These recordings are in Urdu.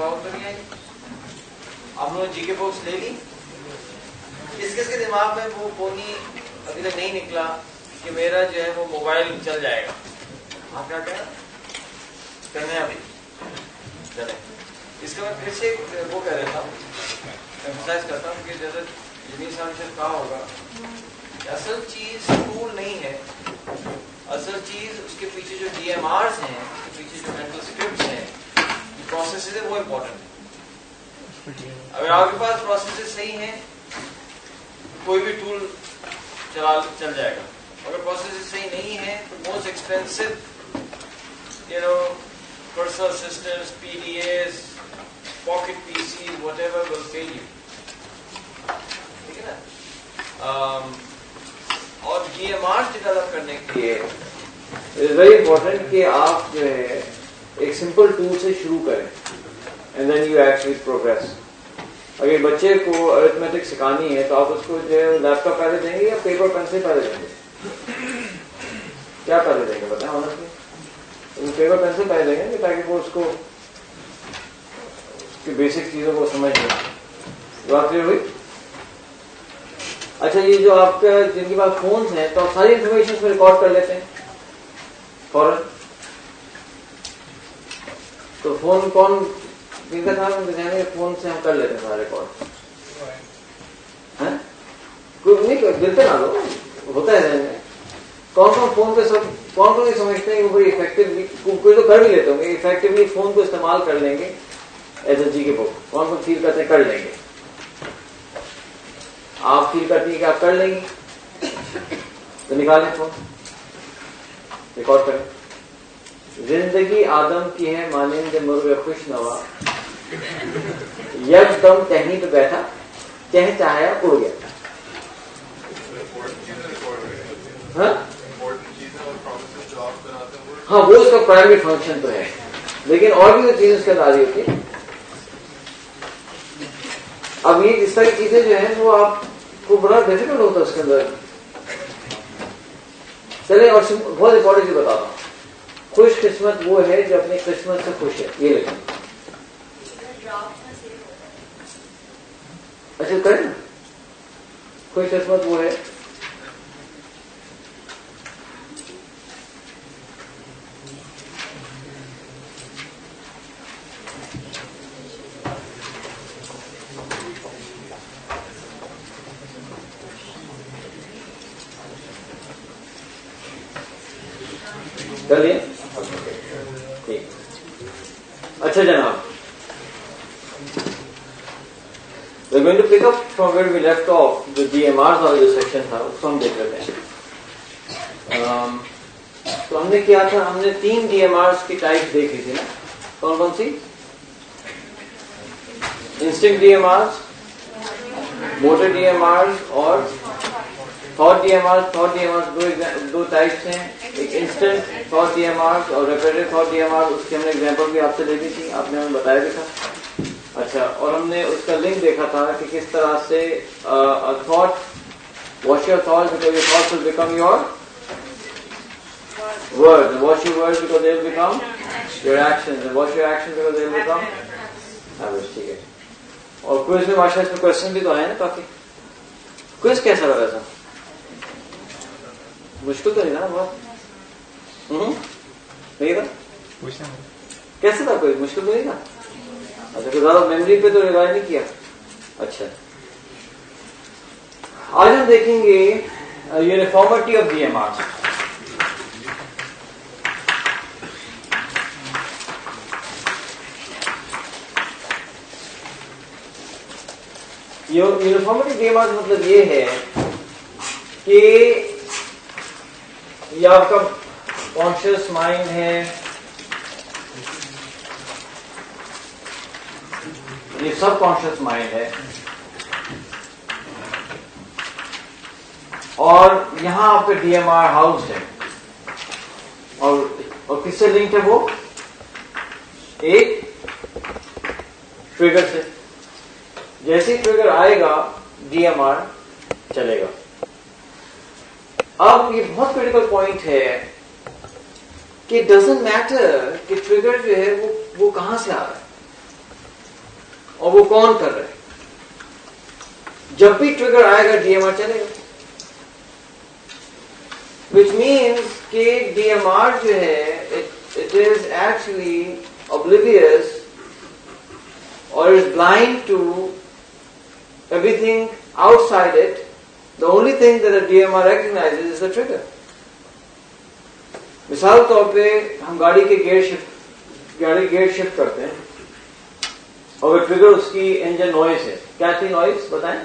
سوال تو نہیں آئی؟ آپ لوگوں نے جی کے بکس لے لی؟ کس کس کے دماغ میں وہ پونی ابھی تک نہیں نکلا کہ میرا جو ہے وہ موبائل چل جائے گا؟ آپ کیا کرنا ہے ابھی؟ چلیں اس کا میں پھر سے وہ کہہ رہا تھا، ایمفسائز کرتا ہوں کہ جیسے جنید صاحب نے کہا ہوگا کہ اصل چیز ٹول نہیں ہے، اصل چیز اس کے پیچھے جو ڈی ایم آرز ہیں، اس کے پیچھے جو مینٹل اسکرپٹس ہیں، پروسیسز ہیں، وہ امپورٹنٹ ہے. اگر آپ کے پاس پروسیسز صحیح ہیں کوئی بھی ٹول چل جائے گا. اگر پروسیسز صحیح نہیں ہیں تو most expensive personal assistants, PDAs, pocket PCs, whatever will fail you. ٹھیک ہے نا؟ اور DMR ڈیولپ کرنے کے لیے اٹ از ویری امپورٹنٹ کہ آپ جو ہے ایک سمپل ٹول سے شروع کریں and then you actually progress. اگر بچے کو ارتھمیٹک سکھانی ہے تو آپ اس کو جو ہے لیپ ٹاپ پہلے دیں گے یا پیپر پینسل پہلے دیں گے؟ کیا پہلے دیں گے بتائیں آنسٹلی؟ پیپر پینسل پہلے دیں گے تاکہ وہ اس کو اس کی بیسک چیزوں کو سمجھ لیں. بات کلیئر ہوئی؟ اچھا یہ جو آپ کا جن کے پاس فونس ہیں تو آپ ساری انفارمیشن کو ریکارڈ کر لیتے ہیں فوراً. تو فون کون جن کا تھا فون سے ہم کر لیتے ہیں سارا ریکارڈ. نہیں دل پہ نہ دو، ہوتا ہے ذہن میں. کون کون فون پہ کون کون یہ سمجھتے ہیں کہ وہ بڑی افیکٹولی کوئی تو کر بھی لیتے ہوں گے افیکٹولی فون کو استعمال کر لیں گے ایز اے جی کے بک. کون کون فیل کرتے ہیں کر لیں گے؟ آپ فیل کرتی ہیں کہ آپ کر لیں گی تو نکالیں فون ریکارڈ کریں. زندگی آدم کی ہے مانند مرغ خوش نوا، یک دم ٹہنی پہ بیٹھا چاہیا اڑ گیا. ہاں وہ اس کا پرائمری فنکشن تو ہے، لیکن اور بھی تو چیزیں اس کے اندر آ رہی ہوتی ہیں. اب یہ اس طرح کی چیزیں جو ہیں وہ آپ کو بڑا ڈیفیکلٹ ہوتا ہے اس کے اندر. چلے اور بہت امپورٹنٹ چیز بتاتا ہوں. خوش قسمت وہ ہے جو اپنی قسمت سے خوش ہے. یہ لکھیں. اچھا کریں نا. خوش قسمت وہ ہے کر لیا ٹھیک. اچھا جناب we're going to pick up from where we left off. جو DMRs والا جو سیکشن تھا اس کو ہم دیکھ لیتے ہیں. تو ہم نے کیا تھا، ہم نے 3 DMRs کی ٹائپ دیکھی تھی نا. کون کون سی؟ انسٹنکٹ DMRs، موٹر DMRs اور تھاٹ DMRs. تھاٹ DMRs دو ٹائپس ہیں، ایک انسٹنٹ تھاٹ DMRs اور ریپیٹیو تھاٹ DMRs. اس کی ہم نے ایگزامپل بھی آپ سے لے لی تھی، آپ نے ہمیں بتایا بھی تھا. اچھا اور ہم نے اس کا لنک دیکھا تھا کہ کس طرح سے thought wash your thoughts because your thoughts will become your words, wash your words because they will become your actions, wash your actions because they will become habits. ٹھیک ہے. اور کوئز میں ماشاء اللہ اس میں کوشچن بھی تو آئے نا کافی. کوئز کیسا رہا تھا؟ مشکل تو نہیں تھا نا بہت؟ نہیں تھا؟ کیسے تھا؟ کوئی مشکل تو نہیں تھا؟ اچھا تو زیادہ میموری پہ تو ریوائز نہیں کیا. اچھا آج ہم دیکھیں گے uniformity of DMRs. Uniformity DMRs مطلب یہ ہے کہ یہ آپ کا کانشیس مائنڈ ہے، یہ سب کانشیس مائنڈ ہے، اور یہاں آپ کا DMR ہاؤس ہے. اور کس سے لنکڈ ہے؟ وہ ایک ٹریگر سے. جیسے ٹریگر آئے گا DMR چلے گا. اب یہ بہت کریٹیکل پوائنٹ ہے کہ ڈزنٹ میٹر کہ ٹریگر جو ہے وہ کہاں سے آ رہا ہے. اور وہ کون کر رہا ہے. جب بھی ٹریگر آئے گا ڈی ایم آر چلے گا. which means کہ ڈی ایم آر جو ہے it is actually oblivious or is blind to everything outside it. The only thing that a DMR recognizes is the trigger. مثال طور پہ ہم گاڑی کے گیئر شفٹ کرتے ہیں اور وہ ٹریگر اس کی انجن نوائز ہے. کیا تھی نوائز بتائیں؟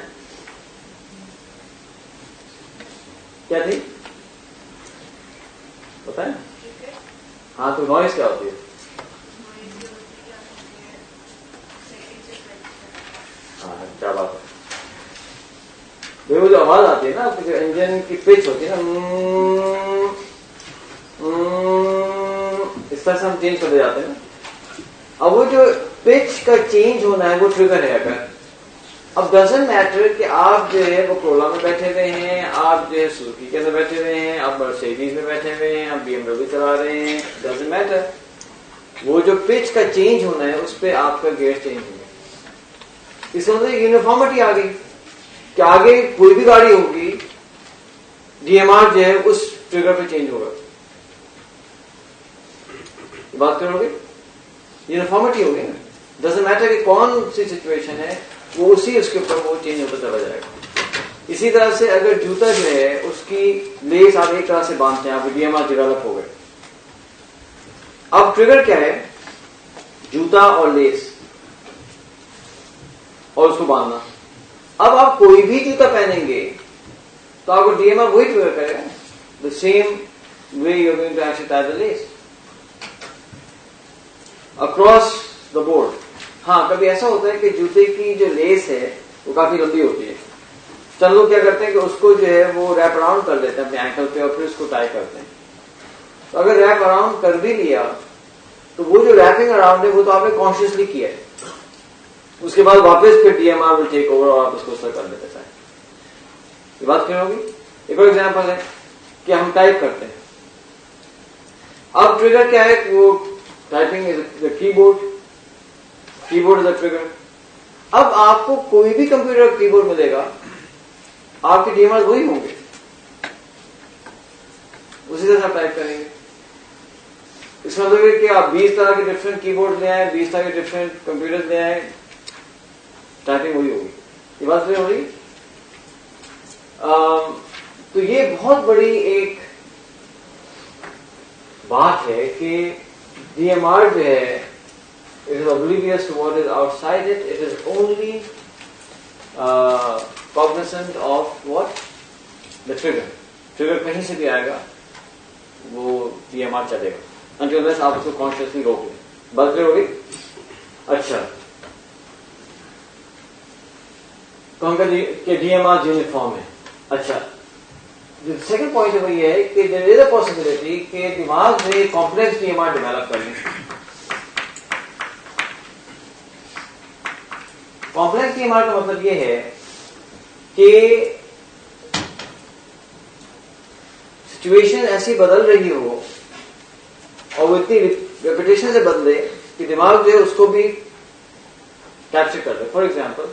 کیا تھی بتائیں؟ ہاں تو نوائز کیا ہوتی ہے؟ ہاں کیا بات ہے. وہ جو آواز آتی ہے نا جو انجن کی پچ ہوتی ہے نا اس طرح سے ہم چینج کرتے جاتے ہیں نا. اب وہ جو پچ کا چینج ہونا ہے وہ ٹریگر ہے. اگر اب ڈزنٹ میٹر کہ آپ جو ہے وہ کرولا میں بیٹھے ہوئے ہیں, آپ جو ہے سوزوکی کے اندر بیٹھے ہوئے ہیں, آپ مرسیڈیز میں بیٹھے ہوئے ہیں, آپ بی ایم ڈبلیو چلا رہے ہیں, ڈزنٹ میٹر. وہ جو پچ کا چینج ہونا ہے اس پہ آپ کا گیئر چینج ہوگا. اس سے مطلب یونیفارمٹی آ گئی کہ آگے کوئی بھی گاڑی ہوگی ڈی ایم آر جو ہے اس ٹریگر پہ چینج ہوگا. بات کرو گے یونیفارمٹی ہوگی نا. ڈزنٹ میٹر کہ کون سی سچویشن ہے وہ اسی اس کے اوپر وہ چینج ہوتا چلا جائے گا. اسی طرح سے اگر جوتا جو ہے اس کی لیس آپ ایک طرح سے باندھتے ہیں, آپ ڈی ایم آر ڈیولپ ہو گئے. اب ٹریگر کیا ہے؟ جوتا اور لیس اور اس کو باندھنا. اب آپ کوئی بھی جوتا پہنیں گے تو آپ کو ڈی ایم آر وہی ٹریگر کرے گا. The same way you are going to actually tie the laces across the board. ہاں کبھی ایسا ہوتا ہے کہ جوتے کی جو لیس ہے وہ کافی لمبی ہوتی ہے. چند لوگ کیا کرتے ہیں کہ اس کو جو ہے وہ ریپ اراؤنڈ کر دیتے ہیں اپنے اینکل پہ اور پھر اس کو ٹائی کرتے ہیں. تو اگر ریپ اراؤنڈ کر بھی لیا تو وہ جو ریپنگ اراؤنڈ ہے وہ تو آپ نے کانشیسلی کیا ہے. اس کے بعد واپس پھر D M are will take over اور آپ اس کو اس طرح کر لیتے ہیں. یہ بات کلیئر ہوگی. ایک اور ایگزامپل ہے کہ ہم ٹائپ کرتے ہیں. اب ٹریگر کیا ہے کہ وہ ٹائپنگ از دا کی بورڈ از دا ٹریگر. اب آپ کو کوئی بھی کمپیوٹر کی بورڈ ملے گا, آپ کے ڈی ایم آر وہی ہوں گے, اسی طرح سے آپ ٹائپ کریں گے. اس مطلب ہے کہ آپ 20 طرح کے ڈفرینٹ کی بورڈ لے آئیں, 20 طرح کے ڈفرینٹ کمپیوٹر لے آئیں, ٹائپنگ وہی ہوگی. یہ بات کلیئر ہو رہی. تو یہ بہت بڑی ایک بات ہے کہ ڈی ایم آر جو ہے it is oblivious to what is outside it. It is only cognizant of what? The trigger. Trigger کہیں سے بھی آئے گا وہ ڈی ایم آر چلے گا until unless آپ اس کو consciously روک لیں. بات کلیئر ہوگی. اچھا کہوں گا کہ ڈی ایم آر یونیفارم ہے. اچھا سیکنڈ پوائنٹ وہ یہ ہے کہ there is a possibility کہ دماغ میں complex D M R develop کر لیں. کمپلیکس ڈی ایم آر کا مطلب یہ ہے کہ سچویشن ایسی بدل رہی ہو اور وہ اتنی ریپیٹیشن سے بدلے کہ دماغ جو ہے اس کو بھی کیپچر کر دے. فار ایگزامپل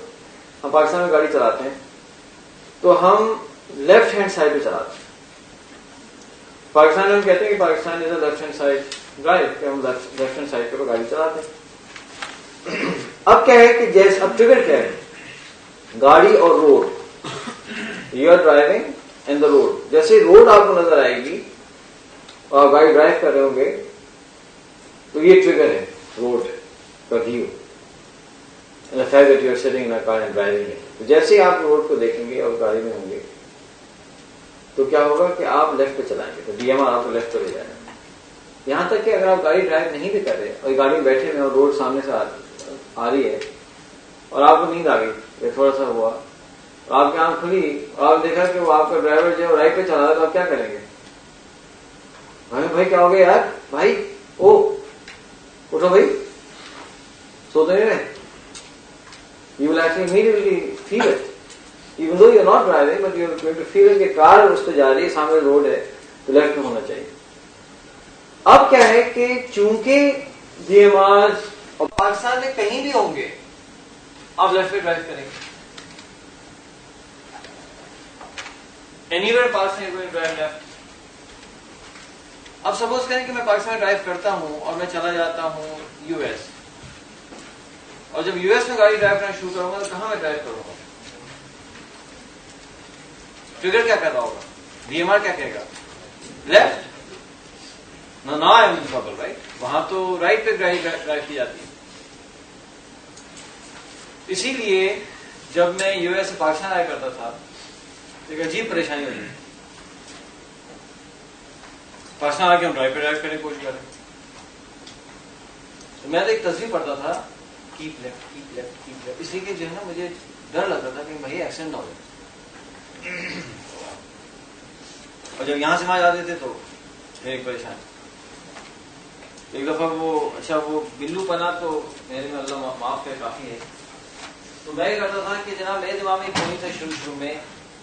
ہم پاکستان میں گاڑی چلاتے ہیں تو ہم لیفٹ ہینڈ سائڈ پہ چلاتے ہیں. پاکستان میں ہم کہتے ہیں کہ پاکستان از اے لیفٹ ہینڈ سائڈ ڈرائیو, کہ ہم لیفٹ ہینڈ سائڈ پہ گاڑی چلاتے ہیں. اب کیا ہے کہ جیسے اب ٹریگر کیا ہے؟ گاڑی اور road. You are driving in the road. جیسے روڈ آپ کو نظر آئے گی اور آپ گاڑی ڈرائیو کر رہے ہوں گے تو یہ ٹریگر ہے روڈ کا view. The fact that you are sitting in a car and driving it. تو جیسے آپ روڈ کو دیکھیں گے اور گاڑی میں ہوں گے تو کیا ہوگا کہ آپ لیفٹ پہ چلائیں گے تو ڈی ایم آر آپ کو لیفٹ پہ لے جائے گا. یہاں تک کہ اگر آپ گاڑی ڈرائیو نہیں بھی کر رہے اور گاڑی میں بیٹھے ہوئے اور روڈ سامنے سے آ رہی ہے اور آپ کو نیند آ گئی, یہ تھوڑا سا ہوا اور آپ کی آنکھ کھلی اور آپ دیکھا کہ وہ آپ کا ڈرائیور جو ہے رائٹ پہ چلا رہا ہے تو آپ کیا کریں گے؟ بھائی کیا ہو گیا یار, بھائی او اٹھو بھائی, سو تو نہیں رہے. You will actually immediately feel it. Even though you are not driving, but you are going to feel it کہ کار اس پہ جا رہی ہے, سامنے روڈ ہے تو لیفٹ میں ہونا چاہیے. اب کیا ہے کہ چونکہ ڈی ایم آر اور پاکستان میں کہیں بھی ہوں گے آپ لیفٹ پہ ڈرائیو کریں گے. Anywhere Pakistan you going to drive left. اب سپوز کریں کہ میں پاکستان میں ڈرائیو کرتا ہوں اور میں چلا جاتا ہوں یو ایس, اور جب یو ایس میں گاڑی ڈرائیو کرنا شروع کروں گا تو کہاں میں ڈرائیو کروں گا؟ ٹریگر کیا کر رہا ہوگا؟ ڈی ایم آر کیا کہے گا؟ لیفٹ. نا I am in trouble, right. وہاں تو رائٹ پہ ڈرائیو کی جاتی ہے. اسی لیے جب میں یو ایس سے پاکستان آیا کرتا تھا ایک عجیب پریشانی ہوئی. پاکستان آ کے ہم ڈرائیو پہ ڈرائیو کرنے کی کوشش کر رہے ہیں, تو میں تو ایک تصویر پڑھتا تھا keep left keep left keep left, اس لیے کہ جو ہے نا مجھے ڈر لگتا تھا کہ بھائی ایکسیڈنٹ نہ ہو جائے. اور جب یہاں سے وہاں جاتے تھے تو پھر ایک پریشانی. ایک دفعہ وہ بلو پنا تو میرے میں اللہ معاف ہے کافی ہے. تو میں یہ کرتا تھا کہ جناب میرے دماغ میں ایک پوائنٹ تھا شروع میں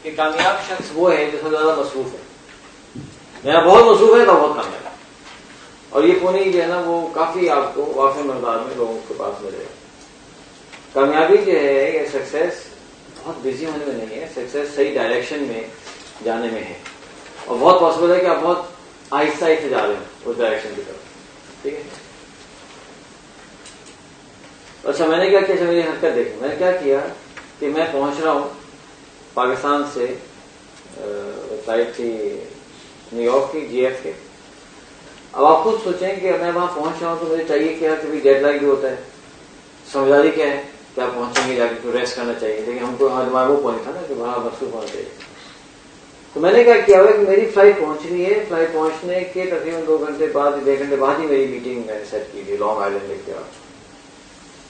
کہ کامیاب شخص وہ ہے جس میں زیادہ مصروف ہے. میرا بہت مصروف ہے تو بہت کامیاب. اور یہ پونی جو ہے نا وہ کافی آپ کو واقعی مقدار میں لوگوں کے پاس ملے گا. کامیابی جو ہے یہ سکسیس بہت بزی ہونے میں نہیں ہے, سکسیس صحیح ڈائریکشن میں جانے میں ہے. اور بہت پاسبل ہے کہ آپ بہت آہستہ آہستہ جا رہے ہیں اس ڈائریکشن کی طرف. ٹھیک ہے. اچھا میں نے کیا کیا, میری حرکت دیکھیں, میں نے کیا کیا کہ میں پہنچ رہا ہوں پاکستان سے, فلائٹ تھی نیو یارک کی جی ایف کے. اب آپ خود سوچیں کہ میں وہاں پہنچ رہا ہوں تو مجھے چاہیے کیا کہ جیٹ لیگ بھی ہوتا ہے, سمجھداری کیا ہے کہ آپ پہنچیں گے جا کے ریسٹ کرنا چاہیے, لیکن ہم کو ہمارا وہ پوائنٹ تھا نا کہ وہاں مصروف ہونا چاہیے. تو میں نے کیا کیا ہوا کہ میری فلائٹ پہنچ رہی ہے, فلائٹ پہنچنے کے تقریباً 2 گھنٹے بعد 1 گھنٹے بعد ہی میری میٹنگ میں نے سیٹ کی تھی لانگ آئیلینڈ لے کے.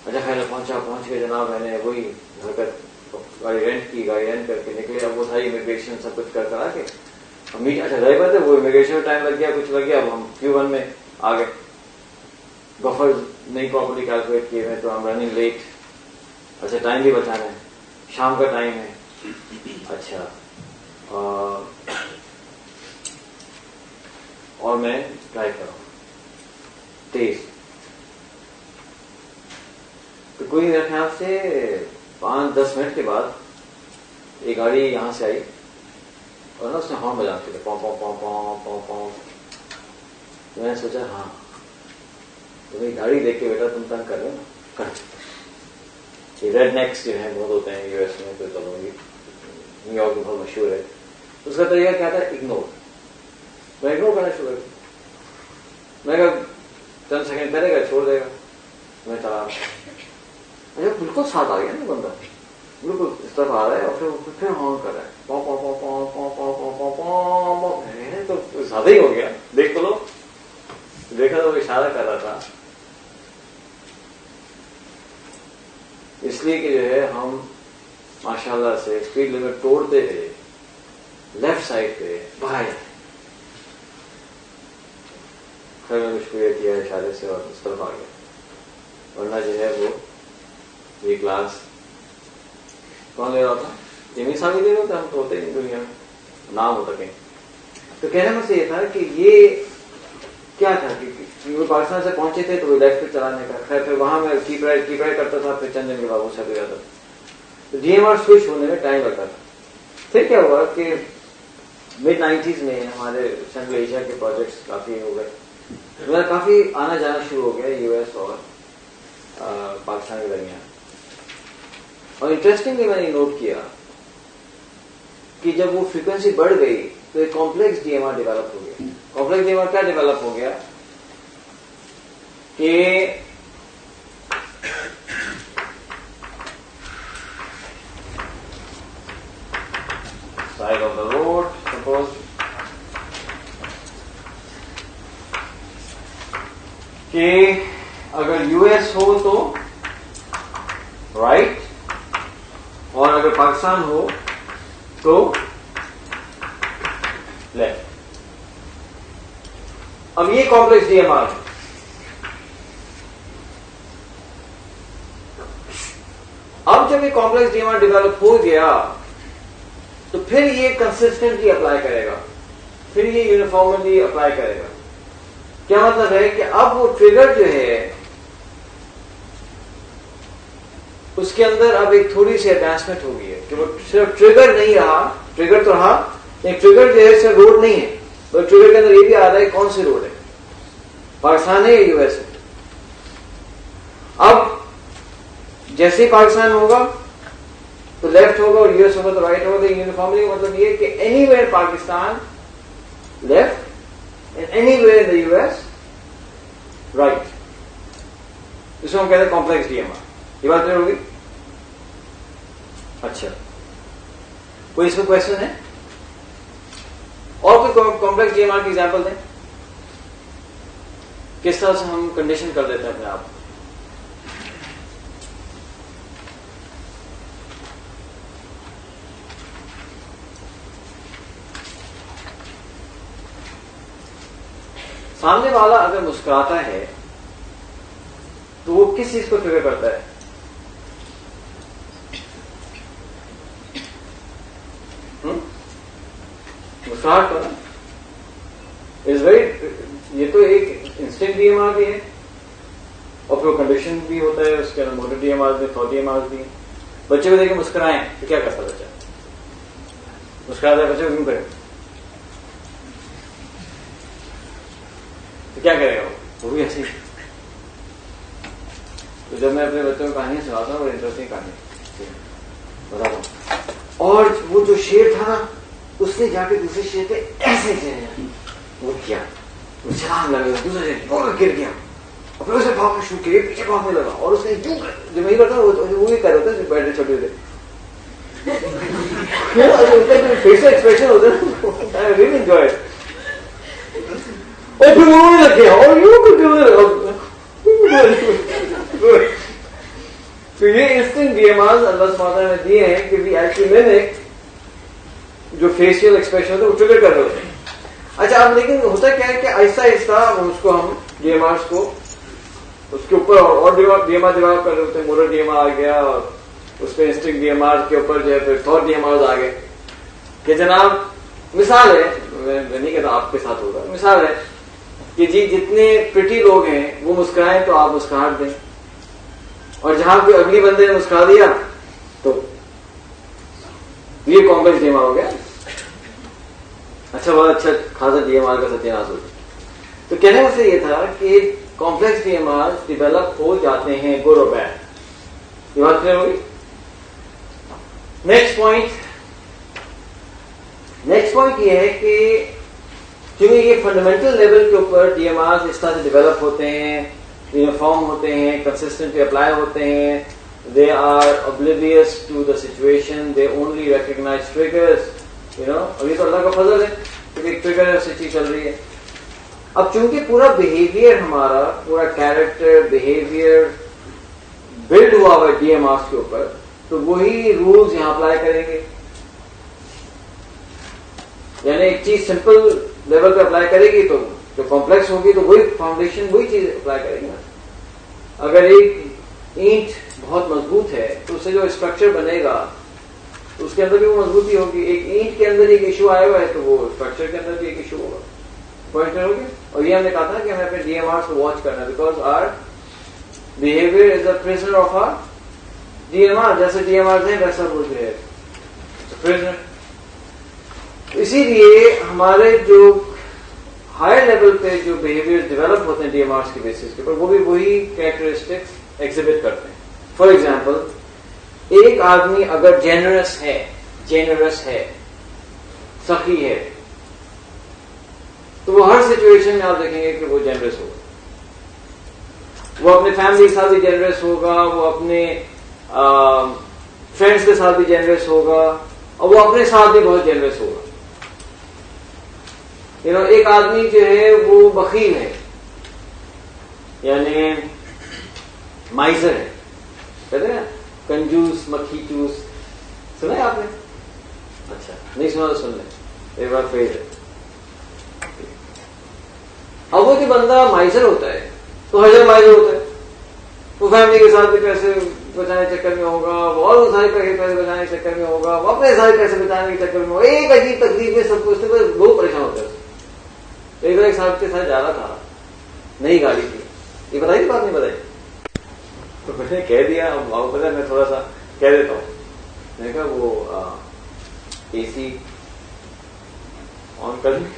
اچھا خیر پہنچ کے جناب میں نے وہی حرکت, گاڑی رینٹ کی, گاڑی رینٹ کر کے نکلے. اب وہ ساری امیگریشن سب کچھ کرا کے اچھا ظاہر بات ہے وہ امیگریشن میں ٹائم لگ گیا, کچھ لگ گیا. اب ہم Q1 میں آ گئے, بفر نہیں پراپرلی کیلکولیٹ کیے ہوئے تو ہم رننگ لیٹ. اچھا ٹائم بھی بچانا ہے, شام کا ٹائم ہے. اچھا اور میں ڈرائیو کر رہا ہوں تیز. تو کوئی میرے خیال سے 5-10 منٹ کے بعد ایک گاڑی یہاں سے آئی اور نا اس نے ہارن بجاتے تھے پاؤں پاؤں پاؤں پاؤں پاؤں پاؤں. میں نے سوچا ہاں تمہیں گاڑی دیکھ کے بیٹا تم تنگ کر رہے ہو نا, کر. یہ ریڈ نیکس جو ہیں بہت ہوتے ہیں یو ایس میں, تو چلو نیو یارک میں بہت مشہور ہے. اس کا طریقہ کیا تھا, اگنور. میں اگنور کرنا شروع کر. میں کہا چند سیکنڈ کرے گا چھوڑ دے گا, میں چلا. اچھا بالکل ساتھ آ گیا نا بندہ, بالکل اس طرف آ رہا ہے اور پھر ہارن کر رہا ہے پاؤں پاؤں پاؤں پاؤں پاؤں پاؤں پاؤں پاؤں پاؤں. تو زیادہ ہی ہو گیا. دیکھ تو لو, دیکھا تو اشارہ کر رہا تھا. اس لیے کہ جو ہے ہم ماشاءاللہ سے اسپیڈ لمٹ توڑتے رہے, لیفٹ سائڈ پہ باہر. پھر میں نے شکریہ کیا اشارے سے اور اس طرف آ گیا, ورنہ جو ہے وہ یہ کلاس کون لے رہا تھا, یہ صاحب ہی دے رہے تھے. ہم تو ہوتے نہیں دنیا میں, نام ہوتا کہیں. تو کہنے میں سے یہ تھا کہ یہ کیا تھا کہ وہ پاکستان سے پہنچے تھے تو وہ لیفٹ پہ چلانے کا. خیر پھر وہاں میں کیپ رائٹ کرتا تھا, پھر چند دن کے بعد وہ سیٹ ہو جاتا تھا. تو ڈی ایم آر سوئچ ہونے میں ٹائم لگتا تھا. پھر کیا ہوا کہ mid-90s میں ہمارے سینٹرل ایشیا کے پروجیکٹس کافی ہو گئے, میرا کافی آنا جانا شروع ہو گیا یو ایس اور پاکستان کے درمیان. اور انٹرسٹنگلی میں نے نوٹ کیا کہ جب وہ فریکوینسی بڑھ گئی تو ایک complex D M R develop ہو گیا. کمپلیکس ڈی ایم آر کیا ڈیولپ ہو گیا کہ side of the road, suppose کہ اگر یو ایس ہو تو رائٹ, اور اگر پاکستان ہو تو لیفٹ. اب یہ کمپلیکس ڈی ایم آر ہے. اب جب یہ complex D M R develop ہو گیا تو پھر یہ کنسسٹنٹلی اپلائی کرے گا, پھر یہ یونیفارملی اپلائی کرے گا. کیا مطلب ہے کہ اب وہ ٹریگر جو ہے اس کے اندر اب ایک تھوڑی سی ایڈوانسمنٹ ہو گئی ہے کہ وہ صرف ٹریگر نہیں رہا، ٹریگر تو رہا لیکن ٹریگر جو ہے صرف روڈ نہیں ہے، بلکہ ٹریگر کے اندر یہ بھی آ رہا ہے کون سی روڈ ہے، پاکستان ہے یا یو ایس ہے. اب جیسے ہی پاکستان ہوگا تو لیفٹ ہوگا اور یو ایس ہوگا تو رائٹ ہوگا. یونیفارملی مطلب یہ کہ anywhere Pakistan left and anywhere the U S right. اس کو ہم کہتے ہیں کمپلیکس ڈی ایم آر. یہ بات کلیئر ہوگی؟ اچھا، کوئی اس میں کوشچن ہے؟ اور کوئی کمپلیکس ڈی ایم آر کی ایگزامپل دیں. کس طرح سے ہم کنڈیشن کر دیتے ہیں اپنے آپ کو. سامنے والا اگر مسکراتا ہے تو وہ کس چیز کو ٹریگر کرتا ہے؟ مسکراہٹ کرنا از ویری، یہ تو ایک انسٹنٹ ڈی ایم آر بھی ہے اور پھر کنڈیشن بھی ہوتا ہے اس کے اندر، موٹر ڈی ایم آر بھی، تھاٹ ڈی ایم آر بھی. بچے کو دیکھ کے مسکرائیں تو کیا کرتا بچہ؟ مسکراتا ہے بچے کو کیوں کرے؟ تو کیا کرے گا وہ بھی ایسی. تو جب میں اپنے بچوں کو کہانیاں سناتا ہوں، بڑی انٹرسٹنگ کہانی بتاتا ہوں. اور وہ جو شیر تھا نا، اس نے جا کے دوسرے شیر پہ ایسے وہ کیا، وہ چھلانگ لگا، دوسرے شیر گر گیا اور پھر اسے بھاگنا شروع کیا، پیچھے بھاگنے لگا. اور اس نے جو میں کرتا وہ بھی کر ہوتا ہے بیٹھے چھوٹے ہوتے فیشل ایکسپریشن ہوتا ہے. I really enjoy. اور پھر وہ لگ گیا اور یوں کر کے لگا. تو یہ انسٹنٹ ڈی ایم آرز اللہ سبحانہ نے دیے ہیں کہ وی ایکچولی مimic جو فیشیل ایکسپریشن ہوتا ہے وہ ٹریگر کر رہے ہوتے ہیں. اچھا اب لیکن ہوتا کیا ہے کہ آہستہ آہستہ اس کو ہم ڈی ایم آرز کو اس کے اوپر اور ڈی ایم آر ڈیولپ کر رہے ہوتے ہیں. مورل ڈی ایم آر آ گیا اور اس پہ انسٹنکٹ ڈی ایم آر کے اوپر جو ہے پھر تھاٹ ڈی ایم آرز آ گئے. کہ جناب مثال ہے، میں نہیں کہتا آپ کے ساتھ ہوگا، مثال ہے کہ جی جتنے پریٹی لوگ ہیں وہ مسکرائیں تو آپ مسکراہٹ دیں، اور جہاں کوئی اگلی بندے نے مسکرا دیا تو یہ کمپلیکس ڈی ایم آر ہو گیا. اچھا بہت اچھا خاصا ڈی ایم آر کا ستیاناش ہو. تو کہنے سے یہ تھا کہ complex D M R develop ہو جاتے ہیں گڈ اور بیڈ. یہ بات کلیئر ہوگی؟ نیکسٹ پوائنٹ یہ ہے کہ کیونکہ یہ فنڈامنٹل لیول کے اوپر ڈی ایم آر اس طرح سے ڈیولپ ہوتے ہیں، یونیفارم ہوتے ہیں، کنسسٹنٹلی اپلائی ہوتے ہیں. They are oblivious to the situation, they only recognize triggers, اور یہ تو اللہ کا فضل ہے کہ ایک ٹریگر ایسی چیز چل رہی ہے. اب چونکہ پورا بہیویئر ہمارا، پورا کیریکٹر بہیویئر بلڈ ہوا ہوا ہے ڈی ایم آرس کے اوپر، تو وہی رولز یہاں اپلائی کریں گے. یعنی ایک چیز سمپل لیول پہ اپلائی کرے گی تو جو کمپلیکس ہوگی تو وہی فاؤنڈیشن وہی چیز اپلائی کرے گی. اگر ایک اینٹ بہت مضبوط ہے تو اس سے جو اسٹرکچر بنے گا تو اس کے اندر بھی وہ مضبوطی ہوگی. ایک اینٹ کے اندر ایک ایشو آیا ہوا ہے تو وہ اسٹرکچر کے اندر بھی ایک ایشو ہوگا. پوائنٹ ہوگی. اور یہ ہم نے کہا تھا کہ ہمیں اپنے ڈی ایم آر کو واچ کرنا ہے، because our behaviour is a prisoner of our D M R. جیسے ڈی ایم آر ہیں ویسا وہ جو ہے پرزنر. اسی لیے ہمارے جو ہائر لیول پہ جو بہیویئر ڈیولپ ہوتے ہیں ڈی ایم آرس کے بیسس کے اوپر، وہ بھی وہی کیریکٹرسٹکس ایگزیبٹ کرتے ہیں. فار ایگزامپل، ایک آدمی اگر جینرس ہے، سخی ہے، تو وہ ہر سچویشن میں آپ دیکھیں گے کہ وہ جینرس ہوگا. وہ اپنے فیملی کے ساتھ بھی جینرس ہوگا، وہ اپنے فرینڈس کے ساتھ بھی جینرس ہوگا، اور وہ اپنے ساتھ بھی بہت جینرس ہوگا. ایک آدمی جو ہے وہ بخیل ہے، یعنی مائزر ہے، کہتے ہیں کنجوس، مکھی چوس. سنا ہے آپ نے؟ اچھا نہیں سنا تو سن لیں، ایک بار فیل ہے. اب وہ جو بندہ مائزر ہوتا ہے تو ہر جگہ مائزر ہوتا ہے. وہ فیملی کے ساتھ بھی پیسے بچانے کے چکر میں ہوگا، وہ اور سارے پیسے بچانے کے چکر میں ہوگا، وہ اپنے سارے پیسے بچانے کے چکر میں ہوگا. ایک عجیب تکلیف میں سب کچھ بہت پریشان ہوتا ہے. ایک بار ایک صاحب کے ساتھ جا رہا تھا، نئی گاڑی تھی. یہ بتائی بات نہیں بتائی؟ تو میں نے کہہ دیا, اب آپ پتا میں تھوڑا سا کہہ دیتا ہوں, میں نے کہا وہ اے سی آن کر لیں,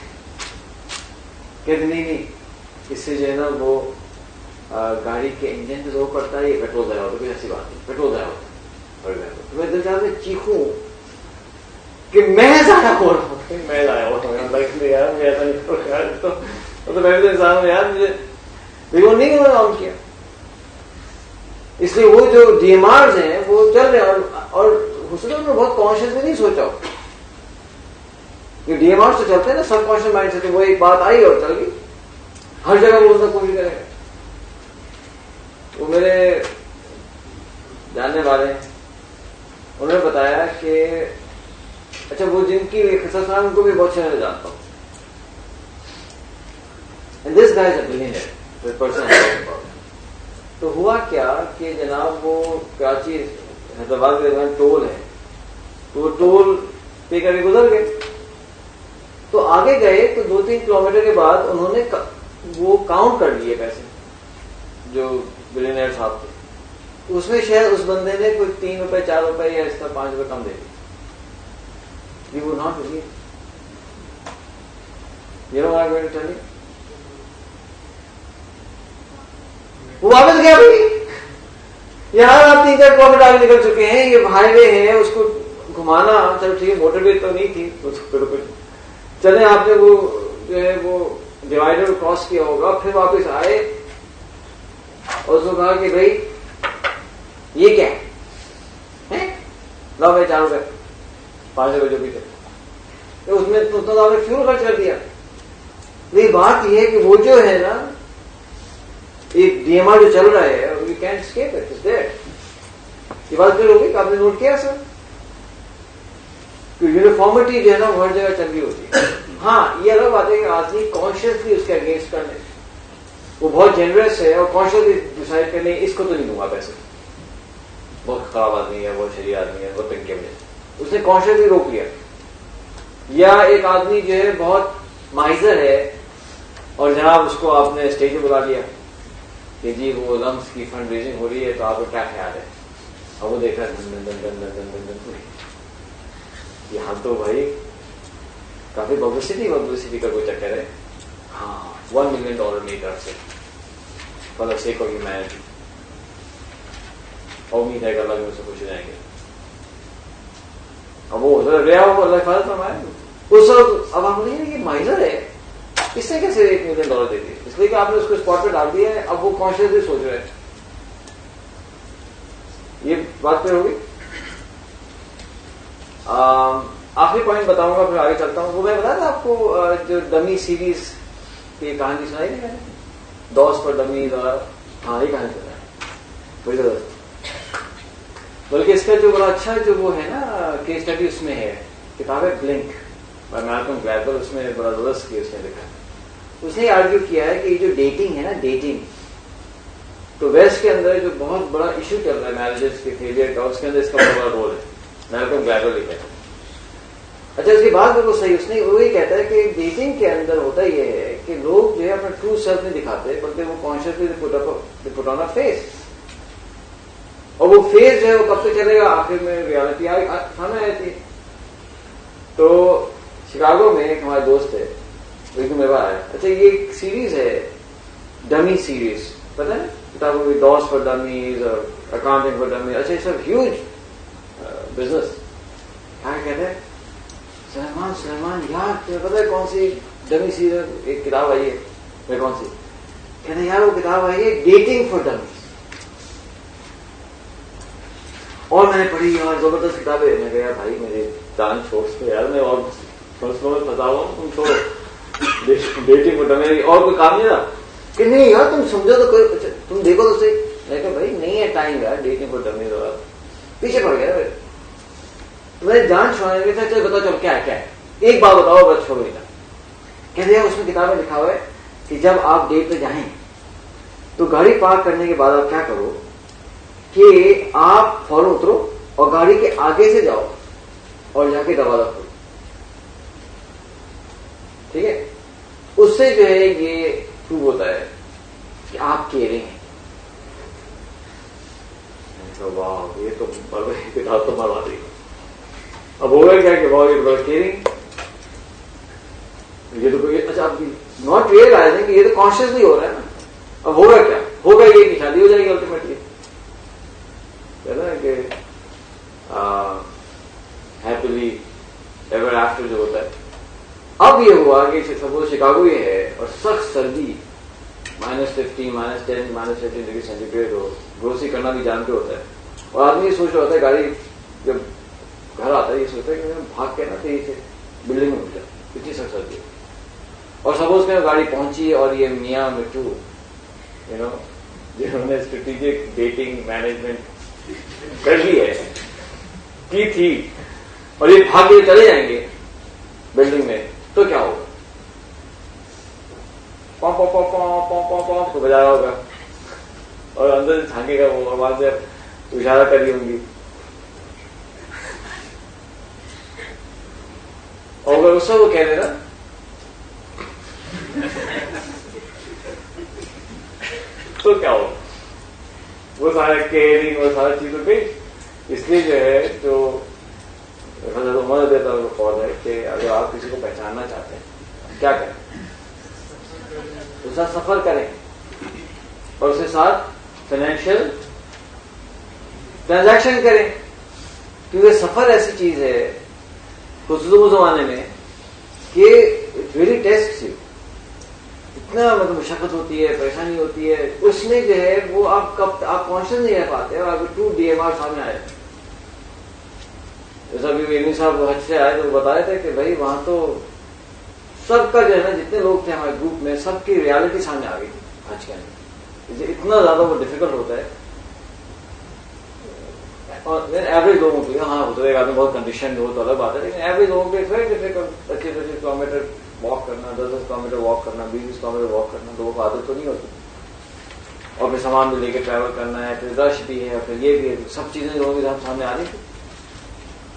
کہتے نہیں اس سے جو ہے نا وہ گاڑی کے انجن پہ زور پڑتا ہے, یہ پیٹرول ضائع ہوتا ہے, کوئی ایسی بات نہیں, پیٹرول ضائع ہوتا ہے. تو میں دل چاہتا چیخوں کہ میں ضائع ہو رہا ہوں, میں ضائع ہو رہا ہوں یار, میں ایسا نہیں کر رہا, تو میں بھی انسان ہوں یار, مجھے وہ نہیں انہوں نے آن کیا. اس لیے وہ جو ڈی ایم آرز ہیں وہ چل رہے ہیں, اور حسن نے بہت کانشیسلی نہیں سوچا ہو کہ ڈی ایم آرز تو چلتے ہیں نا سب کانشیس مائنڈ سے, تو وہ ایک بات آئی اور چل گئی, ہر جگہ وہ اس کوشش کرے گا. وہ میرے جاننے والے ہیں, انہوں نے بتایا کہ اچھا وہ جن کی قصص نام ان کو بھی بہت اچھے سے جانتا ہوں. And this guy is a billionaire, the person I'm talking about. تو ہوا کیا کہ جناب وہ کراچی حیدرآباد کے درمیان ٹول ہے, تو وہ ٹول پے کر کے گزر گئے. تو آگے گئے تو 2-3 کلومیٹر کے بعد انہوں نے وہ کاؤنٹ کر لیے پیسے جو بلینئر صاحب تھے. اس میں شاید اس بندے نے کوئی 3 روپے 4 روپے یا اس طرح 5 روپے کم دے دی. You would not believe. You know what I'm going to tell you? وہ واپس گیا بھائی, یہاں آپ 3-4 کلومیٹر آگے نکل چکے ہیں, یہ ہائی وے ہے, اس کو گھمانا, چلو ٹھیک ہے موٹر وے تو نہیں تھی, چلے آپ نے وہ جو ہے وہ ڈیوائڈر کو کراس کیا ہوگا, پھر واپس آئے اور اس کو کہا کہ بھائی یہ کیا ہے, لاؤ بھائی 4 روپے 5 روپے جو بھی تھے, اس میں اتنا آپ نے فیول خرچ کر دیا. یہ بات یہ ہے کہ وہ جو ہے نا ایک ڈی ایم آر جو چل رہا ہے, you can't escape it, is there. یہ بات کلیئر ہوگی کہ آپ نے نوٹ کیا سر کہ یونیفارمٹی جو ہے نا وہ ہر جگہ چل رہی ہوتی ہے. ہاں یہ الگ بات ہے کہ آدمی کانشیسلی اس کے اگینسٹ کرنے, وہ بہت جنرس ہے اور کانشیسلی ڈیسائڈ کرنے اس کو تو نہیں دوں گا پیسے, بہت خراب آدمی ہے, بہت شریر آدمی ہے, بہت پنک کے وجہ سے اس نے کانشیسلی روک لیا. یا ایک آدمی جو ہے بہت مائزر ہے اور جناب اس کو آپ نے اسٹیج پہ بلا لیا کہ جی وہ لمس کی فنڈ ریزنگ ہو رہی ہے, تو آپ کو کیا خیال ہے, اور وہ دیکھ رہا ہے یہاں تو بھائی کافی پبلسٹی کا کوئی چکر ہے. ہاں $1 million میری طرف سے for the sake of humanity, اور امید ہے کہ اللہ مجھ سے خوش ہو جائیں گے. اب وہ رہا ہو اللہ حفاظت فرمائے اس وقت. اب آپ بولیے کہ مائزر ہے, اس نے کیسے $1 million دے دیے, اس لیے کہ آپ نے اس کو اسپاٹ پہ ڈال دیا ہے. اب وہ کانشیسلی سوچ رہے ہیں. یہ بات پہ ہوگی. آخری پوائنٹ بتاؤں گا پھر آگے چلتا ہوں. وہ میں بتایا تھا آپ کو جو ڈمی سیریز کی کہانی سنائی تھی میں نے, دوست پر ڈمیز, اور ہاں یہ کہانی سنا ہے بڑی زبردست. بلکہ اس کا جو بڑا اچھا جو وہ ہے نا کیس اسٹڈی اس میں ہے, کتاب ہے بلنک بائی میلکم گلیڈویل, اس میں بڑا زبردست کیس نے لکھا. اس نے آرگیو کیا ہے کہ یہ جو ڈیٹنگ ہے نا, ڈیٹنگ تو ویسٹ کے اندر جو بہت بڑا ایشو چل رہا ہے میرجز کے فیلئر کا, اس کے اندر اس کا بہت بڑا رول ہے. میلکم گلیڈویل لکھا ہے. اچھا اس کی بات بالکل صحیح, اس نے وہی کہتا ہے کہ ڈیٹنگ کے اندر ہوتا یہ ہے کہ لوگ جو ہے اپنا ٹرو سیلف نہیں دکھاتے, بلکہ وہ کانشیسلی پٹ آن اے فیس, اور وہ فیس جو ہے وہ کب تک چلے گا, آخر میں ریالٹی سامنے آتی ہے. تو شکاگو میں ایک ہمارے دوست ہے, ایک میرے پاس آیا. اچھا یہ ایک سیریز ہے ڈمی سیریز, پتا ہے کتابوں کی, دوست فار ڈمیز اور اکاؤنٹنگ فار ڈمیز. اچھا یہ سب ہیوج بزنس. کیا کہتے ہیں سلیمان یار تمہیں پتا ہے کون سی ڈمی سیریز ایک کتاب آئی ہے, میں کون سی, کہتے ہیں یار وہ کتاب آئی ہے ڈیٹنگ فار ڈمیز, اور میں نے پڑھی اور زبردست کتاب ہے. میں کہا یار بھائی میرے جان چھوڑ کے یار, میں اور مسئلوں میں پھنسا ہوا ہوں, تم چھوڑو ڈیٹنگ فار ڈمیز, اور کوئی کام نہیں تھا کہ نہیں یار تم سمجھو تو کوئی, تم دیکھو تو صحیح. میں کہا بھائی نہیں ہے ٹائم یار ڈیٹنگ فار ڈمیز, اور پیچھے پڑ گیا. میں جان چھوڑنے کے تھا, چلو بتاؤ چلو کیا ہے, ایک بات بتاؤ بس چھوڑو نہیں. کہتے ہیں اس میں کتاب میں لکھا ہوا ہے کہ جب آپ ڈیٹ پہ جائیں تو گاڑی پارک کرنے کے بعد آپ کیا کرو کہ آپ فوراً اترو اور گاڑی کے آگے سے جاؤ اور جا کے دروازہ کھولو, ٹھیک ہے. اس سے جو ہے یہ پروو ہوتا ہے کہ آپ کیئرنگ ہیں. واہ یہ تو مروا دی. اب ہوگا کیا کہ واہ یہ کیئرنگ, یہ تو اچھا آپ ناٹ ریئلائزنگ کہ یہ تو کانشیسلی ہو رہا ہے نا. اب ہوگا کیا, ہوگا یہ کہ شادی ہو جائے گی الٹیمیٹلی, ہے نا کہ ہیپیلی ایور آفٹر جو ہوتا ہے. اب یہ ہوا کہ سپوز شکاگو یہ ہے اور سخت سردی -50 -10 -15 ڈگری سینٹی ہو, گروسری کرنا بھی جان کے ہوتا ہے, اور آدمی یہ سوچ رہا ہوتا ہے گاڑی جب گھر آتا ہے یہ سوچتا ہے کہ میں بھاگ کے نا تیزی سے بلڈنگ میں اٹھ جائے, اتنی سخت سردی. اور سپوز کہ گاڑی پہنچی اور یہ میاں مٹھو جنہوں نے اسٹریٹجک ڈیٹنگ مینجمنٹ کر لی ہے کی تھی, اور یہ بھاگ کے چلے جائیں گے بلڈنگ میں, تو کیا ہوگا؟ پم پم پم پم پم پم تو بجا رہا ہوگا, اور اندر سے جھانکے گا وہ آواز سے اشارہ کر رہی ہوں گی, اور اگر اس سے وہ کہہ دینا تو کیا ہوگا؟ وہ سارا کیئرنگ وہ سارا چیز ہو گئی. اس لیے جو ہے جو حضرت عمر دیتا ہے وہ قول ہے کہ اگر آپ کسی کو پہچاننا چاہتے ہیں کیا کریں؟ اس کے ساتھ سفر کریں اور اس کے ساتھ فائنینشیل ٹرانزیکشن کریں, کیونکہ سفر ایسی چیز ہے خصوصی زمانے میں کہ ریئلی ٹیسٹ سے اتنا مطلب مشقت ہوتی ہے, پریشانی ہوتی ہے, اس میں جو ہے وہ آپ کانشیس نہیں رہ پاتے, اور آپ ٹو DMR سامنے آئے. جیسا ابھی امین صاحب حج سے آئے تو وہ بتا رہے تھے کہ بھائی وہاں تو سب کا جو ہے نا جتنے لوگ تھے ہمارے گروپ میں سب کی ریالٹی سامنے آ گئی تھی حج کرنے. اتنا زیادہ وہ ڈیفیکلٹ ہوتا ہے, اور ایوریج لوگوں کے ہاں ہوتا ہے, ایک آدمی بہت کنڈیشن ہو تو الگ بات ہے, لیکن ایوریج لوگوں کے ڈیفیکلٹ 25 کلومیٹر واک کرنا, 10 کلومیٹر واک کرنا, 20 کلومیٹر واک کرنا, لوگوں کو عادت تو نہیں ہوتی, اور پھر سامان بھی لے کے ٹریول کرنا ہے, پھر رش بھی ہے, پھر یہ بھی ہے, سب چیزیں لوگوں کے سامنے آ رہی تھی,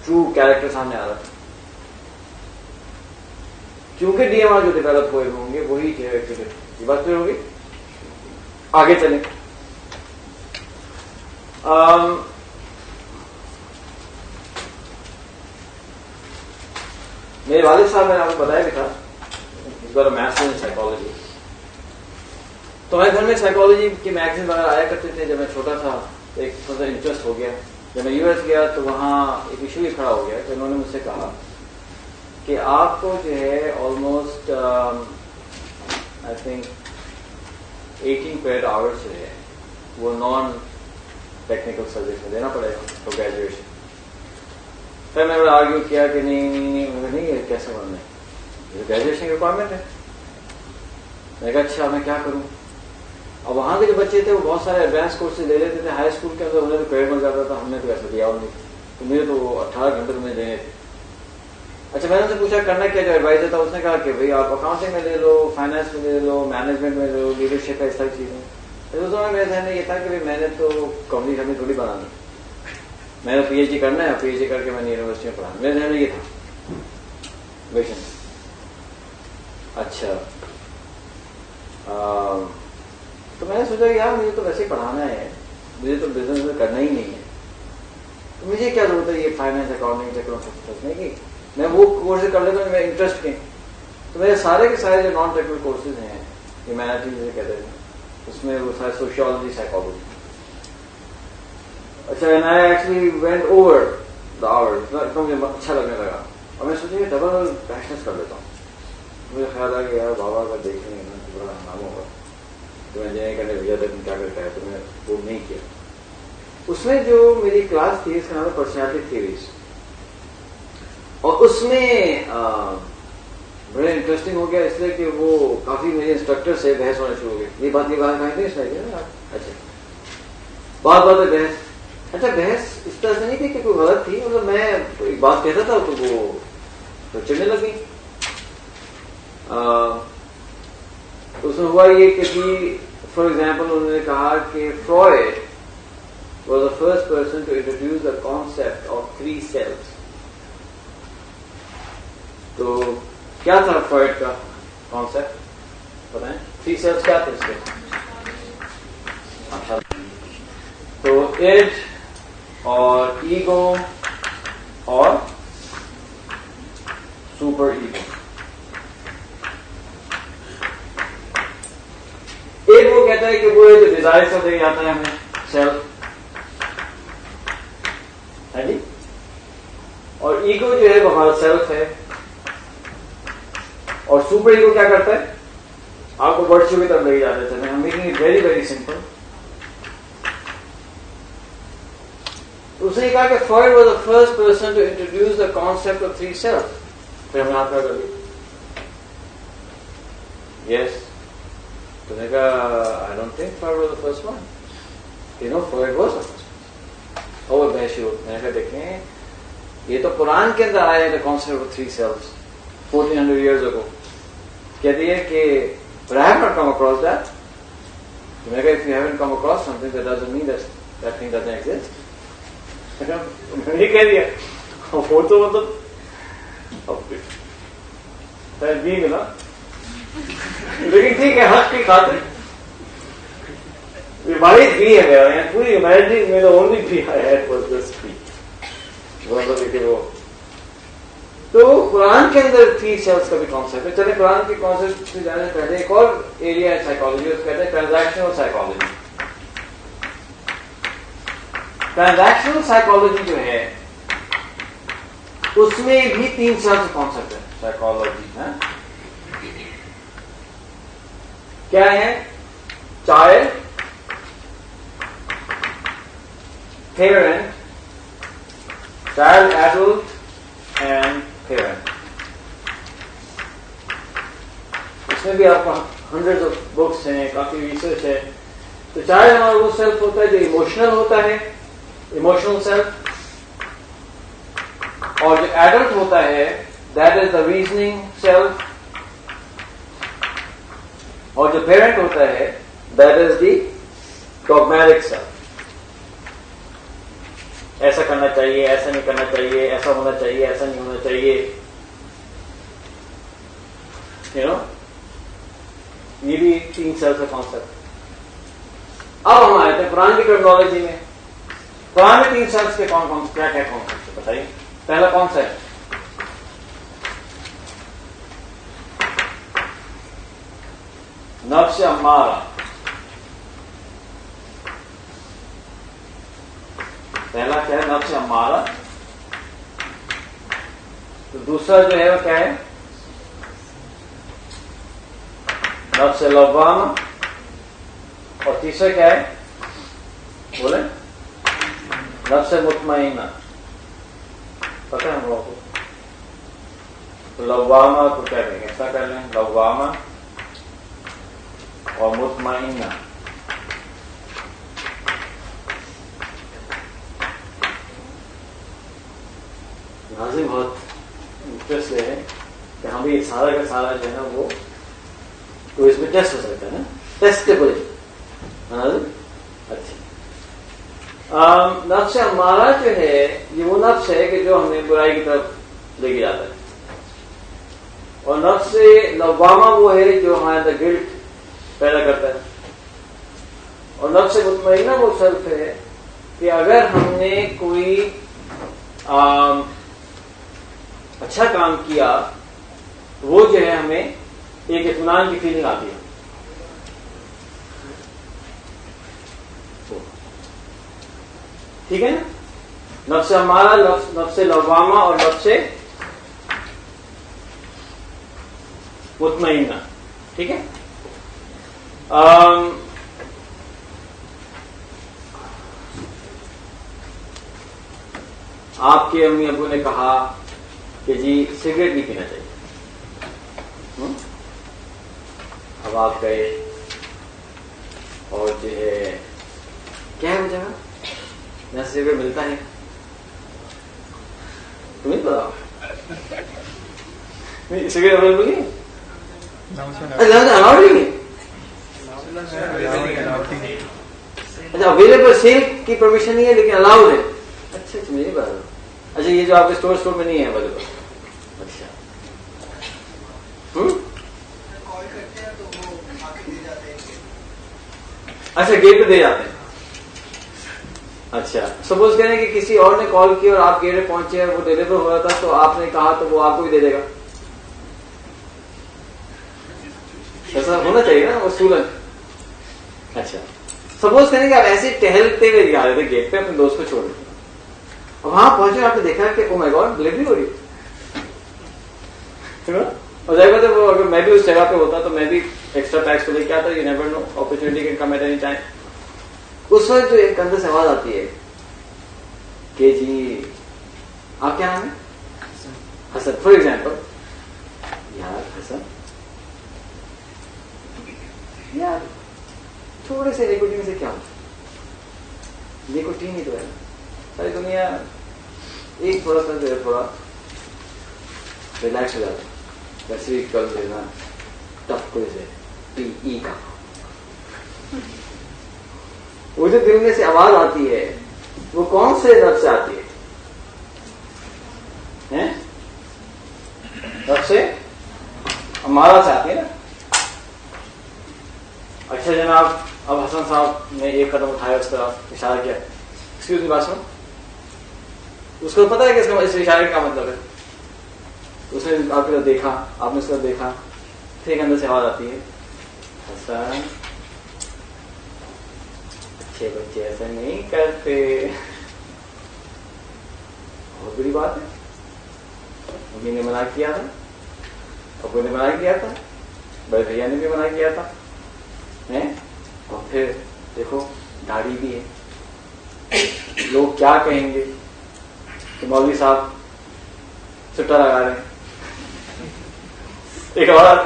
ٹرو کیریکٹر سامنے آ رہا تھا. کیونکہ DMR جو ڈیولپ ہوئے ہوں گے وہی جو ہے یہ بات پھر ہوگی. آگے چلیں. میرے والد صاحب نے آپ کو بتایا بھی تھا اس بار میتھس اینڈ سائیکالوجی, تو ہمارے گھر میں سائیکالوجی کی میگزین وغیرہ آیا کرتے تھے. جب میں چھوٹا تھا ایک تھوڑا سا انٹرسٹ ہو گیا. جب میں US گیا تو وہاں ایک ایشو ہی کھڑا ہو گیا کہ انہوں نے مجھ سے کہا کہ آپ کو جو ہے almost I think 18 credit hours جو ہے وہ نان ٹیکنیکل سبجیکٹ میں دینا پڑے گا فور گریجویشن. پھر میں نے آرگیو کیا کہ نہیں کیسے بننا ہے, گریجویشن کی ریکوائرمنٹ ہے. میں کہا اچھا میں کیا کروں. اب وہاں کے جو بچے تھے وہ بہت سارے ایڈوانس کورسز لے لیتے تھے ہائی اسکول کے اندر, انہیں تو کریڈٹ مل جاتا تھا, ہم نے تو ایسا دیا نہیں, تو مجھے تو 18 گھنٹے تو مجھے دینے تھے. اچھا میں نے ان سے پوچھا کرنا کیا, جو ایڈوائزر تھا اس نے کہا کہ بھائی آپ اکاؤنٹنگ میں لے لو, فائنانس میں لے لو, مینجمنٹ میں لے لو, لیڈرشپ ہے, اس طرح چیزیں. اس میں میرے ذہن میں یہ تھا کہ میں نے تو کمپنی تھوڑی بنانی, میں نے PhD کرنا ہے, PhD کر کے میں نے یونیورسٹی میں پڑھانا, میرے ذہن میں یہ تھا ویژن. اچھا تو میں نے سوچا کہ یار مجھے تو ویسے ہی پڑھانا ہے, مجھے تو بزنس میں کرنا ہی نہیں ہے, تو مجھے کیا ضرورت ہے یہ فائنانس اکاؤنٹنگ چکروں کی, میں وہ کورس کر لیتا ہوں, میرے انٹرسٹ کے. تو میرے سارے کے سارے جو نان ٹیکنیکل کورسز ہیں ہیومینٹیز جسے کہتے ہیں, اس میں وہ سارے سوشیولوجی, سائیکالوجی. اچھا and I actually went over the hours, مجھے اچھا لگنے لگا, اور میں سوچا کہ ڈبل بیچلرس کر لیتا ہوں. مجھے خیال آیا کہ یار بابا اگر دیکھیں گے نا تو بڑا ہنگامہ ہوگا, تو میں انجینئرنگ کرنے بھیجا تھا, کیا کرتا ہے, تو میں وہ نہیں کیا. اس میں جو میری کلاس تھی اس کا نام ہے پرسنالٹی تھیوریز, اور اس میں بڑے انٹرسٹنگ ہو گیا اس لیے کہ وہ کافی میرے انسٹرکٹر سے بحث ہونا شروع ہو گئی. یہ بات نہیں سنائی نا. اچھا بات بحث. اچھا بحث اس طرح سے نہیں تھی کہ کوئی غلط تھی, مطلب میں ایک بات کہتا تھا تو وہ چلنے لگی. اس میں ہوا یہ کہ فار ایگزامپل انہوں نے کہا کہ fried was the first person to introduce the concept of 3 cells. تو کیا تھا فرائڈ کا کانسیپٹ بتائیں, 3 cells کیا تھے اس کے؟ تو ایج اور ایگو اور سپر ایگو. ایک وہ کہتا ہے کہ وہ جو ڈیزائر سے دے جاتا ہے ہمیں سیلف ہے جی, اور ایگو جو ہے وہ ہمارا سیلف ہے. اور سپر ایگو کیا کرتا ہے, آپ کو ورچو کی طرف لے جاتے ہیں. ہم making it very very simple. اس نے کہا کہ Freud was the first person to introduce the concept of three self. پھر ہم نے آپ کا کر دیا یس. تو نے کہا I don't think Freud was the first one. You know Freud was the first one. اور بحث ہو. میں نے کہا دیکھیں یہ تو قرآن کے اندر آیا ہے دا concept of three self 1400 years ago. کہتی ہے کہ but I have not come across that. تو میں نے کہا if you haven't come across something that doesn't mean that thing doesn't exist. میں نے کہہ دیا وہ تو مطلب بھی ملا, لیکن ٹھیک ہے حق کی خاطر واحد بھی ہے میرا. پوری ہیومینٹی میں تو اونلی بھی ہے تو قرآن کے اندر تھری سیلس کا بھی کانسیپٹ ہے. چلے قرآن کے کانسیپٹ سے جانے سے پہلے ایک اور ایریا ہے سائیکالوجی, اس کہتے ہیں ٹرانزیکشنل سائیکالوجی. ٹرانزیکشنل سائیکالوجی جو ہے اس میں بھی 3 سیلس کانسیپٹ ہے. سائیکالوجی ہے کیا ہے, child, parent, child, adult and parent. اس میں بھی آپ کو ہنڈریڈ آف بکس ہیں, کافی ریسرچ ہے. تو چائلڈ ہمارا وہ سیلف ہوتا ہے جو ایموشنل ہوتا ہے, ایموشنل سیلف. اور جو ایڈلٹ ہوتا ہے that is the reasoning self. اور جو پیرنٹ ہوتا ہے دیٹ از دی ڈوگمیٹک سیلف. ایسا کرنا چاہیے, ایسا نہیں کرنا چاہیے, ایسا ہونا چاہیے, ایسا نہیں ہونا چاہیے. یو نو یہ بھی 3 سیلس کا کانسیپٹ. اب ہم آئے تھے قرآن کی ٹرمنالوجی میں. قرآن میں 3 سیلس کے کون کون کیا کیا کانسیپٹ بتائیے. پہلا کون سا ہے, نفس امارہ. پہلا کیا ہے, نفس امارہ. تو دوسرا جو ہے وہ کیا ہے, نفس لوامہ. اور تیسرا کیا ہے بولے, نفس مطمئنہ. پتہ ہے ہم لوگوں کو لوامہ کو کیا کہیں گے, ایسا کر لیں, لوامہ اور مطمئنہ. ناظرین بہت انٹرسٹ ہے کہ ہم بھی سارا کا سارا جو ہے نا وہ تو اس میں ٹیسٹ ہو سکتا ہے نا, ٹیسٹیبل. اچھا, نفس ہمارا جو ہے یہ وہ نفس ہے کہ جو ہمیں برائی کی طرف لے کے جاتا ہے. اور نفس لوامہ وہ ہے جو ہمارے اندر گلٹ پیدا کرتا ہے. اور نفس مطمئنہ وہ سیلف ہے کہ اگر ہم نے کوئی اچھا کام کیا وہ جو ہے ہمیں ایک اطمینان کی فیلنگ آتی ہے. ٹھیک ہے نا, نفس ہمارا, نفس لوامہ اور نفس مطمئنہ. ٹھیک ہے. آپ کے امی ابو نے کہا کہ جی سگریٹ نہیں پینا چاہیے. اب آپ گئے اور جو ہے کیا ہے وہ جگہ یہاں سگریٹ ملتا ہے, تمہیں پتا سگریٹ اویلیبل نہیں الاؤڈ نہیں ہے. اچھا اویلیبل سیل کی پرمیشن نہیں ہے لیکن الاؤڈ ہے. اچھا مجھے نہیں پتا. اچھا یہ جو آپ کے اسٹور میں نہیں ہے اویلیبل. اچھا اچھا گیٹ پہ دے جاتے ہیں. اچھا سپوز کریں کہ کسی اور نے کال کی اور آپ گیٹ پہ پہنچے اور وہ ڈیلیور ہو رہا تھا تو آپ نے کہا تو وہ آپ کو بھی دے دے گا, ایسا ہونا چاہیے نا اصولاً. اچھا سپوز کریں کہ آپ ایسے ٹہلتے ہوئے جا رہے تھے گیٹ پہ اپنے دوست کو چھوڑ کے, اور وہاں پہنچے آپ نے دیکھا کہ او مائی گاڈ ڈلیوری ہو رہی ہے, اور ظاہر بات ہے وہ اگر میں بھی اس جگہ پہ ہوتا تو میں بھی ایکسٹرا پیکس کو لے کے آتا. You never know, opportunity can come at any time. اس وقت جو ایک اندر سے آواز آتی ہے کہ جی آپ کیا نام ہے, حسن فار ایگزامپل. یار حسن یار تھوڑے سے نیکوٹین سے کیا ہوتا ہے, نیکوٹین ہی تو ہے ساری دنیا, ایک تھوڑا سا جو ہے تھوڑا ریلیکس ہو جاتا ہے. ویسے بھی کل دینا ٹف کوئی سے پی ای کا وہ جو دل میں سے آواز آتی ہے وہ کون سے رب سے آتی ہے؟ رب سے ہمارا سے آتی ہے نا. اچھا جناب اب حسن صاحب نے ایک قدم اٹھایا, اس طرف اشارہ کیا, ایکسکیوز می بات سنو, اس کو پتا ہے کہ اس اشارے کا مطلب ہے. اس نے آپ کی طرف دیکھا, آپ نے اس طرف دیکھا, پھر ایک اندر سے آواز آتی ہے حسن اچھے بچے ایسا نہیں کرتے. بہت بڑی بات ہے, امی نے منع کیا تھا, ابو نے منع کیا تھا, بڑے بھیا نے بھی منع کیا تھا, اور پھر دیکھو داڑھی بھی ہے, لوگ کیا کہیں گے کہ مولوی صاحب چھٹا لگا رہے ہیں. ایک آواز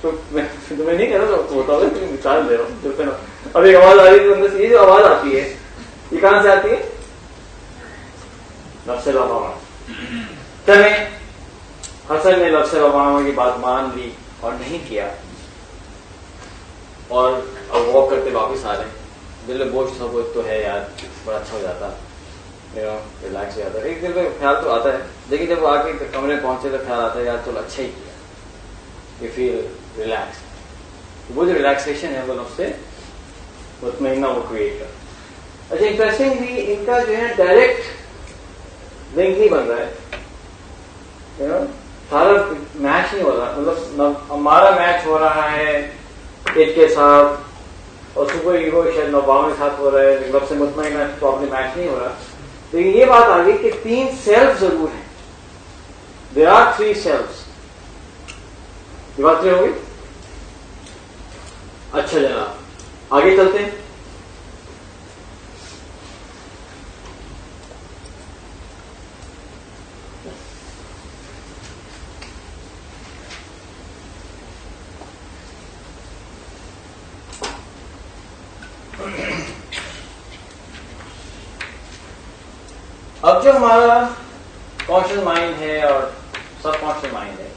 تمہیں نہیں کہہ رہا تو ہوتا ہوگا, مثال دے رہا ہوں. اب ایک آواز آ رہی ہے اندر سے, یہ جو آواز آتی ہے یہ کہاں سے آتی ہے؟ نفس لوامہ. چلیں حسن نے نفس لوامہ کی بات مان لی اور نہیں کیا, اور واک کرتے واپس آ رہے ہیں. دل میں بوجھ سب تو ہے یار, بڑا اچھا ہو جاتا, ریلیکس ہو جاتا ہے. ایک دل میں خیال تو آتا ہے, لیکن جب وہ آ کے کمرے پہنچے تو خیال آتا ہے یار چلو اچھا ہی کیا, یو فیل ریلیکس. وہ جو ریلیکسیشن ہے وہ نفس سے مطمئنہ وہ کریٹ کر. اچھا انٹرسٹنگلی ان کا جو ہے ڈائریکٹ لنک نہیں بن رہا ہے, سارا میچ نہیں ہو رہا. مطلب ہمارا میچ ہو رہا ہے ایک کے ساتھ, اور صبح ایگو شاید نوباؤں کے ساتھ ہو رہا ہے, رب سے مطمئنہ تو اپنے میچ نہیں ہو رہا. لیکن یہ بات آ گئی کہ 3 سیلف ضرور ہیں. There are 3 selfs. یہ بات کلیئر ہوگی؟ اچھا جناب آگے چلتے ہیں. اب جو ہمارا کانشیس مائنڈ ہے اور سب کانشیس مائنڈ ہے,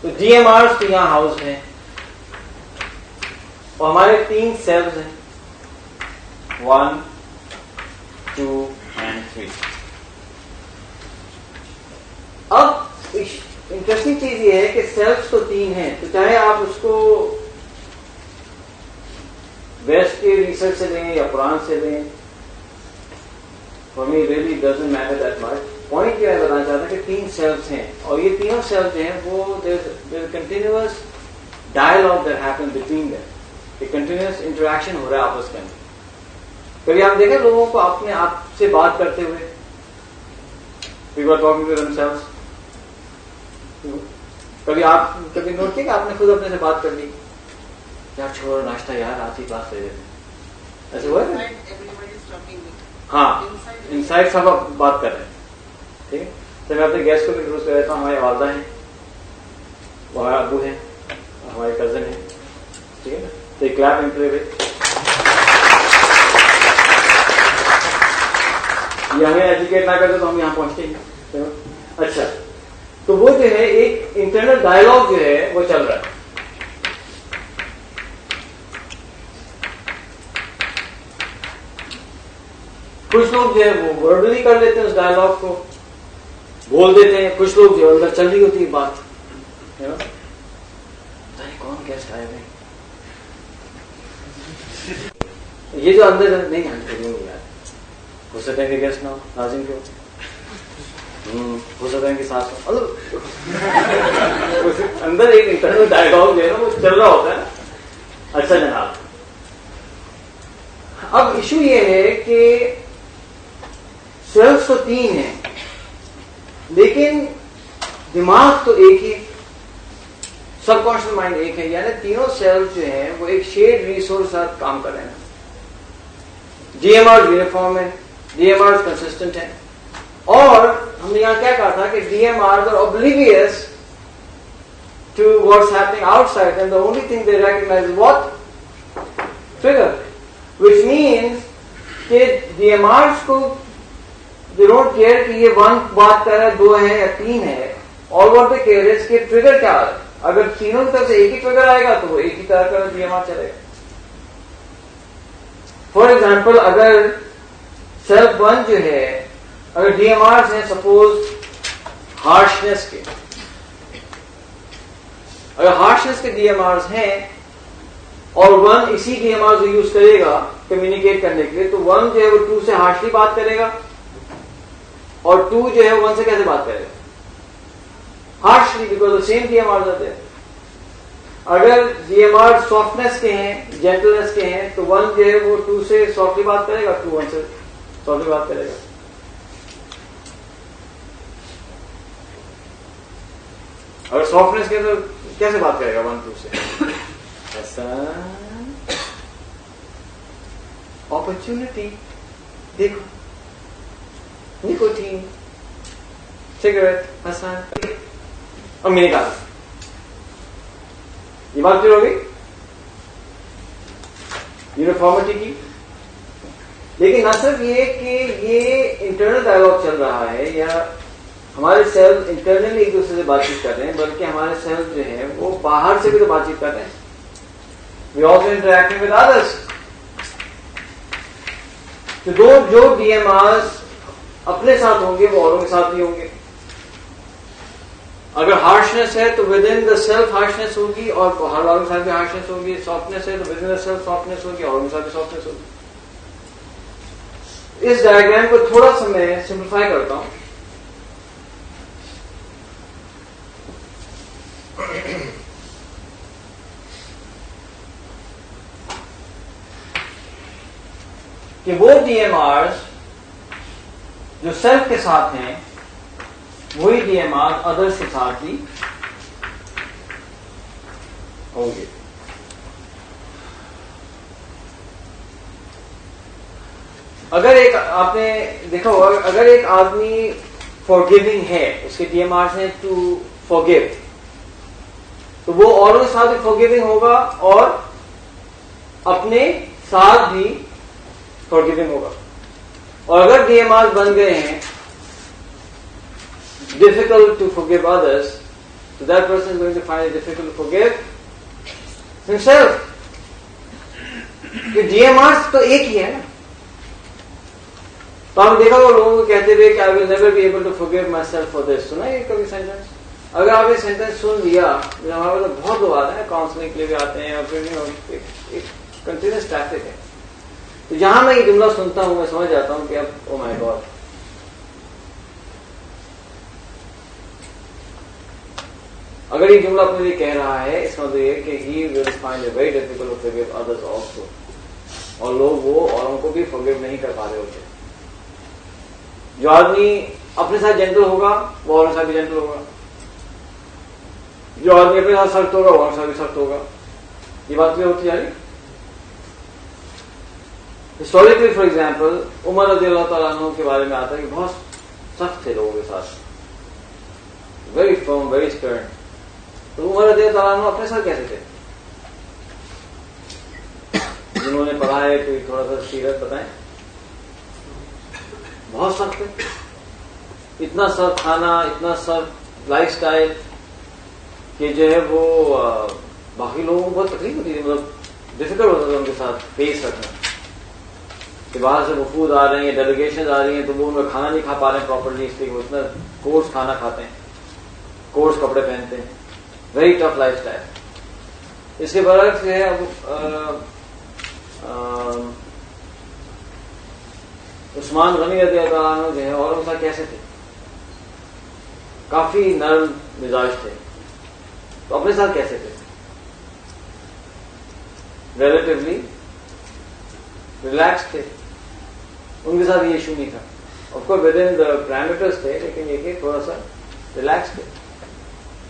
تو ڈی ایم آرز تو یہاں ہاؤس ہیں, اور ہمارے 3 سیلز ہیں, 1 2 and 3. اب انٹرسٹنگ چیز یہ ہے کہ سیلز تو 3 ہیں, تو چاہے آپ اس کو ویسٹ کے ریسرچ سے لیں یا قرآن سے لیں, for me really doesn't matter that much. Point یہ بتانا چاہتا کہ 3 سیلز ہیں, اور یہ تینوں سیلز جو ہیں وہ there's continuous dialogue that happens between them. ایک کنٹینیوس انٹریکشن ہو رہا ہے آپس کے اندر. کبھی آپ دیکھیں لوگوں کو اپنے آپ سے بات کرتے ہوئے, people are talking to themselves. کبھی نوٹ کیا کہ آپ نے خود اپنے سے بات کر لی, یار چھوڑو ناشتہ یار آج ہی کلاس لے لیتے, ایسے ہوا ہے؟ ہاں انسائڈ سب آپ بات کر رہے ہیں. ٹھیک ہے, تو میں اپنے گیسٹ کو بھی انٹروڈیوس کر دیتا ہوں. ہمارے والدہ ہیں, وہ ہمارے ابو ہیں, ہمارے کزن ہیں. ٹھیک ہے نا, تو ایک کلیپ انٹرویو ہے, یہ ہمیں ایجوکیٹ نہ کرتے تو ہم یہاں پہنچتے ہیں. اچھا تو وہ جو ہے ایک انٹرنل ڈائلاگ جو ہے وہ چل رہا ہے. کچھ لوگ جو ہے وہ وربلی کر لیتے ہیں, اس ڈائلاگ کو بول دیتے ہیں. کچھ لوگ جو اندر چل رہی ہوتی ہے بات, کون گیسٹ آئے ہوئے, یہ جو اندر نہیں یار ہو سکتا ہے کہ گیسٹ نہ ہو، ناظرین کیوں ہو سکتا ہے کہ ساتھ ہو، مطلب اندر ایک انٹرنل ڈائلاگ جو ہے نا وہ چل رہا ہوتا ہے نا. اچھا جناب، اب ایشو یہ ہے کہ سیلز تو 3 ہیں لیکن دماغ تو ایک ہی، سب کانشیس مائنڈ ایک ہے، یعنی تینوں سیلز جو ہیں وہ ایک شیئرڈ ریسورس ساتھ کام کر رہے ہیں. ڈی ایم آر یونیفارم ہے، ڈی ایم آر کنسسٹنٹ ہے، اور ہم نے یہاں کیا کہا تھا کہ D M R oblivious to what's happening outside and the only thing they recognize is what? Trigger. Which means کہ ڈی ایم آرز کو they don't care کہ یہ 1 بات کر رہا ہے 2 ہے یا 3 ہے. All what they care is کہ ٹریگر کیا ہے. اگر تینوں کی طرف سے ایک ہی ٹریگر آئے گا تو وہ ایک ہی طرح کا ڈی ایم آر چلے گا. فار ایگزامپل اگر سیلف 1 جو ہے، اگر ڈی ایم آرز ہیں سپوز ہارشنس کے، اگر ہارشنس کے ڈی ایم آرز ہیں اور 1 اسی ڈی ایم آرز یوز کرے گا کمیونیکیٹ کرنے کے لیے، تو 1 جو ہے وہ 2 سے ہارشلی بات کرے گا اور 2 جو ہے 1 سے کیسے بات کرے گا؟ Harshly, because the same D M Rs آتے ہیں. اگر ڈی ایم آر سافٹنس کے ہیں، جینٹلنس کے ہیں، تو 1 جو ہے وہ 2 سے سافٹلی بات کرے گا، 2 1 سے سافٹلی بات کرے گا. اگر سافٹنس کے تو کیسے بات کرے گا 1 2 سے؟ ایسا اپرچونٹی دیکھو، نکوٹین، سگریٹ، حسن، اور میں نے کہا یہ بات کلیئر ہوگی یونیفارمٹی کی. لیکن نہ صرف یہ کہ یہ انٹرنل ڈائلاگ چل رہا ہے یا ہمارے سیل انٹرنلی ایک دوسرے سے بات چیت کر رہے ہیں، بلکہ ہمارے سیل جو ہیں وہ باہر سے بھی تو بات چیت کر رہے ہیں. We also interacting with others. تو جو ڈی ایم آرز اپنے ساتھ ہوں گے وہ اوروں کے ساتھ بھی ہوں گے. اگر ہارشنس ہے تو with in the self harshness ہوگی اور ہر والوں کے ساتھ بھی ہارشنس ہوگی. سافٹنس ہے تو with in the self softness ہوگی اور ان کے ساتھ بھی سافٹنس ہوگی. اس ڈائیگرام کو تھوڑا سا میں سمپلیفائی کرتا ہوں. کہ وہ ڈی ایم آرز جو سیلف کے ساتھ ہیں وہی ڈی ایم آر ادرس کے ساتھ بھی ہوں گے. اگر ایک آپ نے دیکھا ہوگا، اگر ایک آدمی فارگیونگ ہے، اس کے ڈی ایم آرز ہیں ٹو فارگیو، تو وہ اوروں کے ساتھ بھی فارگیونگ ہوگا اور اپنے ساتھ بھی فارگیونگ ہوگا. اور اگر ڈی ایم آرز بن گئے ہیں difficult to forgive others, so that person is going to find it difficult to forgive himself. کہ ڈی ایم آرز تو ایک ہی ہے نا. تو آپ نے دیکھا وہ لوگوں کو کہتے ہوئے کہ I will never be able to forgive myself for this. سنا یہ کبھی سینٹینس؟ اگر آپ یہ سینٹینس سن لیا، ہمارے پاس بہت لوگ آتے ہیں کاؤنسلنگ کے لیے بھی آتے ہیں اور پھر ایک کنٹینیوس ٹریفک ہے. تو جہاں میں یہ جملہ سنتا ہوں میں سمجھ جاتا ہوں کہ اب او مائی گاڈ، اگر یہ جملہ اپنے لیے کہہ رہا ہے اس کا مطلب یہ کہ he will find it very difficult to forgive others also. اور لوگ وہ اوروں کو بھی forgive نہیں کر پا رہے ہوتے. جو آدمی اپنے ساتھ جینٹل ہوگا وہ اوروں کے ساتھ بھی جینٹل ہوگا. جو آدمی اپنے ساتھ سخت ہوگا وہ اوروں کے ساتھ بھی سخت ہوگا. یہ بات کلیئر ہوتی جا رہی؟ ہسٹوریکلی فار ایگزامپل عمر رضی اللہ تعالیٰ عنہ کے بارے میں آتا ہے کہ بہت سخت تھے لوگوں کے ساتھ، ویری فرم، ویری اسٹرن. تو عمر رضی اللہ تعالیٰ عنہ اپنے ساتھ کیسے تھے؟ جنہوں نے پڑھا ہے کوئی تھوڑا سا سیرت بتائیں. بہت سخت ہے، اتنا سخت کھانا، اتنا سخت لائف سٹائل کہ جو ہے وہ باقی لوگوں کو بہت تکلیف ہوتی ہے، مطلب ڈیفیکلٹ ہوتا تھا ان کے ساتھ فیس رکھنا. کہ باہر سے وفود آ رہے ہیں، ڈیلیگیشن آ رہی ہیں، تو وہ ان کا کھانا نہیں کھا پا رہے ہیں پراپرلی، اس لیے وہ اتنا کورس کھانا کھاتے ہیں، کورس کپڑے پہنتے ہیں. Very tough lifestyle. اس کے برعکس جو ہے عثمان غنی رضی اللہ تعالیٰ عنہ جو ہے اورنگ صاحب کیسے تھے؟ کافی نرم مزاج تھے. تو اپنے ساتھ کیسے تھے؟ ریلیٹیولی ریلیکس تھے. ان کے ساتھ یہ ایشو نہیں تھا. Of course with in the parameters تھے, لیکن یہ کہ تھوڑا سا ریلیکس تھے.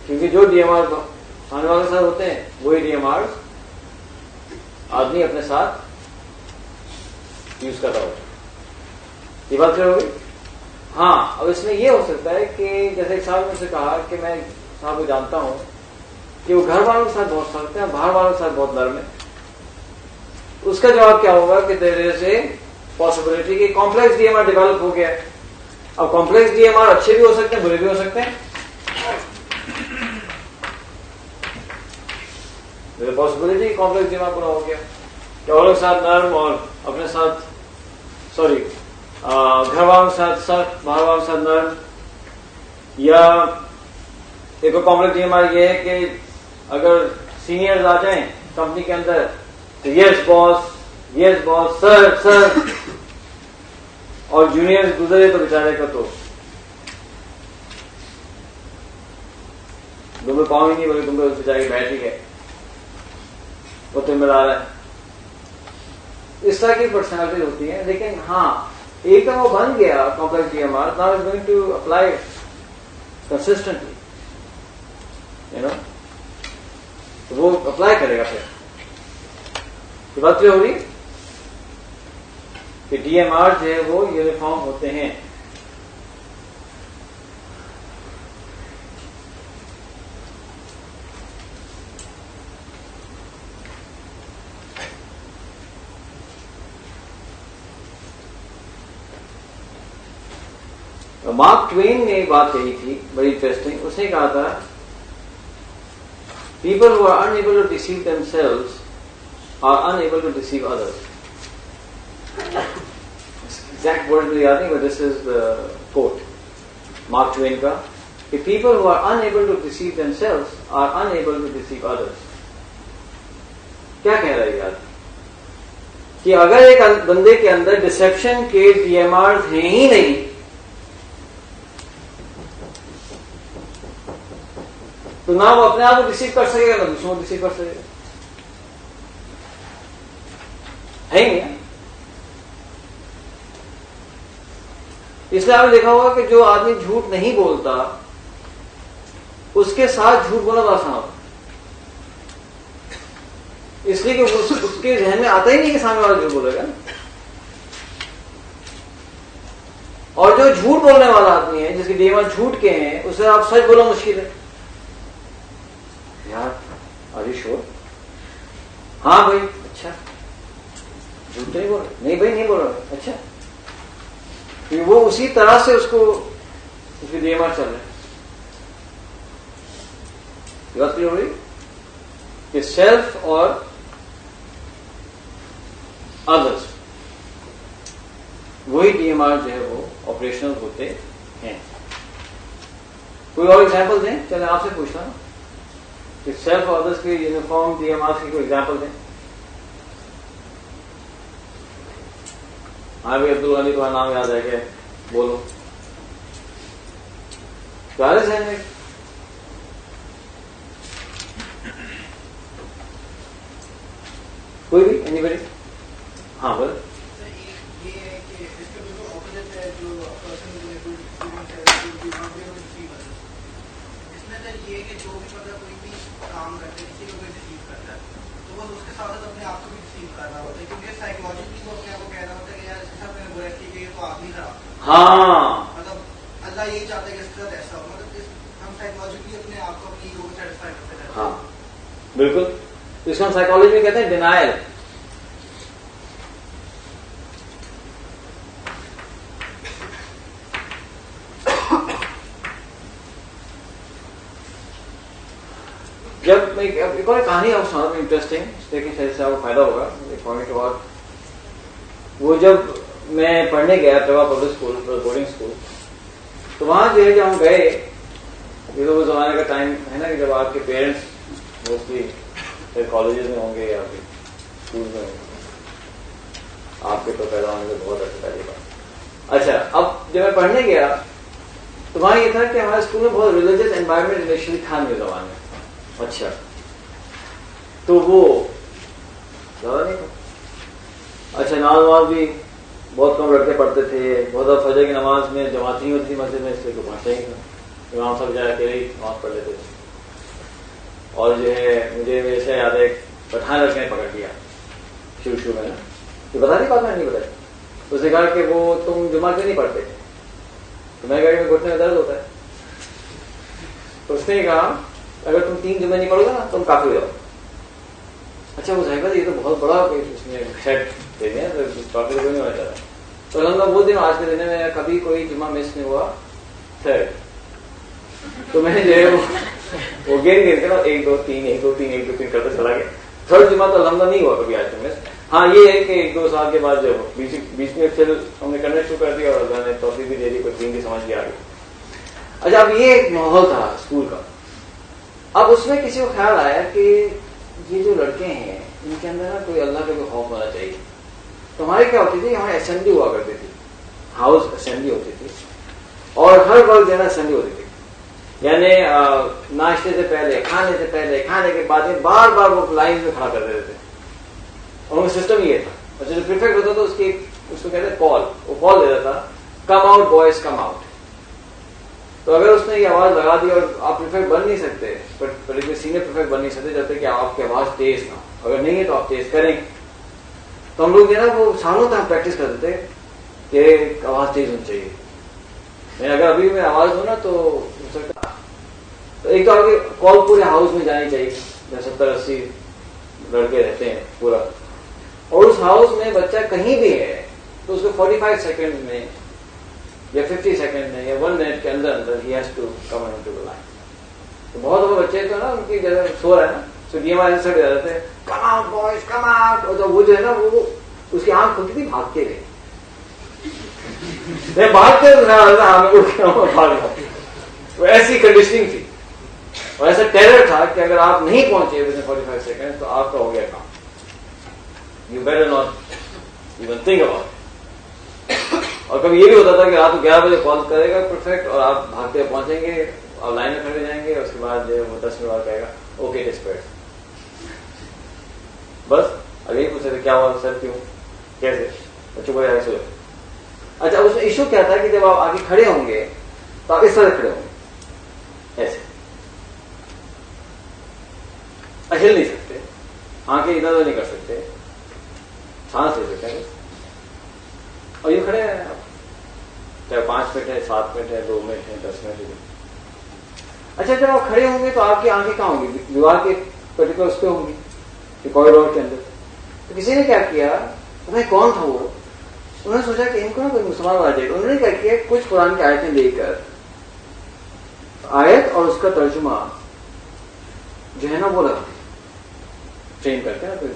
کیونکہ جو ڈی ایم آر آنے والے کے ساتھ ہوتے ہیں وہی ڈی ایم آر آدمی اپنے ساتھ یوز کر رہا ہوتا ہے. یہ بات کلیئر ہوگی؟ ہاں. اب اس میں یہ ہو سکتا ہے کہ جیسے ایک صاحب نے مجھ سے کہا کہ میں صاحب کو جانتا ہوں کہ وہ گھر والوں کے ساتھ بہت سخت ہیں, باہر والوں کے ساتھ بہت نرم ہے. اس کا جواب کیا ہوگا کہ دیر از اے پاسبلٹی کہ complex D M R develop ہو گیا. اب کمپلیکس ڈی ایم آر اچھے بھی ہو سکتے ہیں, برے بھی ہو سکتے ہیں. Possibility complex D M R پورا ہو گیا کہ اور کے ساتھ نرم اور اپنے ساتھ گھر والوں کے ساتھ سخت, باہر والوں کے ساتھ نرم. یا ایک اور کمپلیکس ڈی ایم آر یہ ہے کہ اگر سینئرز آ جائیں کمپنی کے اندر تو یس باس سر, اور جونیئرز گزرے تو بیچارے کا تو تمہیں پاؤں ہی نہیں بولے, تم کو بیچارے کی بیٹھ ہی گئے, وہ تمہیں لا رہا ہے. اس طرح کی پرسنالٹی ہوتی ہیں. لیکن ہاں ایک دم وہ بن گیا complex D M R, now is going to apply consistently, تو وہ اپلائی کرے گا. پھر یہ بات یہ ہو رہی کہ ڈی ایم آر جو ہے وہ یونیفارم ہوتے ہیں. مارک ٹوین نے ایک بات کہی تھی بڑی انٹرسٹنگ. اس نے کہا تھا people who are unable to deceive themselves are unable to deceive others. Exact word مجھے یاد نہیں, but this is the quote Mark Twain کا کہ people who are unable to deceive themselves are unable to deceive others. کیا کہہ رہا ہے یاد کہ اگر ایک بندے کے اندر ڈسیپشن کے ڈی ایم آر ہیں ہی نہیں تو نہ وہ اپنے آپ کو ڈیسیو کر سکے گا نہ دوسروں کو ڈیسیو کر سکے گا. ہے ہی نہیں. اس لیے آپ نے دیکھا ہوگا کہ جو آدمی جھوٹ نہیں بولتا اس کے ساتھ جھوٹ بولنا آسان ہوتا, اس لیے کہ اس کے ذہن میں آتا ہی نہیں کہ سامنے والا جھوٹ بولے گا. اور جو جھوٹ بولنے والا آدمی ہے جس کے ڈی ایم آر جھوٹ کے ہیں اسے آپ سچ بولنا مشکل ہے. یار آر یو شور؟ ہاں بھائی. اچھا جھوٹ نہیں بول رہے؟ نہیں بھائی نہیں بول رہا. اچھا وہ اسی طرح سے اس کی ڈی ایم آر چل رہا ہے. بات کلیئر ہو رہی کہ سیلف اور ادرس وہی ڈی ایم آر جو ہے وہ آپریشنل ہوتے ہیں. کوئی اور ایگزامپل دیں؟ چلے آپ سے پوچھنا کہ سیلف اور ادرس کی یونیفارم ڈی ایم آر کی کوئی ایگزامپل دیں. ہاں بھائی عبد الغنی تمہارا نام یاد ہے کہ بولو پیارے ذہن میں. کوئی بھی اینی بڑی؟ ہاں بولے. ہاں مطلب اللہ یہی چاہتا ہے کہ اس کے ساتھ ایسا ہو, مطلب ہم سائیکولوجیکلی اپنے آپ کو اپنی ایگو کو سیٹسفائی کرتے رہتے ہیں. ہاں بالکل. اس کو ہم سائیکالوجی میں کہتے ہیں ڈینائل. جب میں ایک اور کہانی آپ سنا دوں انٹرسٹنگ, دیکھیں شاید سے آپ کو فائدہ ہوگا. ایک پوائنٹ اور, وہ جب میں پڑھنے گیا پریوا پبلک اسکول بورڈنگ اسکول, تو وہاں جو ہے جب ہم گئے, یہ تو وہ زمانے کا ٹائم ہے نا کہ جب آپ کے پیرنٹس موسٹلی کالجز میں ہوں گے یا پھر اسکول میں ہوں گے, آپ کے تو پیدا ہونے سے بہت اچھا پہلی بات. اچھا اب جب میں پڑھنے گیا تو وہاں یہ تھا کہ ہمارے اسکول میں بہت ریلیجیس انوائرمنٹ انیشلی تھا میرے زبان میں. اچھا تو وہ زیادہ نہیں تھا. اچھا نماز بھی بہت کم لڑکے پڑھتے تھے. بہت زیادہ فجر کی نماز میں جماعت نہیں ہوتی تھی مسجد میں, اس لیے کوئی پڑھتا ہی تھا. امام صاحب جا کے ہی نماز پڑھ لیتے تھے. اور جو ہے مجھے ویسے یاد ہے پٹھان لڑکے نے پکڑ لیا شروع میں نا, یہ بتا نہیں پاتا, نہیں بتایا. اس نے کہا کہ وہ تم جمعہ کیوں نہیں پڑھتے؟ تو میں کہا کہ گھٹنے میں درد ہوتا ہے. تو اس نے کہا اگر تم 3 جمعے نہیں پڑھو گے نا تم کافی ہو جاؤ. اچھا وہ صاحب یہ تو بہت بڑا اس میں سیٹ دے دیں تو کافی کوئی نہیں ہونا چاہتا. تو الحمد وہ دن آج کے دن میں کبھی کوئی جمعہ مس نہیں ہوا. تھرڈ تو میں جو ہے وہ گین کے نا 1 2 3 1 2 3 1 2 3 کرتا چلا گیا. تھرڈ جمعہ تو الحمد نہیں ہوا کبھی آج تک مس. ہاں یہ ہے کہ 1 2 سال کے بعد جو بیچ میں پھر ہم نے کرنا شروع کر دیا اور اللہ نے توفیق بھی دے دی, کوئی دین کی سمجھ بھی آ گئی. اچھا اب یہ ایک ماحول تھا اسکول کا. اب اس میں کسی کو خیال آیا کہ یہ جو لڑکے ہیں ان کے اندر نا کوئی اللہ کا کوئی خوف ہونا چاہیے. تو ہماری کیا ہوتی تھی, ہماری اسمبلی ہوا کرتی تھی, ہاؤس اسمبلی ہوتی تھی, اور ہر وقت جو ہے نا اسمبلی ہوتی تھی. یعنی ناشتے سے پہلے, کھانے سے پہلے, کھانے کے بعد بار بار وہ لائن میں کھڑا کر دیتے تھے. اور وہ سسٹم یہ تھا. اور جو پریفیکٹ ہوتا تھا اس کو کہتے ہیں کال, وہ کال دیتا تھا come out boys come out. تو اگر اس نے یہ آواز لگا دی, اور آپ پریفیکٹ بن نہیں سکتے, سینئر پریفیکٹ بن نہیں سکتے جب تک کہ آپ کی آواز تیز نہ ہو. اگر نہیں ہے تو آپ تیز کریں. تو ہم لوگ جو ہے نا وہ سالوں تک پریکٹس کرتے تھے کہ آواز تیز ہونی چاہیے. میں اگر ابھی میں آواز دوں نا تو ہو سکتا تو ایک تو آپ کی کال پورے ہاؤس میں جانی چاہیے, 70-80 لڑکے رہتے ہیں پورا, اور اس ہاؤس میں بچہ کہیں بھی ہے تو اس کو 45 سیکنڈ میں یا 50 سیکنڈ میں یا 1 منٹ کے اندر ہی has to come into the line. تو بہت بڑے بچے تو نا ان کی جگہ سو رہا ہے نا, تو گیم والے سب جاتے ہیں come out boys come out. اور جب وہ جو ہے نا وہ اس کی آنکھ کھلتی تھی بھاگتے گئے, بھاگتے وہ ایسی کنڈیشننگ تھی اور ایسا ٹیرر تھا کہ اگر آپ نہیں پہنچے ود ان 45 سیکنڈ تو آپ کا ہو گیا کام. You better not even think about. اور کبھی یہ بھی ہوتا تھا کہ رات کو 11 بجے کال کرے گا پرفیکٹ, اور آپ بھاگتے پہنچیں گے اور لائن میں کھڑے جائیں گے, اور اس کے بعد جو ہے وہ 10 منٹ بعد کہے گا اوکے ڈسپیٹ. بس اب یہی پوچھ رہے کیا ہوا سر, کیوں, کیسے, بچوں کو ایسے ہوئے. اچھا اس میں ایشو کیا تھا کہ جب آپ آگے کھڑے ہوں گے تو آپ اس طرح کھڑے ہوں گے, ایسے ہل نہیں سکتے, آنکھیں ادھر ادھر نہیں کر سکتے, سانس لے سکتے ہیں, اور یہ کھڑے ہیں آپ, چاہے 5 منٹ ہے, 7 منٹ ہے, 2 منٹ ہے, 10 منٹ ہے. اچھا جب آپ کھڑے ہوں گے تو آپ کی آنکھیں کہاں ہوں گی, دیوار کے پرٹیکولر اس پہ ہوں گی, کوریڈور کے اندر. تو کسی نے کیا کیا, کون تھا وہ, انہوں نے سوچا کہ ان کو نا کوئی مسلمان آ جائے گا. انہوں نے کیا کیا, کچھ قرآن کی آیتیں لے کر آیت اور اس کا ترجمہ جو ہے نا وہ لگا ٹرین کرتے ہیں نا, کوئی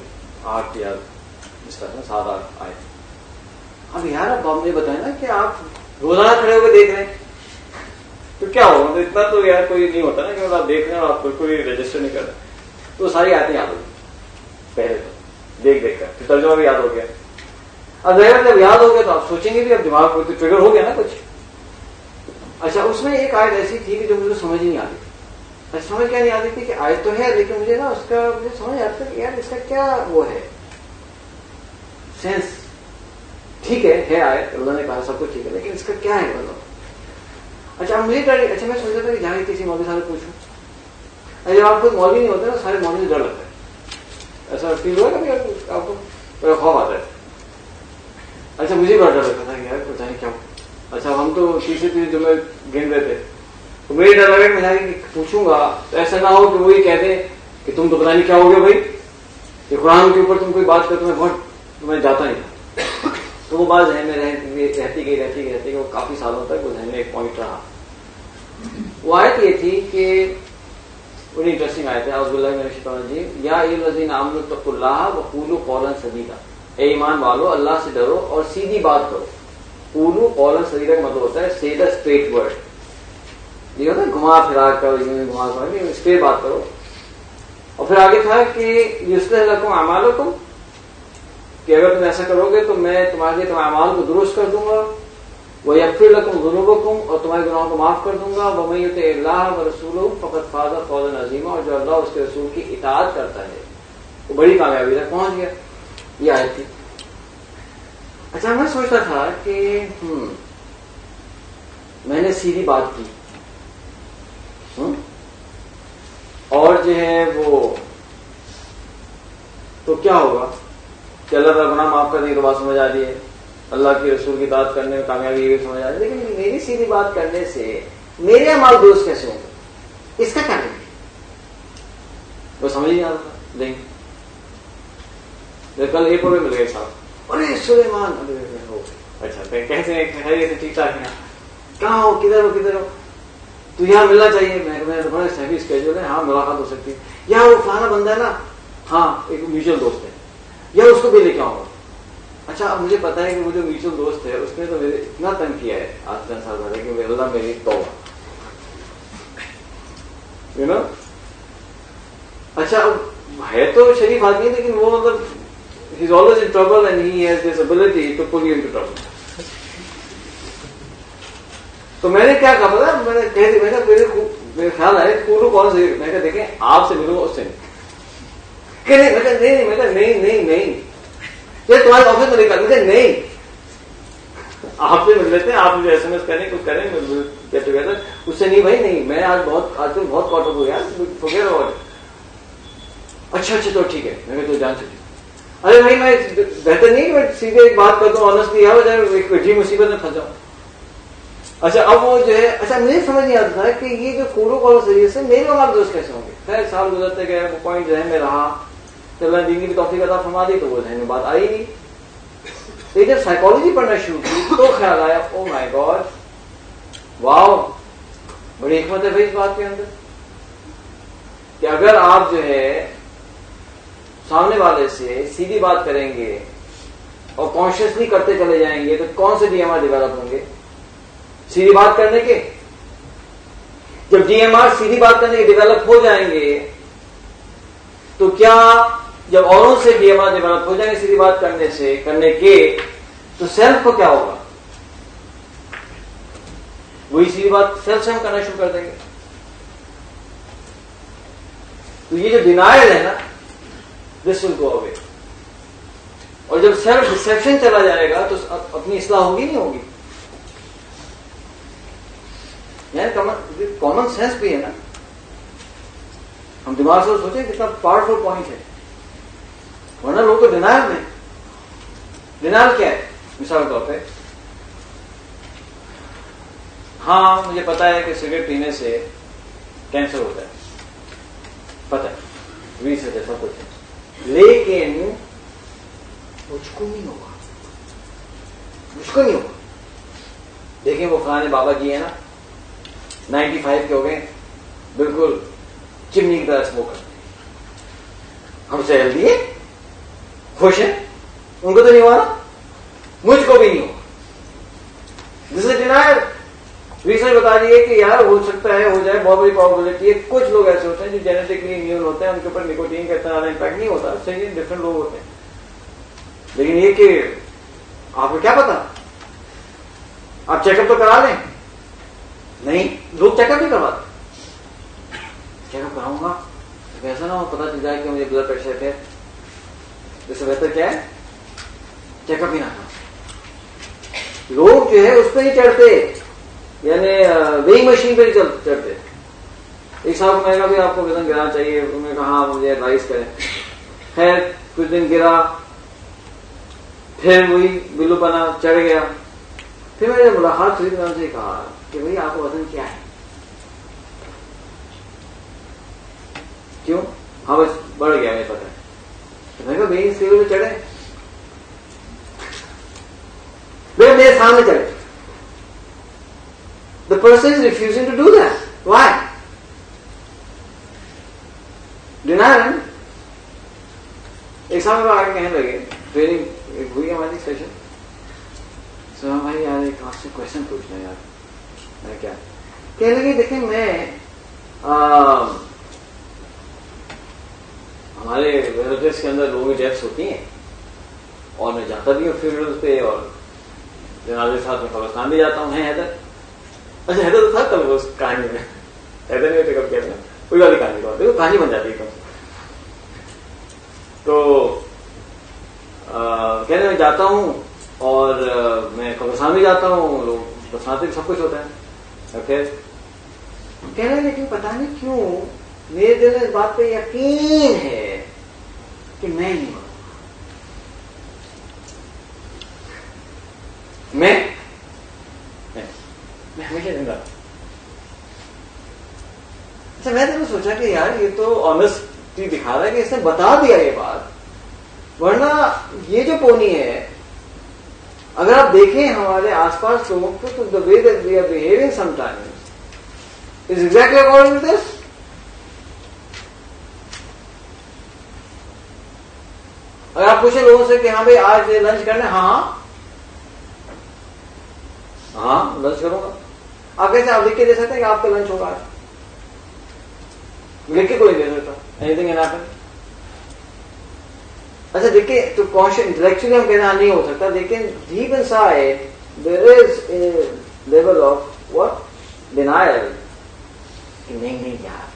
8 یا اس طرح 7-8 آیت. اب یار اب ہم نے بتایا نا کہ آپ روزانہ کھڑے ہو کے دیکھ رہے ہیں تو کیا ہوگا, مطلب اتنا تو یار کوئی نہیں ہوتا نا کہ آپ دیکھ رہے ہیں اور آپ کوئی رجسٹر نہیں کر رہے. تو ساری آیتیں یاد ہو گئی پہلے تو دیکھ کر, پھر ترجمہ بھی یاد ہو گیا. اب ظاہر جب یاد ہو گیا تو آپ سوچیں گے بھی, اب دماغ کو تو ٹریگر ہو گیا نا کچھ. اچھا اس میں ایک آیت ایسی تھی کہ جو مجھے سمجھ نہیں آتی. اچھا سمجھ کیا نہیں آتی تھی کہ آیت تو ہے لیکن مجھے نا اس کا مجھے سمجھ آتا کہ یار اس کا کیا وہ ہے سینس. ٹھیک ہے آیت, اللہ نے کہا سب کچھ ٹھیک ہے, لیکن اس کا کیا ہے مطلب. اچھا مجھے اچھا میں سوچا تھا کہ جا کے کسی مولوی صاحب سے پوچھوں. جب آپ کو مولوی نہیں ہوتے نا, سارے مولوی سے ڈر لگتا ہے. ایسا فیل ہوا کبھی آپ کو, بڑا خوف آتا ہے. اچھا مجھے بڑا ڈر لگتا تھا کہ یار پتہ نہیں کیا. اچھا ہم تو تیسرے جو میں گن رہے تھے تو مجھے ڈر لگا کہ میں جا کے پوچھوں گا تو ایسا نہ ہو کہ وہی کہتے کہ تم تو پتہ نہیں کیا ہو گیا بھائی, کہ قرآن کے اوپر تم کوئی بات کرتے میں جاتا نہیں. تو وہ بات ذہن میں رہتی گئی, وہ کافی سالوں تک وہ ذہن میں ایک پوائنٹ رہا. وہ آیت یہ تھی کہ بڑی انٹرسٹنگ آیت ہے, اعوذ باللہ من الشیطان الرجیم, یا ایھا الذین آمنوا اتقوا اللہ وقولوا قولا سدیدا. اے ایمان والو اللہ سے ڈرو اور سیدھی بات کرو. قولوا قولا سدیدا کا مطلب ہوتا ہے say the straight word. یہ ہوتا ہے گھما پھرا کر, گھما کر اسٹریٹ بات کرو. اور پھر آگے تھا کہ یصلح لکم اعمالکم, کہ اگر تم ایسا کرو گے تو میں تمہارے اعمال کو درست کر دوں گا وَيَغْفِرْ لَكُمْ ذُنُوبَكُمْ اور تمہارے گناہوں کو معاف کر دوں گا. وَمَن يُطِعِ اللَّهَ وَرَسُولَهُ فَقَدْ فَازَ فَوْزًا عَظِيمًا اور جو اللہ اس کے رسول کی اطاعت کرتا ہے وہ بڑی کامیابی تک پہنچ گیا. یہ آیت تھی. اچھا میں سوچتا تھا کہ میں نے سیدھی بات کی اور جو ہے وہ تو کیا ہوگا کہ اللہ تعالیٰ گناہ معاف کرنے کی بات سمجھ آ رہی ہے, اللہ کی رسول کی اطاعت کرنے میں کامیابی یہ سمجھ آ رہی ہے, لیکن میری سیدھی بات کرنے سے میرے اعمال درست کیسے ہوں گے, اس کا کیا کریں گے وہ سمجھ نہیں آ رہا. نہیں کل ایئرپورٹ پہ مل گئے صاحب, ارے سلیمان, اچھا کیسے ٹھیک ٹھاک ہے, کہاں ہو, کدھر ہو, تو یہاں ملنا چاہیے. میں بڑا سیفی اسکیجول ہے, ہاں ملاقات ہو سکتی ہے. یہاں وہ فلانا بندہ ہے نا, ہاں ایک میوچل دوست ہے, یا اس کو بھی لے کے آؤں گا. اچھا اب مجھے پتا ہے کہ وہ جو میوچل دوست ہے اس نے تو میرے اتنا تنگ کیا ہے آج 10 سال پہلے کہ اللہ میری توبہ, یو نو. اچھا اب ہے تو شریف آدمی لیکن وہ مطلب he is always in trouble and he has this ability to pull you into trouble. تو میں نے کیا کہا پتا, میں نے کہہ دی, میرے خیال آئے کولو کون سے, میں کہا دیکھیں آپ سے ملوں گا اس سے نہیں, کہ نہیں, میں کہا نہیں یہ تمہارے آفس میں نکال, مجھے نہیں, آپ سے مل لیتے ہیں, آپ مجھے SMS کریں کچھ کریں گیٹ ٹوگیدر, اس سے نہیں بھائی نہیں, میں آج کل بہت کاٹ اپ ہو گیا, فورگیٹ اباؤٹ اٹ. اچھا تو ٹھیک ہے, میں تو جان چکی. ارے بھائی میں بہتر نہیں کہ میں سیدھے ایک بات کر دوں آنےسٹلی, یا ایک عجیب مصیبت میں پھنس جاؤں. اچھا اب وہ جو ہے, اچھا مجھے سمجھ نہیں آتا تھا کہ یہ جو کورو کالو سیریز ہے میرے اعمال درست کیسے ہوں گے. خیر سال گزرتے گئے, وہ پوائنٹ ذہن میں رہا, جب میں دین کی توفیق عطا فرما دی تو وہ ذہن میں بات آئی نہیں. تو جب سائیکالوجی پڑھنا شروع کی تو خیال آیا, او مائی گاڈ, واو, بڑی حکمت ہے بھائی اس بات کے اندر, کہ اگر آپ جو ہے سامنے والے سے سیدھی بات کریں گے اور کانشیسلی کرتے چلے جائیں گے تو کون سے ڈی ایم آر ڈیولپ ہوں گے, سیدھی بات کرنے کے. جب ڈی ایم آر سیدھی بات کرنے کے ڈیولپ ہو جائیں گے تو کیا جب اوروں سے ڈی ایم آر ڈیولپ ہو جائیں گے سیدھی بات کرنے کے تو سیلف کو کیا ہوگا, وہی سیدھی بات سیلف سے ہم کرنا شروع کر دیں گے. تو یہ جو ڈینائل ہے نا, دس ول گو اوے. اور جب سیلف ڈسپشن چلا جائے گا تو اپنی اصلاح ہوگی نہیں ہوگی. یعنی کامن سینس بھی ہے نا, ہم دماغ سے سوچیں کتنا پاورفل پوائنٹ ہے. ورنہ لوگ تو ڈینائل میں, ڈینائل کیا ہے, مثال کے طور پہ ہاں مجھے پتا ہے کہ سگریٹ پینے سے کینسر ہوتا ہے, پتہ ہے, ریسرچ ہے, سب کچھ ہے, لیکن مجھ کو نہیں ہوگا. دیکھیں وہ فلانے بابا جی ہیں نا, 95 کے ہو گئے, بالکل چمنی کی طرح اسموک کرتے ہیں, ہم سے ہیلدی ہے, خوش ہیں, ان کو تو نہیں ہوا نا, مجھ کو بھی نہیں ہوا. دس از ڈینائل. ریسرچ بتا رہی ہے کہ یار ہو سکتا ہے, ہو جائے, بہت بڑی پرابلٹی ہے. کچھ لوگ ایسے ہوتے ہیں جو جینیٹکلی امیون ہوتے ہیں, ان کے اوپر نکوٹین کا اتنا زیادہ امپیکٹ نہیں ہوتا, صحیح ڈفرنٹ لوگ ہوتے ہیں. لیکن یہ کہ آپ کو کیا پتا, آپ چیک اپ تو کرا لیں, نہیں لوگ چیک اپ نہیں کرواتے. چیک اپ کراؤں گا ایسا نہ ہو پتا چل جائے کہ مجھے بلڈ پریشر ہے, اس سے بہتر کیا ہے چیک اپ ہی نہ کرو. لوگ جو ہے اس پہ نہیں چڑھتے, یعنی ویئنگ مشین پہ نہیں چڑھتے. ایک صاحب کو میں کہا بھی آپ کو وزن گرانا چاہیے, انہوں نے کہا ہاں مجھے ایڈوائز کریں. خیر کچھ دن گرا, پھر وہی بلو بنا, چڑھ گیا. پھر میں نے ملاقات ہوئی, میں ان سے کہا کہ بھائی آپ کا وزن کیا ہے, کیوں, ہاں بس بڑھ گیا مجھے پتا ہے. میں نے کہا میری اسکیل پہ چڑھے, میرے سامنے چڑھے. The person is refusing to do that. Why? Denial. ایک سامنے آگے کہنے لگے, ٹریننگ ہوئی ہماری سیشن, سو بھائی یار ایک آپ سے کوشچن پوچھنا ہے یار. میں کیا کہنے لگے, دیکھیں میں ہمارے ریلیٹیوز کے اندر لوگوں کی ڈیتھس ہوتی ہیں اور میں جاتا بھی ہوں فیورلز پہ, اور جنازے کے ساتھ میں قبرستان بھی جاتا ہوں. ہے حیدر؟ اچھا حیدر تو تھا کل وہ کہانی میں. حیدر نے پک اپ کیا تھا کوئی والی کہانی کو دیکھو کہانی بن جاتی ہے. تو کہنے میں جاتا ہوں اور میں قبرستان بھی جاتا ہوں, لوگ قبرستان بھی سب کچھ ہوتا ہے. پھر کہنے لیکن پتہ نہیں کیوں میرے دل میں اس بات پہ یقین ہے کہ میں نہیں مروں. میں ہمیشہ زندہ. اچھا میں نے سوچا کہ یار یہ تو آنےسٹی دکھا رہا ہے کہ اس نے بتا دیا یہ بات, ورنہ یہ جو پونی ہے اگر آپ دیکھیں ہمارے آس پاس لوگوں کو تو the way that we are behaving sometimes is exactly according to this. اگر آپ پوچھیں لوگوں سے کہ ہاں بھائی آج لنچ کرنا ہے, ہاں لنچ کروں گا. آپ کیسے آپ لکھ کے دے سکتے ہیں کہ آپ کا لنچ ہوگا؟ لکھ کے کوئی دے سکتا اینی تھنگ کین ہیپن. اچھا دیکھیں تو انٹلیکچولی ہم کہنا نہیں ہو سکتا, لیکن deep in side there is a level of what denial کہ نہیں یار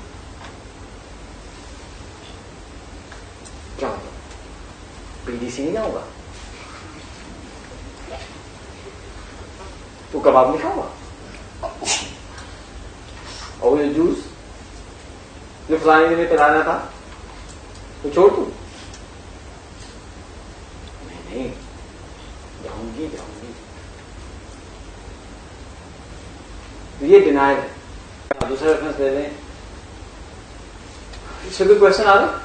کیا ہوگا, پی ڈی سی نہیں ہوگا تو کباب نہیں کھاؤں گا, اور یہ جوس جو فلانے دن میں پلانا تھا تو چھوڑ دوں. نہیں جاؤں گی. یہ ڈینائل ہے. دوسرا ریفرنس دے دیں. اس سے کوئی کوشچن آ رہا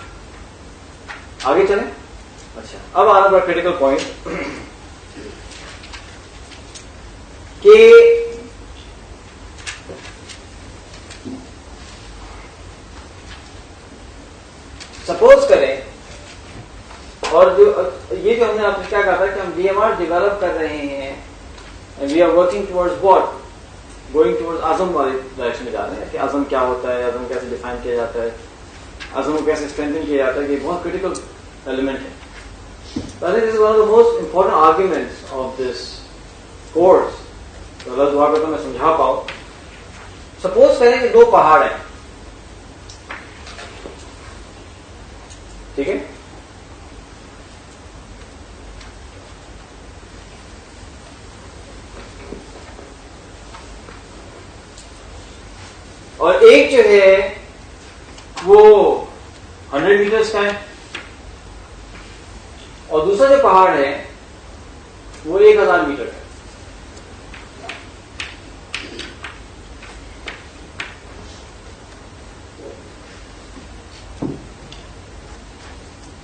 آگے چلیں. اچھا اب آنا بڑا کریٹیکل پوائنٹ کہ سپوز کریں, اور یہ جو ہم نے آپ نے کیا کہا تھا کہ ہم ڈی ایم آر ڈیولپ کر رہے ہیں, we are working towards what, going towards عزم والی ڈائریکشن میں جا رہے ہیں کہ عزم کیا ہوتا ہے, عزم کیسے ڈیفائن کیا جاتا ہے, عزم کو کیسے اسٹرینتھن کیا جاتا ہے, کہ بہت کریٹیکل ایلیمنٹ ہے. I think this is one of the most important arguments of this course. تو اللہ دعا کرتا ہوں میں سمجھا پاؤں. سپوز کریں کہ دو پہاڑ ہیں, ٹھیک ہے, اور ایک جو ہے وہ 100 میٹرز کا ہے, اور دوسرا جو پہاڑ ہے وہ 1000 میٹر ہے.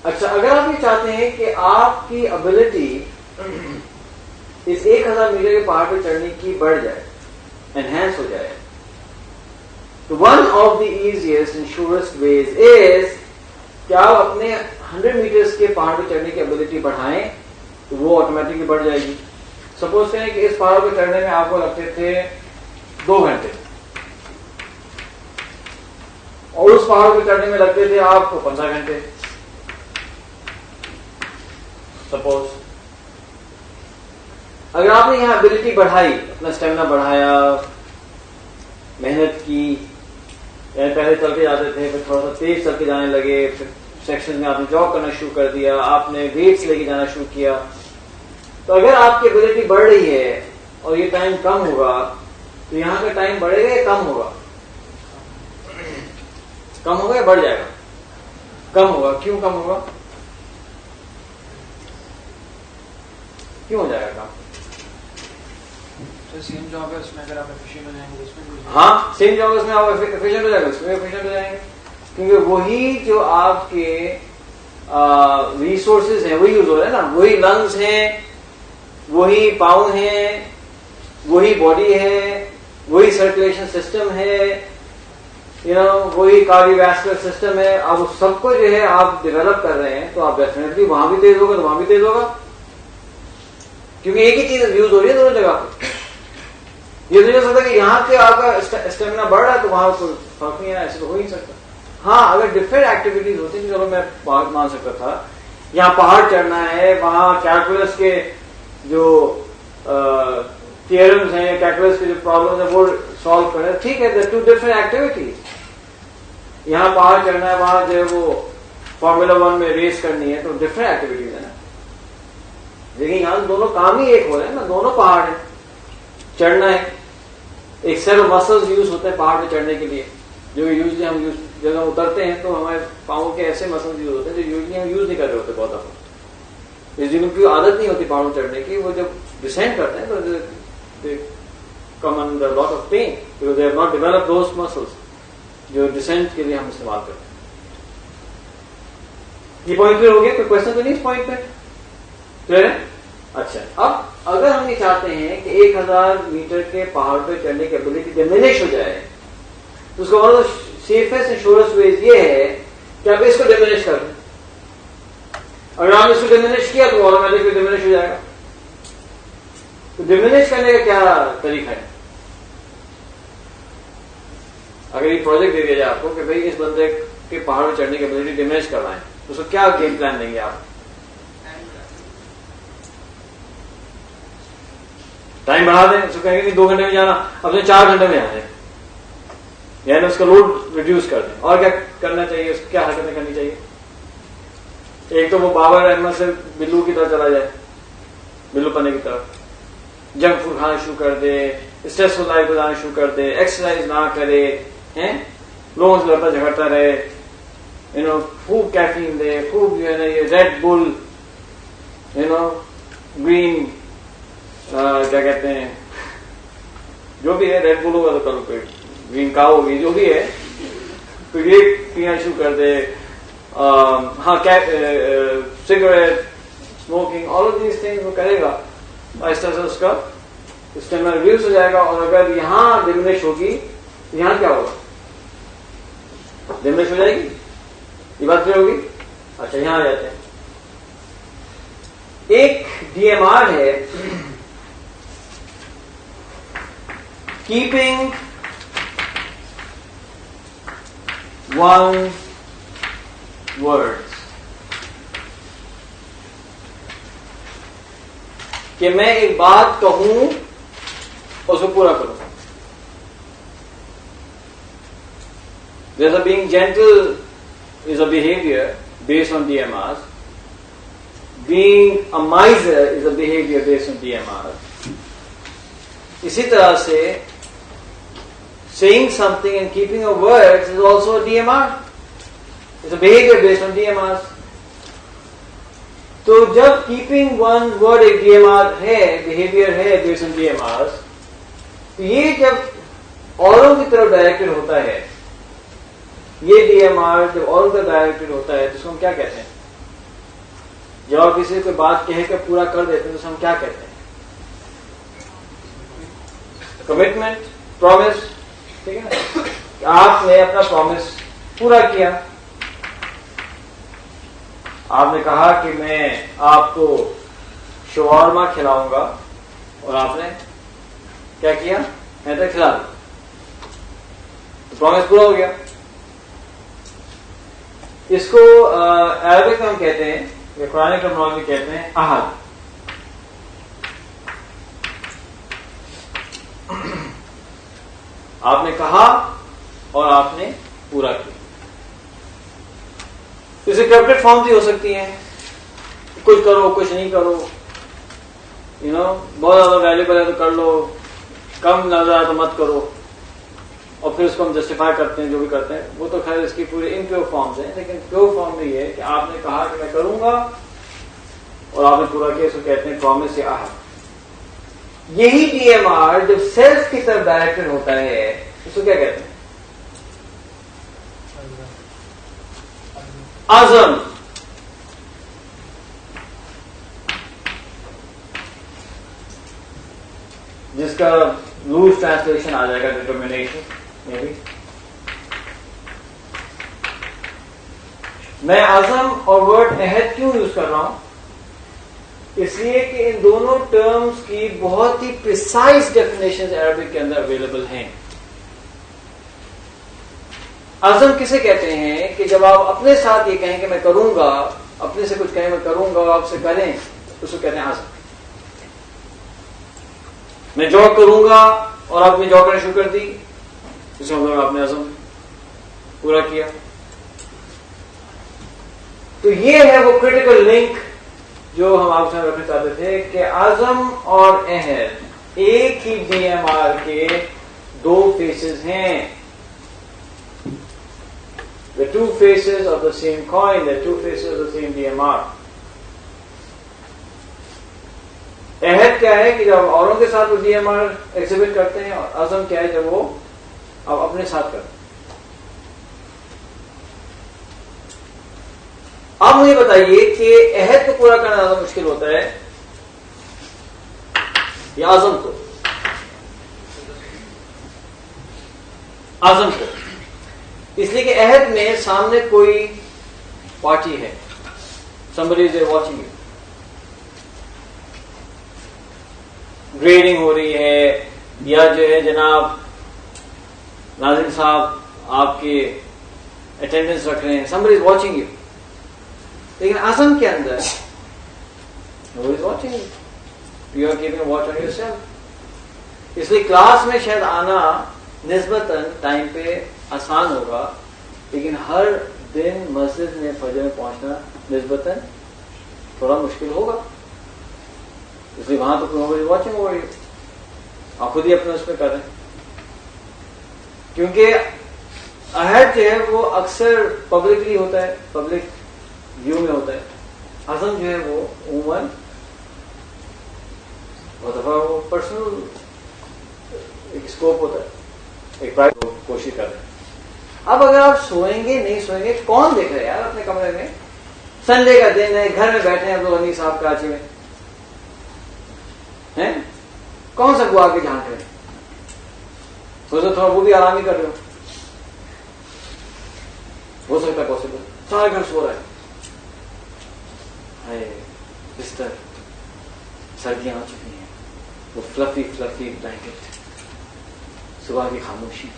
اچھا اگر آپ یہ چاہتے ہیں کہ آپ کی ابلٹی اس 1000 میٹر کے پہاڑ پہ چڑھنے کی بڑھ جائے, انہینس ہو جائے, تو one of the easiest and surest ways is کہ آپ اپنے 100 میٹرز کے پہاڑ پہ چڑھنے کی ابلٹی بڑھائیں تو وہ آٹومیٹکلی بڑھ جائے گی. سپوز کریں کہ اس پہاڑ پہ چڑھنے میں آپ کو لگتے تھے 2 گھنٹے, اور اس پہاڑ پہ چڑھنے میں لگتے تھے آپ کو 15 گھنٹے. سپوز اگر آپ نے یہاں ابلٹی بڑھائی, اپنا اسٹیمنا بڑھایا, محنت کی, پہلے چل کے جاتے تھے پھر تھوڑا سا تیز چل کے جانے لگے, پھر سیکشن میں آپ نے جاگ کرنا شروع کر دیا, آپ نے ویٹس لے کے جانا شروع کیا, تو اگر آپ کی ابلٹی بڑھ رہی ہے اور یہ ٹائم کم ہوگا تو یہاں کا ٹائم بڑھے گا یا کم ہوگا؟ کم ہوگا یا بڑھ جائے گا؟ کم ہوگا. کیوں کم ہوگا؟ کیوں ہو جائے گا کام؟ سیم جاب ہے اس میں اگر آپ ایفیشینٹ ہو جائیں گے اس میں, ہاں سیم جاب اس میں آپ ایفیشینٹ ہو جائیں گے, اس میں ایفیشینٹ ہو جائیں گے, کیونکہ وہی جو آپ کے ریسورسز ہیں وہی یوز ہو رہے ہیں نا, وہی لنگز ہیں, وہی پاؤں ہیں, وہی باڈی ہے, وہی سرکولیشن سسٹم ہے, وہی کارڈیو واسکولر سسٹم ہے. اب اس سب کو جو ہے آپ ڈیولپ کر رہے ہیں تو آپ ڈیفینیٹلی وہاں بھی تیز ہوگا تو وہاں بھی تیز ہوگا, کیونکہ ایک ہی چیز یوز ہو رہی ہے دونوں جگہ پہ. یہ تو نہیں ہو سکتا کہ یہاں سے آپ کا اسٹیمنا بڑھ رہا ہے تو وہاں کوئی فرق نہیں ہے, ایسے تو ہو ہی نہیں سکتا. ہاں اگر ڈفرینٹ ایکٹیویٹیز ہوتی ہیں چلو میں بات مان سکتا تھا, یہاں پہاڑ چڑھنا ہے, وہاں کیلکولس کے جو تھیورمز ہیں یا کیلکولس کی جو پرابلمز ہیں وہ سالو کریں. ٹھیک ہے, ٹو ڈفرنٹ ایکٹیویٹیز. یہاں پہاڑ چڑھنا ہے, وہاں جو ہے وہ فارمولا 1 میں ریس کرنی ہے, تو ڈفرنٹ ایکٹیویٹیز ہیں نا. لیکن یہاں دونوں کام ہی ایک ہو رہے ہیں نا, دونوں پہاڑ ہیں, چڑھنا ہے. ایک سیٹ آف مسلز یوز ہوتے ہیں پہاڑ پہ چڑھنے کے لیے, جو یوزلی ہم جب ہم اترتے ہیں تو ہمارے پاؤں کے ایسے مسلز یوز ہوتے ہیں جو یوزلی ہم یوز نہیں کر رہے ہوتے بہت دفعہ. جن کی عادت نہیں ہوتی پہاڑوں چڑھنے کی, وہ جب ڈسینڈ کرتے ہیں تو come under lot of pain because they have not develop those muscles جو ڈسینڈ کے لیے ہم استعمال کرتے ہیں. یہ پوائنٹ کلیئر ہو گیا؟ کوئی کوشچن تو نہیں اس پوائنٹ پہ؟ کلیئر ہے؟ اچھا, اب اگر ہم یہ چاہتے ہیں کہ 1000 میٹر کے پہاڑ پہ چڑھنے کی ایبلٹی ڈیمینش ہو جائے, تو اس کا one of the safest and surest ways یہ ہے کہ آپ اس کو ڈیمینش کر دیں. اگر آپ نے اس کو ڈیمینش کیا تو آٹومیٹکلی ڈیمینش ہو جائے گا. تو ڈیمینش کرنے کا کیا طریقہ ہے؟ اگر یہ پروجیکٹ دے دیا جائے آپ کو کہ بھائی اس بندے کے پہاڑ پہ چڑھنے کی ایبلٹی ڈیمینش کروائیں, تو اس کو کیا گیم پلان دیں گے آپ؟ ٹائم بڑھا دیں, اس کو کہیں گے 2 گھنٹے میں جانا, اب 4 گھنٹے میں آ جائیں, یعنی اس کا لوڈ ریڈیوس کر دیں. اور کیا کرنا چاہیے, اس کو کیا حرکتیں کرنی چاہیے؟ ایک تو وہ بابر احمد سے بلو کی طرف چلا جائے, بلو پنے کی طرف, جنک فوڈ کھانا شروع کر دے, اسٹریسفل لائف گزارنا شروع کر دے, ایکسرسائز نہ کرے, لوگوں سے لڑتا جھگڑتا رہے, خوب کیفین دے, خوب جو ہے نا یہ ریڈ بل, گرین کیا کہتے ہیں, جو بھی ہے, ریڈ بل ہوگا تو کل کوئی گرین کا ہوگی, جو بھی ہے, تو یہ پینا شروع کر دے. ہاں, cigarette, smoking, all of these things وہ کرے گا, آہستہ سے اس کا اسٹیمنا ریڈیوس ہو جائے گا. اور اگر یہاں ڈیمینش ہوگی تو یہاں کیا ہوگا؟ ڈیمینش ہو جائے گی. یہ بات کلیئر ہوگی؟ اچھا, یہاں آ جاتے ہیں. ایک ڈی ایم آر ہے, کیپنگ ون ورڈ, کہ میں ایک بات کہوں اور اس کو پورا کروں. There's a being gentle is a behavior based on DMRs. Being a miser is a behavior based on DMRs. اسی طرح سے saying something and keeping your words is also a DMR. It's a behavior based on DMRs. تو جب keeping one word ایک DMR ہے, behavior ہے based on DMRs, تو یہ جب اوروں کی طرف ڈائریکٹڈ ہوتا ہے, یہ DMR جب اوروں کی طرف ڈائریکٹڈ ہوتا ہے تو اس کو ہم کیا کہتے ہیں؟ جب آپ کسی کو بات کہہ کر پورا کر دیتے ہیں تو اس کو ہم کیا کہتے ہیں؟ Commitment, promise. ٹھیک ہے نا, کہ آپ نے اپنا پرومس پورا کیا. آپ نے کہا کہ میں آپ کو شاورما کھلاؤں گا, اور آپ نے کیا کیا؟ میں تو کھلا دوں, تو پرومس پورا ہو گیا. اس کو عربک میں ہم کہتے ہیں, یا قرآن ٹرمنالوجی کہتے ہیں, عہد. آپ نے کہا اور آپ نے پورا کیا. اسے کریپٹڈ فارم بھی ہو سکتی ہیں, کچھ کرو کچھ نہیں کرو, بہت زیادہ ویلیبل ہے تو کر لو, کم نظر آئے تو مت کرو, اور پھر اس کو ہم جسٹیفائی کرتے ہیں جو بھی کرتے ہیں. وہ تو خیر اس کی پوری امپیور فارمز ہیں, لیکن پیور فارم میں یہ ہے کہ آپ نے کہا کہ میں کروں گا اور آپ نے پورا کیا, اس کو کہتے ہیں پرومس یا عہد. یہی ڈی ایم آر جب سیلف کی طرف ڈائریکٹڈ ہوتا ہے اس کو کیا کہتے ہیں؟ عزم. جس کا لوز ٹرانسلیشن آ جائے گا ڈٹرمنیشن. میں عزم اور ورڈ عہد کیوں یوز کر رہا ہوں؟ اس لیے کہ ان دونوں ٹرمز کی بہت ہی پریسائز ڈیفینیشنز عربک کے اندر اویلیبل ہیں. عزم کسے کہتے ہیں؟ کہ جب آپ اپنے ساتھ یہ کہیں کہ میں کروں گا, اپنے سے کچھ کہیں میں کروں گا اور آپ سے کریں, تو اس کو کہتے ہیں عزم. میں جاگ کروں گا اور آپ نے جاگ کرنا شروع کر دی، اس کا مطلب آپ نے عزم پورا کیا. تو یہ ہے وہ کریٹیکل لنک جو ہم آپ سے رکھنا چاہتے تھے کہ عزم اور عہد ایک ہی ڈی ایم آر کے دو فیسز ہیں. The two faces of the same coin, the two faces of the same DMR. عہد کیا ہے کہ جب اوروں کے ساتھ وہ ڈی ایم آر ایگزیبٹ کرتے ہیں، اور عزم کیا ہے جب وہ اب اپنے ساتھ کرتے ہیں. اب مجھے بتائیے کہ عہد کو پورا کرنا زیادہ مشکل ہوتا ہے یا عزم کو؟ عزم کو، اس لیے کہ عہد میں سامنے کوئی پارٹی ہے، somebody is watching you. Grading ہو رہی ہے یا جو ہے جناب ناظرین صاحب آپ کے اٹینڈنس رکھ رہے ہیں، somebody is watching you. لیکن عزم کے اندر nobody is watching you. You are keeping a watch on yourself. اس لیے کلاس میں شاید آنا نسبتاً ٹائم پہ آسان ہوگا، لیکن ہر دن مسجد میں فجر میں پہنچنا نسبتاً تھوڑا مشکل ہوگا. اس لیے وہاں تو nobody is watching over you, آپ خود ہی اپنے اس پہ کر رہے ہیں. کیونکہ عہد جو ہے وہ اکثر پبلکلی ہوتا ہے، پبلک ویو میں ہوتا ہے. عزم جو ہے وہ عموماً بہت دفعہ وہ پرسنل ایک اسکوپ ہوتا ہے، ایک پرائیویٹ کوشش کر رہے ہیں. اب اگر آپ سوئیں گے نہیں سوئیں گے کون دیکھ رہے یار اپنے کمرے میں؟ سنڈے کا دن ہے، گھر میں بیٹھے ہیں عبد الغنی صاحب کراچی میں ہیں، کون سا گوا کے جھانک رہے ہیں؟ سوچو تھوڑا وہ بھی آرام ہی کر رہے ہو سکتا ہے پاسبل. سارا گھر سو رہا ہے، بستر، سردیاں آ چکی ہیں، وہ فلفی فلفی بلینکٹ، صبح کی خاموشی،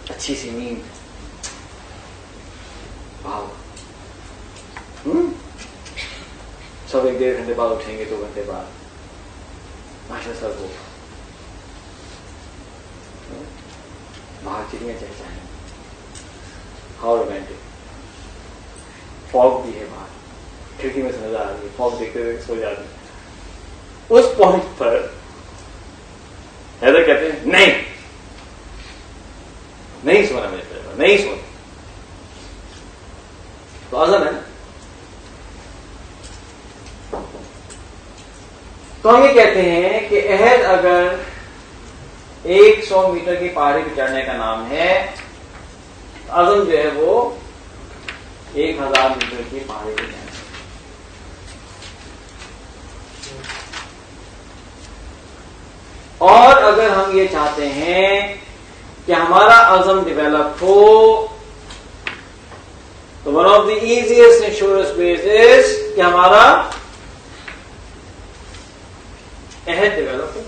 اچھی سی نیند، واو. سب ایک 1.5 گھنٹے بعد اٹھیں گے، 2 گھنٹے بعد ماشاء سر وہ باہر چڑیاں چہچہائیں، ہاؤ رومانٹک. فاگ بھی ہے باہر، کھڑکی میں سے نظر آ رہی ہے، فاگ دیکھتے ہوئے سو جاتے ہیں. اس پوائنٹ پر حیدر کہتے ہیں نہیں سونا، مجھے نہیں سونا. تو عزم ہے نا. تو ہم یہ کہتے ہیں کہ عہد اگر 100 میٹر کی پہاڑی پہ چڑھنے کا نام ہے، عزم جو ہے وہ 1000 میٹر کی پہاڑی پہ چڑھنے. اور اگر ہم یہ چاہتے ہیں کہ ہمارا عزم ڈیولپ ہو تو one of the easiest and surest ways is کہ ہمارا عہد ڈیولپ ہو.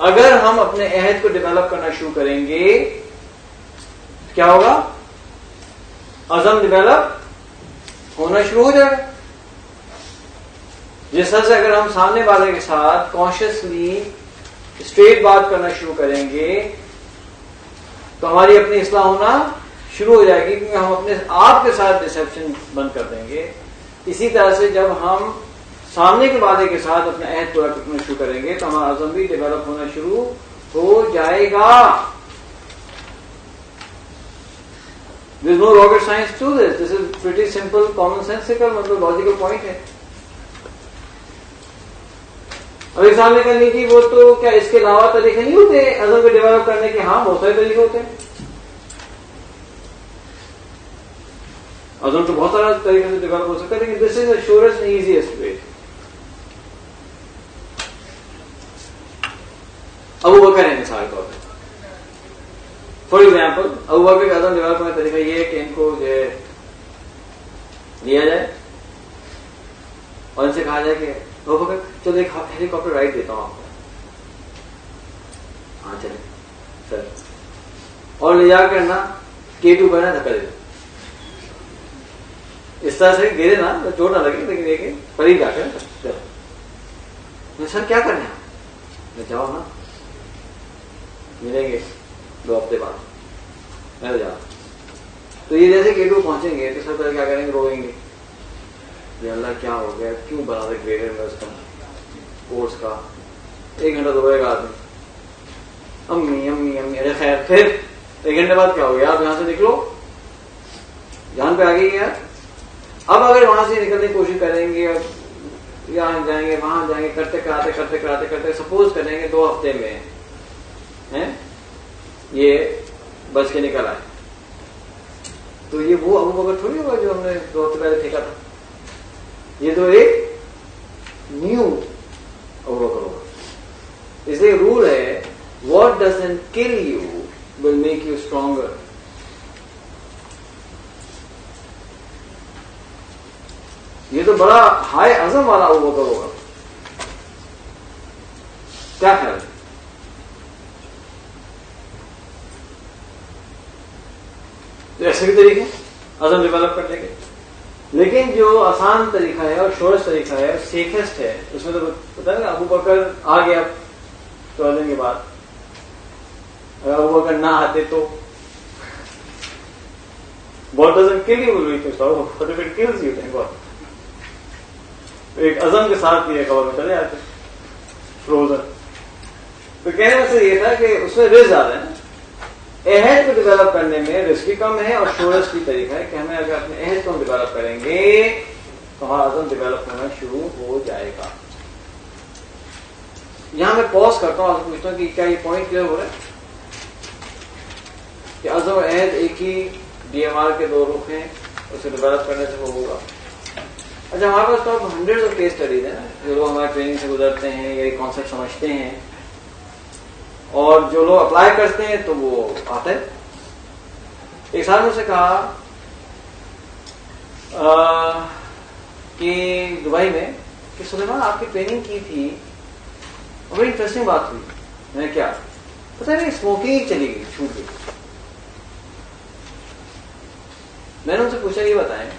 اگر ہم اپنے عہد کو ڈیولپ کرنا شروع کریں گے کیا ہوگا؟ عزم ڈیولپ ہونا شروع ہو جائے گا. جس طرح سے اگر ہم سامنے والے کے ساتھ کانشیسلی اسٹریٹ بات کرنا شروع کریں گے تو ہماری اپنی اصلاح ہونا شروع ہو جائے گی، کیونکہ ہم اپنے آپ کے ساتھ ڈسیپشن بند کر دیں گے. اسی طرح سے جب ہم سامنے کے والے کے ساتھ اپنا عہد پورا کرنا شروع کریں گے تو ہمارا عزم بھی ڈیولپ ہونا شروع ہو جائے گا. There is no rocket science to this. This is pretty simple, commonsensical, مطلب لاجیکل پوائنٹ ہے. اب ایک سامنے کرنے کی وہ تو کیا اس کے علاوہ طریقے نہیں ہوتے عزم کو ڈیولپ کرنے کے؟ ہاں بہت سارے طریقے ہوتے ہیں. عزم تو بہت سارا طریقے سے ڈیولپ ہو سکتا ہے، لیکن دس is the شورسٹ and easiest way. ابو بکر ہے مثال کے طور پہ. فار ایگزامپل ابو بکر کا عزم ڈیولپ کرنے کا طریقہ یہ ہے کہ ان کو جو ہے لیا جائے اور ان سے کہا جائے کہ ابو بکر چلو ایک ہیلی کاپٹر رائڈ دیتا ہوں آپ کو. ہاں چلے سر، اور لے جا کر نا K2 پر نا دھکا دے دو، اس طرح سے گرے نا تو چوٹ نہ لگے، لیکن یہ کہ قریب جا کر چلو سر کیا کرنا ہے؟ میں جاؤ نا، ملیں گے 2 ہفتے بعد، میں تو جاؤ. تو یہ جیسے K2 پہنچیں گے تو سر پہلے کیا کریں گے؟ روئیں گے، یہ اللہ کیا ہو گیا، کیوں بنا دے گریڈر میں اس کا کورس کا. 1 گھنٹہ تو روئے گا آدمی، امی امی امی. ارے خیر، پھر 1 گھنٹے بعد کیا ہو گیا؟ آپ یہاں سے نکلو، جان پہ آ گئی یار. اب اگر وہاں سے نکلنے کی کوشش کریں گے، یہاں جائیں گے وہاں جائیں گے، کرتے کراتے سپوز کریں گے 2 ہفتے میں یہ بچ کے نکل آئے، تو یہ وہ ابو بکر تھوڑی ہوگا جو ہم نے 2 ہفتے پہلے پھینکا تھا. یہ تو ایک نیو ابو بکر ہوگا. اس لیے رول ہے واٹ ڈزنٹ کل you will make you stronger. یہ تو بڑا ہائی عزم والا ابو بکر ہوگا. کیا خیال ہے؟ تو ایسے بھی طریقے عزم ڈیولپ کرنے کے، لیکن جو آسان طریقہ ہے اور شورس طریقہ ہے، سیفسٹ ہے، اس میں تو پتا ہے نا ابو بکر آ گیا 14 دن کے بعد، اگر ابو بکر نہ آتے تو what doesn't kill you will reach you, but if it kills you then what? ایک عزم کے ساتھ یہ خبر میں چلے آتے فروزن. تو کہنے میں سے یہ تھا کہ اس میں رسک زیادہ ہے نا، عہد کو ڈیولپ کرنے میں رسک بھی کم ہے اور شورس بھی طریقہ ہے کہ ہمیں اگر اپنے عہد کو ڈیولپ کریں گے تو ہمارا عزم ڈیولپ ہونا شروع ہو جائے گا. یہاں میں پوز کرتا ہوں، آپ سے پوچھتا ہوں کہ کیا یہ پوائنٹ کلیئر ہو رہا ہے کہ عزم و عہد ایک ہی DMR کے 2 رخ ہیں، اسے ڈیولپ کرنے سے وہ ہوگا. اچھا، ہمارے پاس تو 100 آف کیس اسٹڈیز ہیں جو لوگ ہمارے ٹریننگ سے گزرتے ہیں یا یہ کانسیپٹ سمجھتے ہیں، اور جو لوگ اپلائی کرتے ہیں تو وہ آتا ہے. ایک ساتھ مجھ سے کہا کہ دبئی میں کہ سلیمان آپ کی ٹریننگ کی تھی، بڑی انٹرسٹنگ بات ہوئی. میں نے کیا پتا نہیں، اسموکنگ چلی گئی، چھوٹ گئی. میں نے ان سے پوچھا یہ بتائیں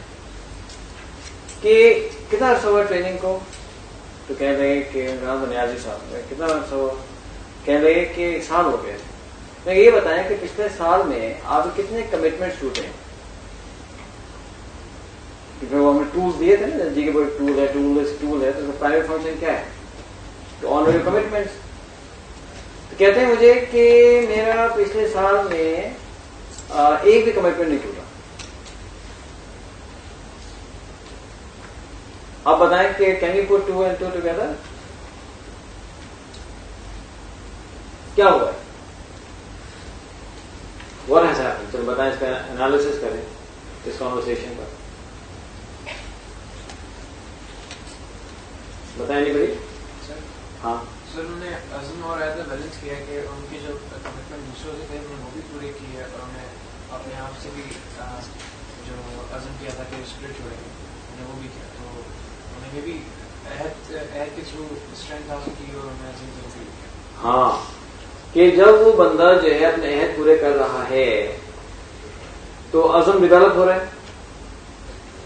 کہ کتنا عرصہ ہوا ٹریننگ کو؟ تو کہنے لگے کہ نیازی صاحب کتنا عرصہ ہوا؟ کہنے لگے کہ 1 سال ہو گئے. میں یہ بتائیں کہ پچھلے سال میں آپ کتنے کمٹمنٹ چھوٹے ہیں؟ کیونکہ وہ ہمیں ٹولس دیے تھے نا، جی کے کوئی ٹول ہے، ٹول ہے، تو اس کا پرائمری فنکشن کیا ہے؟ تو آن یور کمٹمنٹس. تو کہتے ہیں مجھے کہ میرا پچھلے سال میں ایک بھی کمٹمنٹ نہیں ٹوٹا. آپ بتائیں کہ can you put 2 and 2 together? کیا ہوا ہے؟ what has happened؟ چلو بتائیں، اس کا انالیسس کریں اس کانورسیشن کا. بتائیں نہیں بڑی. ہاں سر، انہوں نے عزم اور عہد بیلنس کیا کہ ان کی جو کمٹمنٹ دوسروں سے تھے انہوں نے وہ بھی پورے کی ہے، اور انہیں اپنے آپ سے بھی جو عزم کیا تھا کہ اسپرٹ چھوڑیں گے انہیں وہ بھی کیا. تو انہیں یہ بھی عہد کے تھرو اسٹرینتھ حاصل کی اور انہیں عزم ضرور کیا. ہاں، کہ جب وہ بندہ جو ہے اپنے عہد پورے کر رہا ہے تو عزم ڈیولپ ہو رہا ہے.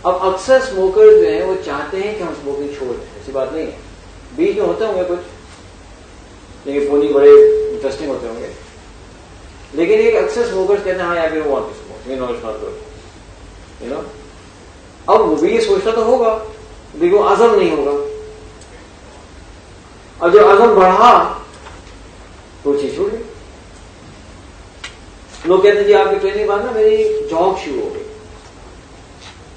اب اکثر اسموکر جو ہیں وہ چاہتے ہیں کہ ہم اسموکنگ چھوڑ دیں، ایسی بات نہیں ہے، بیچ میں ہوتے ہوں گے کچھ، لیکن پونی بڑے انٹرسٹنگ ہوتے ہوں گے. لیکن ایک اکثر اسموکرز کہتے ہیں ہاں یار want to smoke, you know it's not good, you know. اب وہ بھی یہ سوچتا تو ہوگا لیکن وہ عزم نہیں ہوگا. اور جب عزم بڑھا تو چیز چھوڑ گئی. لوگ کہتے ہیں جی آپ کی ٹریننگ بعد نا میری جاب شروع ہو گئی،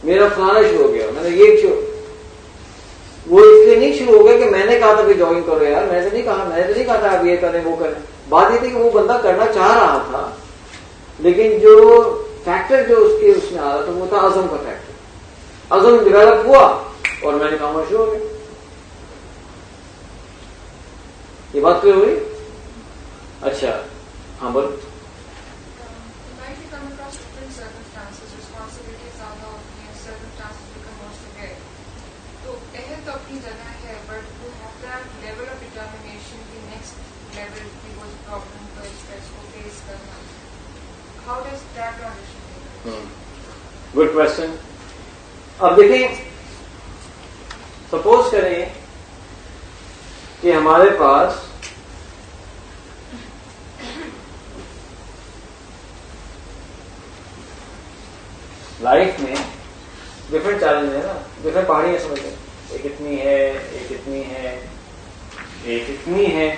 میرا فلانا شروع ہو گیا، میں نے یہ شروع. وہ اس لیے نہیں شروع ہو گیا کہ میں نے کہا تھا کہ جوائن کرو یار، میں نے تو نہیں کہا تھا آپ یہ کریں وہ کریں. بات یہ تھی کہ وہ بندہ کرنا چاہ رہا تھا، لیکن جو فیکٹر جو اس میں آ رہا تھا وہ تھا عزم کا فیکٹر. عزم ڈیولپ ہوا اور میں نے کام شروع ہو گیا. یہ بات کلیئر ہوئی؟ اچھا ہاں بولو. Good question. اب دیکھیں، سپوز کریں کہ ہمارے پاس لائف میں ڈفرینٹ چیلنج ہے نا, ڈفرینٹ پہاڑیاں سمجھتے ہیں, ایک اتنی ہے, ایک اتنی ہے, ایک اتنی ہے.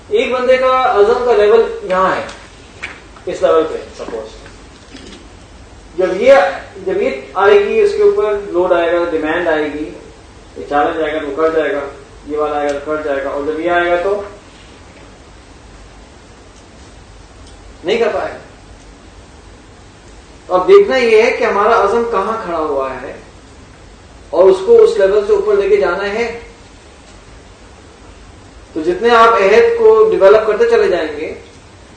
ایک بندے کا عزم کا لیول یہاں ہے, اس لیول پہ سپوز. جب یہ آئے گی, اس کے اوپر لوڈ آئے گا, ڈیمانڈ آئے گی, یہ چیلنج آئے گا تو کٹ جائے گا, یہ والا آئے گا تو کٹ جائے گا, اور جب یہ آئے گا تو نہیں کر پائے گا. اب دیکھنا یہ ہے کہ ہمارا عزم کہاں کھڑا ہوا ہے اور اس کو اس لیول سے اوپر لے کے جانا ہے. تو جتنے آپ عہد کو ڈیولپ کرتے چلے جائیں گے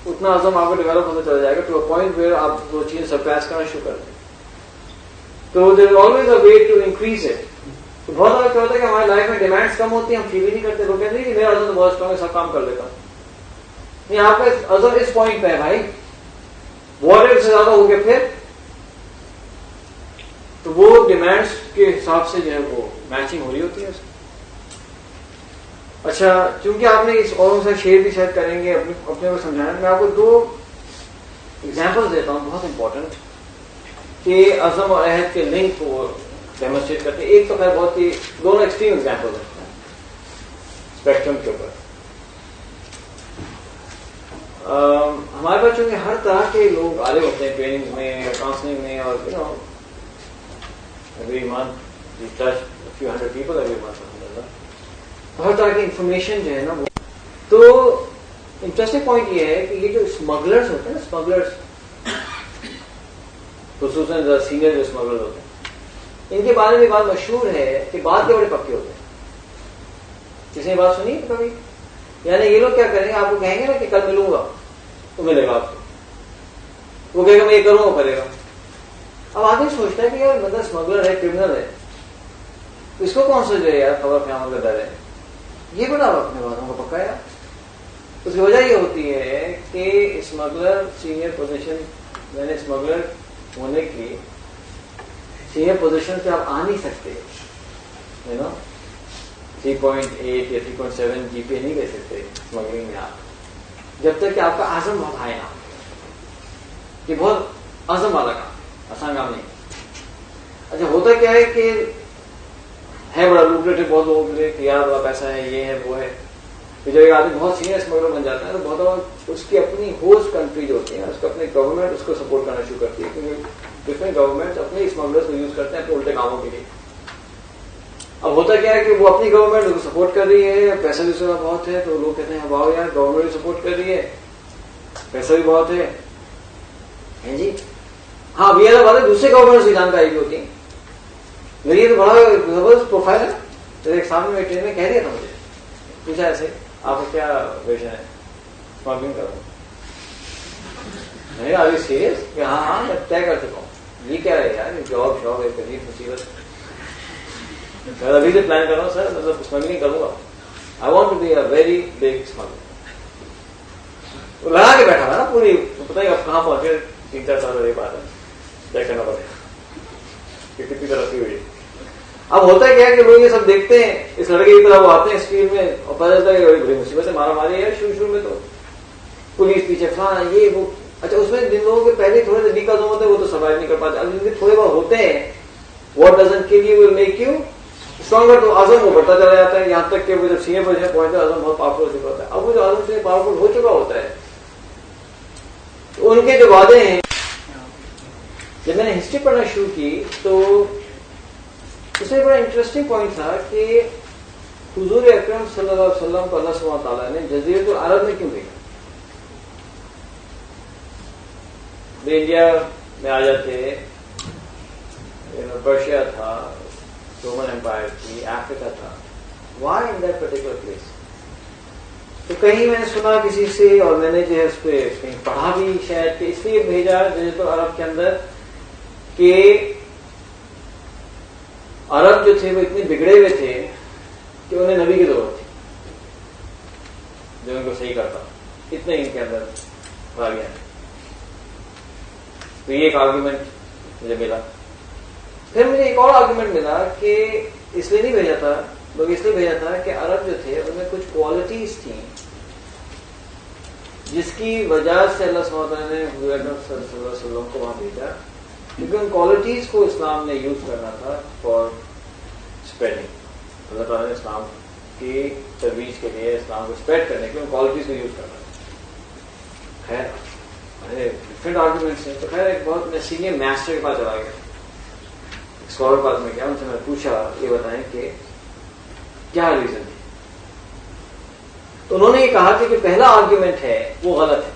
اتنا عزم آپ کو ڈیولپ ہوتا چلا جائے گا, ٹو اے پوائنٹ ویئر آپ وہ چیزیں سرپریس کرنا شروع کر دیں. تو there is always a way to increase it. تو بہت زیادہ کیا ہوتا ہے کہ ہماری لائف میں ڈیمانڈس کم ہوتی ہیں, ہم فیل ہی نہیں کرتے. لوگ کہتے ہیں کہ میرا عزم تو بہت اسٹرانگ ہے, سب کام کر لیتا ہوں. نہیں, آپ کا عزم اس پوائنٹ پہ ہے بھائی, واٹ سے زیادہ ہو گیا پھر تو وہ ڈیمانڈس کے حساب سے جو ہے وہ میچنگ ہو رہی ہوتی ہے. اچھا, چونکہ آپ نے اس اوروں سے شیئر بھی شاید کریں گے اپنے کو سمجھانا, میں آپ کو 2 ایگزامپل دیتا ہوں بہت امپورٹنٹ کہ عزم اور عہد کے لنک کو ڈیمونسٹریٹ کرتے. ایک تو خیر بہت ہی, دونوں ایکسٹریم ایگزامپل ہیں اسپیکٹرم کے اوپر. ہمارے پاس چونکہ ہر طرح کے لوگ آ رہے ہوتے ہیں ٹریننگ میں, کاؤنسلنگ میں, اور you know every month we touch a few hundred people every month. ہر طرح کی انفارمیشن جو ہے نا وہ. تو انٹرسٹنگ پوائنٹ یہ ہے کہ یہ جو اسمگلرس ہوتے ہیں نا, اسمگلرس خصوصاً سینئر جو اسمگلر ہوتے ہیں, ان کے بارے میں بات مشہور ہے کہ بات کے بڑے پکے ہوتے ہیں. کسی نے بات سنی کبھی؟ یعنی یہ لوگ کیا کریں گے, آپ کو کہیں گے نا کہ کل ملوں گا تو ملے گا آپ کو, وہ کہے گا میں یہ کروں وہ کرے گا. اب آدمی سوچتا ہے کہ یار بندہ اسمگلر ہے, کرمنل ہے, تو اس کو کون سا جو ہے یار خبر قیامت کا ڈر ہے, یہ بڑا اپنے باتوں کو پکایا. اس کی وجہ یہ ہوتی ہے کہ اسمگلر سینئر پوزیشن, میں نے اسمگلر ہونے کی سینئر پوزیشن پہ آپ آ نہیں سکتے, ہے نا. 3.8 یا 3.7 جی پی نہیں لے سکتے اسمگلنگ میں آپ, جب تک کہ آپ کا عزم بہت ہائی نہ, یہ بہت عزم والا کام, آسان کام نہیں. اچھا, ہوتا کیا ہے کہ ہے بڑا لوکریٹو بہت لوگوں کے لیے کہ یار بڑا پیسہ ہے, یہ ہے وہ ہے. جب ایک آدمی بہت سینئر اسمگلر بن جاتا ہے تو بہت اس کی اپنی ہوسٹ کنٹری جو ہوتی ہے, اس کو اپنی گورنمنٹ اس کو سپورٹ کرنا شروع کرتی ہے, کیونکہ ڈفرینٹ گورنمنٹ اپنے اسمگلرس کو یوز کرتے ہیں اپنے الٹے کاموں کے لیے. اب ہوتا کیا ہے کہ وہ اپنی گورنمنٹ اس کو سپورٹ کر رہی ہے, پیسہ بھی اس کا بہت ہے, تو لوگ کہتے ہیں واؤ یار گورنمنٹ بھی سپورٹ کر رہی ہے, پیسہ بھی بہت ہے جی. ہاں بھی ایسا بات ہے, دوسرے گورنمنٹ کی جانکاری بھی ہوتی ہے. میری یہ تو بڑا زبردست پروفائل ہے. ایک سامنے میں ٹرین میں کہہ دیا تھا, مجھے پوچھا ایسے آپ کا کیا ویژن ہے, اسمگلنگ کروں. میں ابھی سیریس کہ ہاں ہاں میں طے کر چکا ہوں. یہ کیا ہے یار, جاب شاپ ایک عجیب مصیبت. میں ابھی سے پلان کر رہا ہوں سر, مطلب اسمگلنگ کروں گا. I want to be a very big smuggler. وہ لگا کے بیٹھا تھا نا پوری, پتہ ہی اب کہاں پہنچے, 3-4 سال یہ بات ہے, طے کرنا پڑے کہ کتنی ترقی ہوئی. اب ہوتا ہے کیا کہ لوگ یہ سب دیکھتے ہیں, اس لڑکے کی طرح وہ آتے ہیں اسکرین میں, اور پتہ چلتا ہے کہ بڑی مصیبت سے مارا ماری ہے. شروع میں تو پولیس پیچھے فلاں یہ وہ. اچھا, اس میں جن لوگوں کے پہلے تھوڑے سے ویک عزم ہوتے ہیں وہ تو سروائیو نہیں کر پاتے. اب جن کے تھوڑے بہت ہوتے ہیں, واٹ ڈزنٹ کل you will make you stronger, تو عزم وہ بڑھتا چلا جاتا ہے, یہاں تک کہ وہ جب سینئر پوزیشن پہنچتا ہے عزم بہت پاورفل ہو چکا ہوتا ہے. اب وہ جو عزم سے پاورفل ہو چکا ہوتا ہے, ان کے جو وعدے ہیں, جب میں نے ہسٹری پڑھنا شروع کی تو اس میں بڑا انٹرسٹنگ پوائنٹ تھا کہ حضور اکرم صلی اللہ علیہ وسلم کو اللہ سبحانہ تعالیٰ نے جزیرۃ العرب میں کیوں بھیجا. انڈیا میں آ جاتے, پرشیا تھا, رومن امپائر تھی, افریقہ تھا, why in that particular place. تو کہیں میں نے سنا کسی سے, اور میں نے جو ہے اس پہ کہیں پڑھا بھی شاید, کہ اس لیے بھیجا جزیرۃ العرب کے اندر کہ عرب جو تھے وہ اتنے بگڑے ہوئے تھے کہ انہیں نبی کی ضرورت تھی جو ان کو صحیح کرتا. اتنے ان کے اندر خرابیاں ہیں. تو یہ ایک آرگیومنٹ مجھے ملا. پھر مجھے ایک اور آرگیومنٹ ملا کہ اس لیے نہیں بھیجا تھا لوگ اس لیے بھیجا تھا کہ عرب جو تھے ان میں کچھ کوالٹیز تھیں جس کی وجہ سے اللہ سبحانہ وتعالیٰ نے حضور اکرم صلی اللہ علیہ وسلم کو وہاں بھیجا، کیونکہ ان کوالٹیز کو اسلام نے یوز کرنا تھا فار اسپریڈنگ. اللہ تعالیٰ نے اسلام کی ترویج کے لیے، اسلام کو اسپریڈ کرنے کے لیے ان کوالٹیز کو یوز کرنا تھا. خیر ڈفرینٹ آرگومنٹس ہیں. تو خیر ایک بہت میں سینئر میسٹر کے پاس چلا گیا، اسکالر کے پاس میں گیا، ان سے میں نے پوچھا یہ بتائیں کہ کیا ریزن ہے. تو انہوں نے یہ کہا کہ پہلا آرگیومنٹ ہے وہ غلط ہے.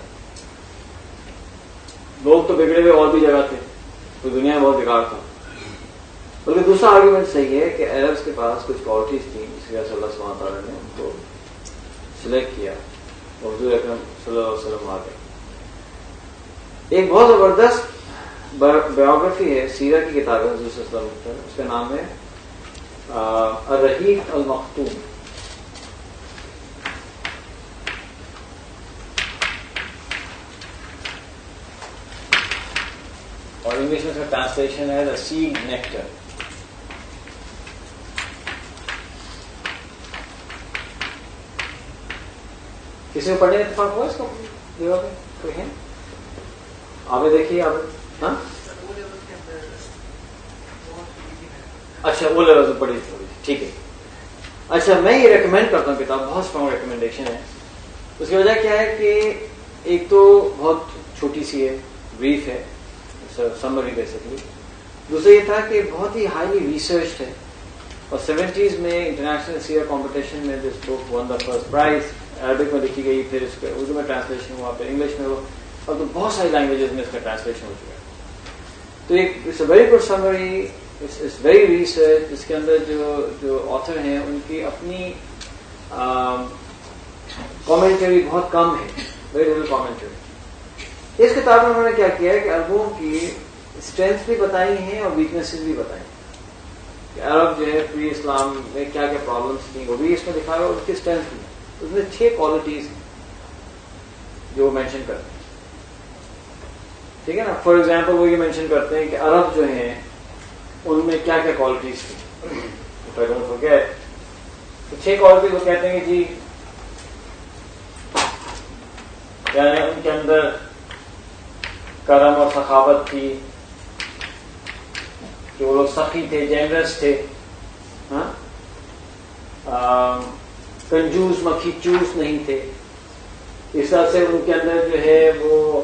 لوگ تو بگڑے ہوئے اور بھی جگہ تھے، تو دنیا میں بہت بیکار تھا. بلکہ دوسرا آرگیومنٹ صحیح ہے کہ عربس کے پاس کچھ کوالٹیز تھیں جس کی وجہ سے اللہ سبحانہ تعالیٰ نے ان کو سلیکٹ کیا اور حضور اکرم صلی اللہ علیہ وسلم آ گئے. ایک بہت زبردست بایوگرافی ہے، سیرہ کی کتاب ہے حضور صلی اللہ علیہ وسلم، اس کا نام ہے الرحیق المختوم. اور انگلش میں اس کا ٹرانسلیشن ہے دا سیڈ نیکٹر. کسی کو پڑھنے میں اتفاق ہوا اس کو؟ کوئی ہے؟ آپ نے دیکھیے آپ؟ ہاں اچھا وہ لیول پڑھی تھوڑی، ٹھیک ہے. اچھا میں یہ ریکمینڈ کرتا ہوں کتاب، بہت اسٹرانگ ریکمینڈیشن ہے. اس کی وجہ کیا ہے کہ ایک تو بہت چھوٹی سی ہے، بریف ہے، سمری بیسکلی. دوسرا یہ تھا کہ بہت ہی ہائیلی ریسرچڈ ہے، اور 70s میں انٹرنیشنل سیرہ کمپٹیشن میں this book won the first prize. Arabic میں لکھی گئی، پھر اس کا اردو میں ٹرانسلیشن ہوا، پھر انگلش میں ہوا، اور تو بہت ساری لینگویجز میں اس کا ٹرانسلیشن ہو چکا ہے. تو ایک it's a very good summary, it's very research. اس کے اندر جو آتھر ہیں ان کی اپنی کامنٹری بہت کم ہے، ویری لٹل کامنٹری. اس کتاب میں انہوں نے کیا کیا ہے کہ عربوں کی اسٹرینتھ بھی بتائی ہیں اور ویکنیسز بھی بتائی ہیں کہ عرب جو ہے پری اسلام میں کیا کیا پرابلمس تھیں وہ بھی اس میں دکھایا، اور اس کی اسٹرینتھ بھی. اس میں 6 کوالٹیز ہیں جو وہ مینشن کرتے ہیں، ٹھیک ہے نا. فار ایگزامپل وہ یہ مینشن کرتے ہیں کہ عرب جو ہیں ان میں کیا کیا کوالٹیز تھیں. تو 6 کوالٹیز وہ کہتے ہیں کہ جی یعنی ان کے اندر کرم اور سخاوت تھی، کہ وہ لوگ سخی تھے، جینرس تھے، کنجوس مکھی چوس نہیں تھے. اس طرح سے ان کے اندر جو ہے وہ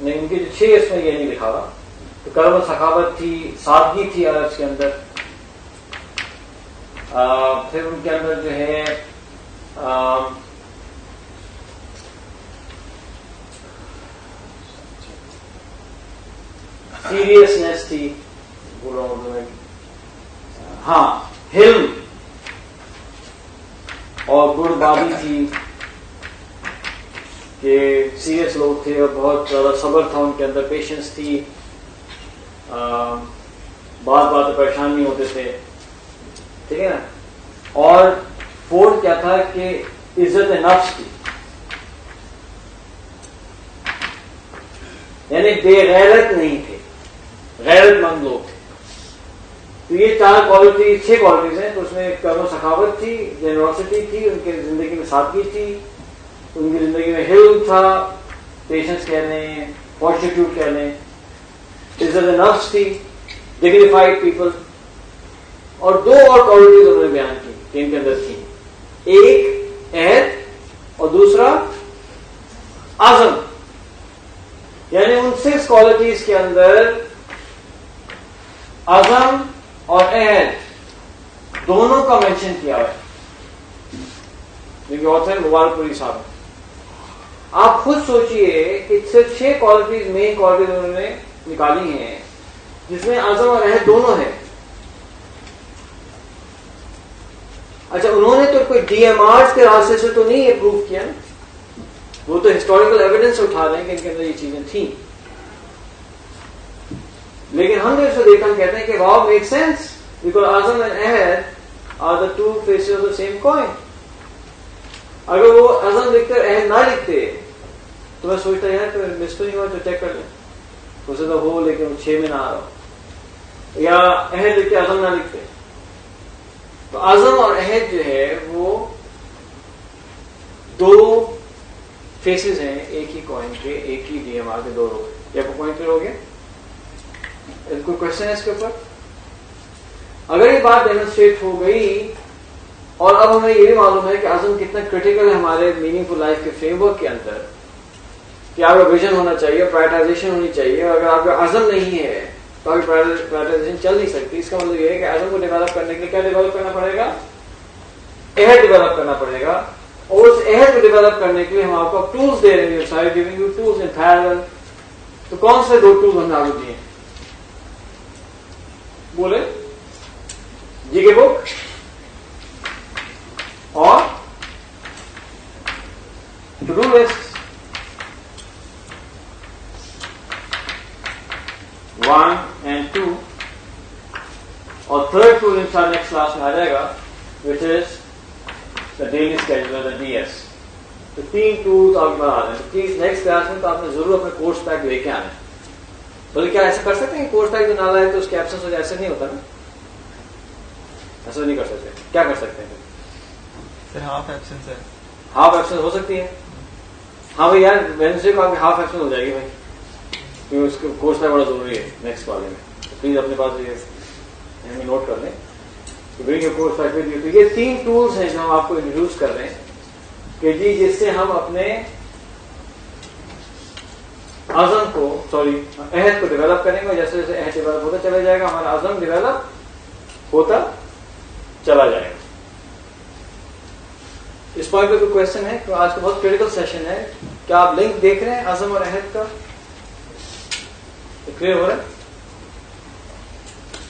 نہیں، ان کی جو 6 اس میں یہ نہیں لکھا ہوا. تو کرم و سخاوت تھی، سادگی تھی عرب کے اندر. پھر ان کے اندر جو ہے سیریسنیس تھی، بولو اردو میں، ہاں حلم اور گڑبادی تھی، کہ سیریس لوگ تھے اور بہت زیادہ صبر تھا ان کے اندر، پیشنس تھی، بات بات پریشان نہیں ہوتے تھے، ٹھیک ہے نا. اور 4 کیا تھا کہ عزت نفس تھی، یعنی بے غیرت نہیں تھے، غیرت مند لوگ تھے. تو یہ 4 کوالٹی 6 کوالٹیز ہیں. تو اس میں کرم و سخاوت تھی، جنراسٹی تھی، ان کی زندگی میں سادگی تھی، ان کی زندگی میں حلم تھا، پیشنس کہہ لیں، فارٹیٹیوڈ کہہ لیں، عزت نفس تھی، ڈگنیفائڈ پیپل. اور 2 اور کوالٹیز انہوں نے بیان کی کہ ان کے اندر تھی، ایک عہد اور دوسرا عزم. یعنی ان 6 کوالٹیز کے اندر عزم اور عہد دونوں کا مینشن کیا ہے، جو کہ آتھر مبارک پوری صاحب ہے. آپ خود سوچئے کہ صرف 6 کوالٹیز، مین کوالٹیز انہوں نے نکالی ہیں جس میں عزم اور عہد دونوں ہیں. اچھا انہوں نے تو کوئی ڈی ایم آرز کے راستے سے تو نہیں یہ پروف کیا، وہ تو ہسٹوریکل ایویڈنس اٹھا رہے ہیں کہ ان کے اندر یہ چیزیں تھیں. لیکن ہم نے اس کو دیکھا، ہم کہتے ہیں کہ واو میک سینس بیکاز عزم اینڈ عہد are the 2 faces of the same coin. اگر وہ عزم لکھتے اور عہد نہ لکھتے تو میں سوچتا یار تو مس تو نہیں ہوا، تو چیک کر لیں، ہو سکتا ہو لیکن 6 میں نہ آ رہا. یا عہد لکھتے عزم نہ لکھتے. تو عزم اور عہد جو ہے وہ دو فیسز ہیں ایک ہی کوائن کے, ایک ہی ڈی ایم آر کے دو رخ. یہ آپ کو پوائنٹ کلیئر ہو گیا؟ کوئی کوشچن ہے اس کے اوپر؟ اگر یہ بات ڈیمونسٹریٹ ہو گئی اور اب ہمیں یہ بھی معلوم ہے کہ عزم کتنا کرٹیکل ہے ہمارے میننگ فل لائف کے فریم ورک کے اندر, کہ آپ کا ویژن ہونا چاہیے, پرائرٹائزیشن ہونی چاہیے. اگر آپ کا عزم نہیں ہے تو آپ کی پرائرٹائزیشن چل نہیں سکتی. اس کا مطلب یہ ہے کہ عزم کو ڈیولپ کرنے کے لیے کیا ڈیولپ کرنا پڑے گا؟ عہد ڈیولپ کرنا پڑے گا. اور اس عہد کو ڈیولپ کرنے کے لیے ہم آپ کو ٹولس دے رہے ہیں, سارے giving you tools in parallel. تو کون سے دو ٹولس ہم نے آپ کو دیے؟ بولے جی کے بک اور ٹو ڈو لسٹ. 1 and 2 اور تھرڈ ٹول انشاءاللہ نیکسٹ کلاس میں آ جائے گا, which is the daily scheduler, the DS. تو 3 ٹولس آپ بنا رہے ہیں. پلیز نیکسٹ کلاس میں تو آپ نے ضرور اپنے کورس پیک لے کے آنا. بولے کیا ایسا کر سکتے ہیں کہ کورس پیک جو نہ لائے تو اس کی ایبسنس ہو جائے؟ ایسا نہیں ہوتا نا, ایسا نہیں کر سکتے. کیا کر سکتے ہیں سر؟ ہاف ایبسنس ہے. ہاف ایبسنس ہو سکتی ہے. ہاں بھائی یار ویڈنسڈے کو آپ کی ہاف ایبسنس ہو جائے گی بھائی, کیونکہ اس کے کورس پیک بڑا ضروری ہے نیکسٹ والے میں. تو پلیز اپنے پاس یہ نوٹ کر لیں کہ bring your course pack with you. تو یہ 3 ٹولس ہیں جو ہم آپ کو انٹروڈیوس کر رہے ہیں کہ جی جس سے ہم اپنے عزم کو عہد کو ڈیولپ کریں گے. جیسے جیسے عہد ڈیولپ ہوتا چلا جائے گا ہمارا عزم ڈیولپ ہوتا چلا جائے گا. اس پوائنٹ پہ کوئی کوشچن ہے؟ کہ آج کا بہت کریٹیکل سیشن ہے. کیا آپ لنک دیکھ رہے ہیں عزم اور عہد کا؟ کلیئر ہو رہا ہے؟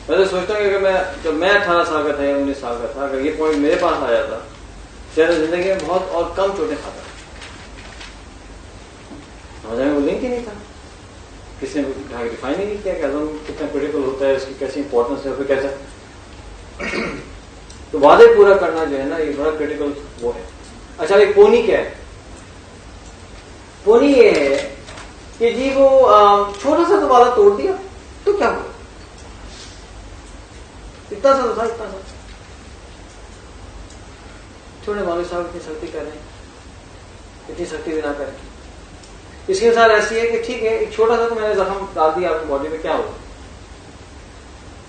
میں تو سوچتا ہوں کہ اگر جب میں 18 سال کا تھا یا 19 سال کا تھا, اگر یہ پوائنٹ میرے پاس آ جاتا شاید زندگی میں بہت اور کم چوٹیں کھاتا. وہ لنک ہی نہیں تھا, کسی نے ڈیفائن ہی نہیں کیا کہ عزم کتنا کریٹیکل ہوتا ہے, اس کی کیسی امپورٹنس ہے, پھر کیسا. تو وعدے پورا کرنا جو ہے نا یہ بڑا کریٹیکل وہ ہے. اچھا ایک پونی کیا ہے؟ پونی یہ ہے کہ جی وہ چھوٹا سا تو وعدہ توڑ دیا تو کیا ہوا, اتنا سا تو تھا, اتنا سا چھوڑے مولوی صاحب اتنی سختی کر رہے ہیں, اتنی سختی بھی نہ کریں. اس کی مثال ایسی ہے کہ ٹھیک ہے ایک چھوٹا سا تو میں نے زخم ڈال دیا آپ کی باڈی میں, کیا ہوگا؟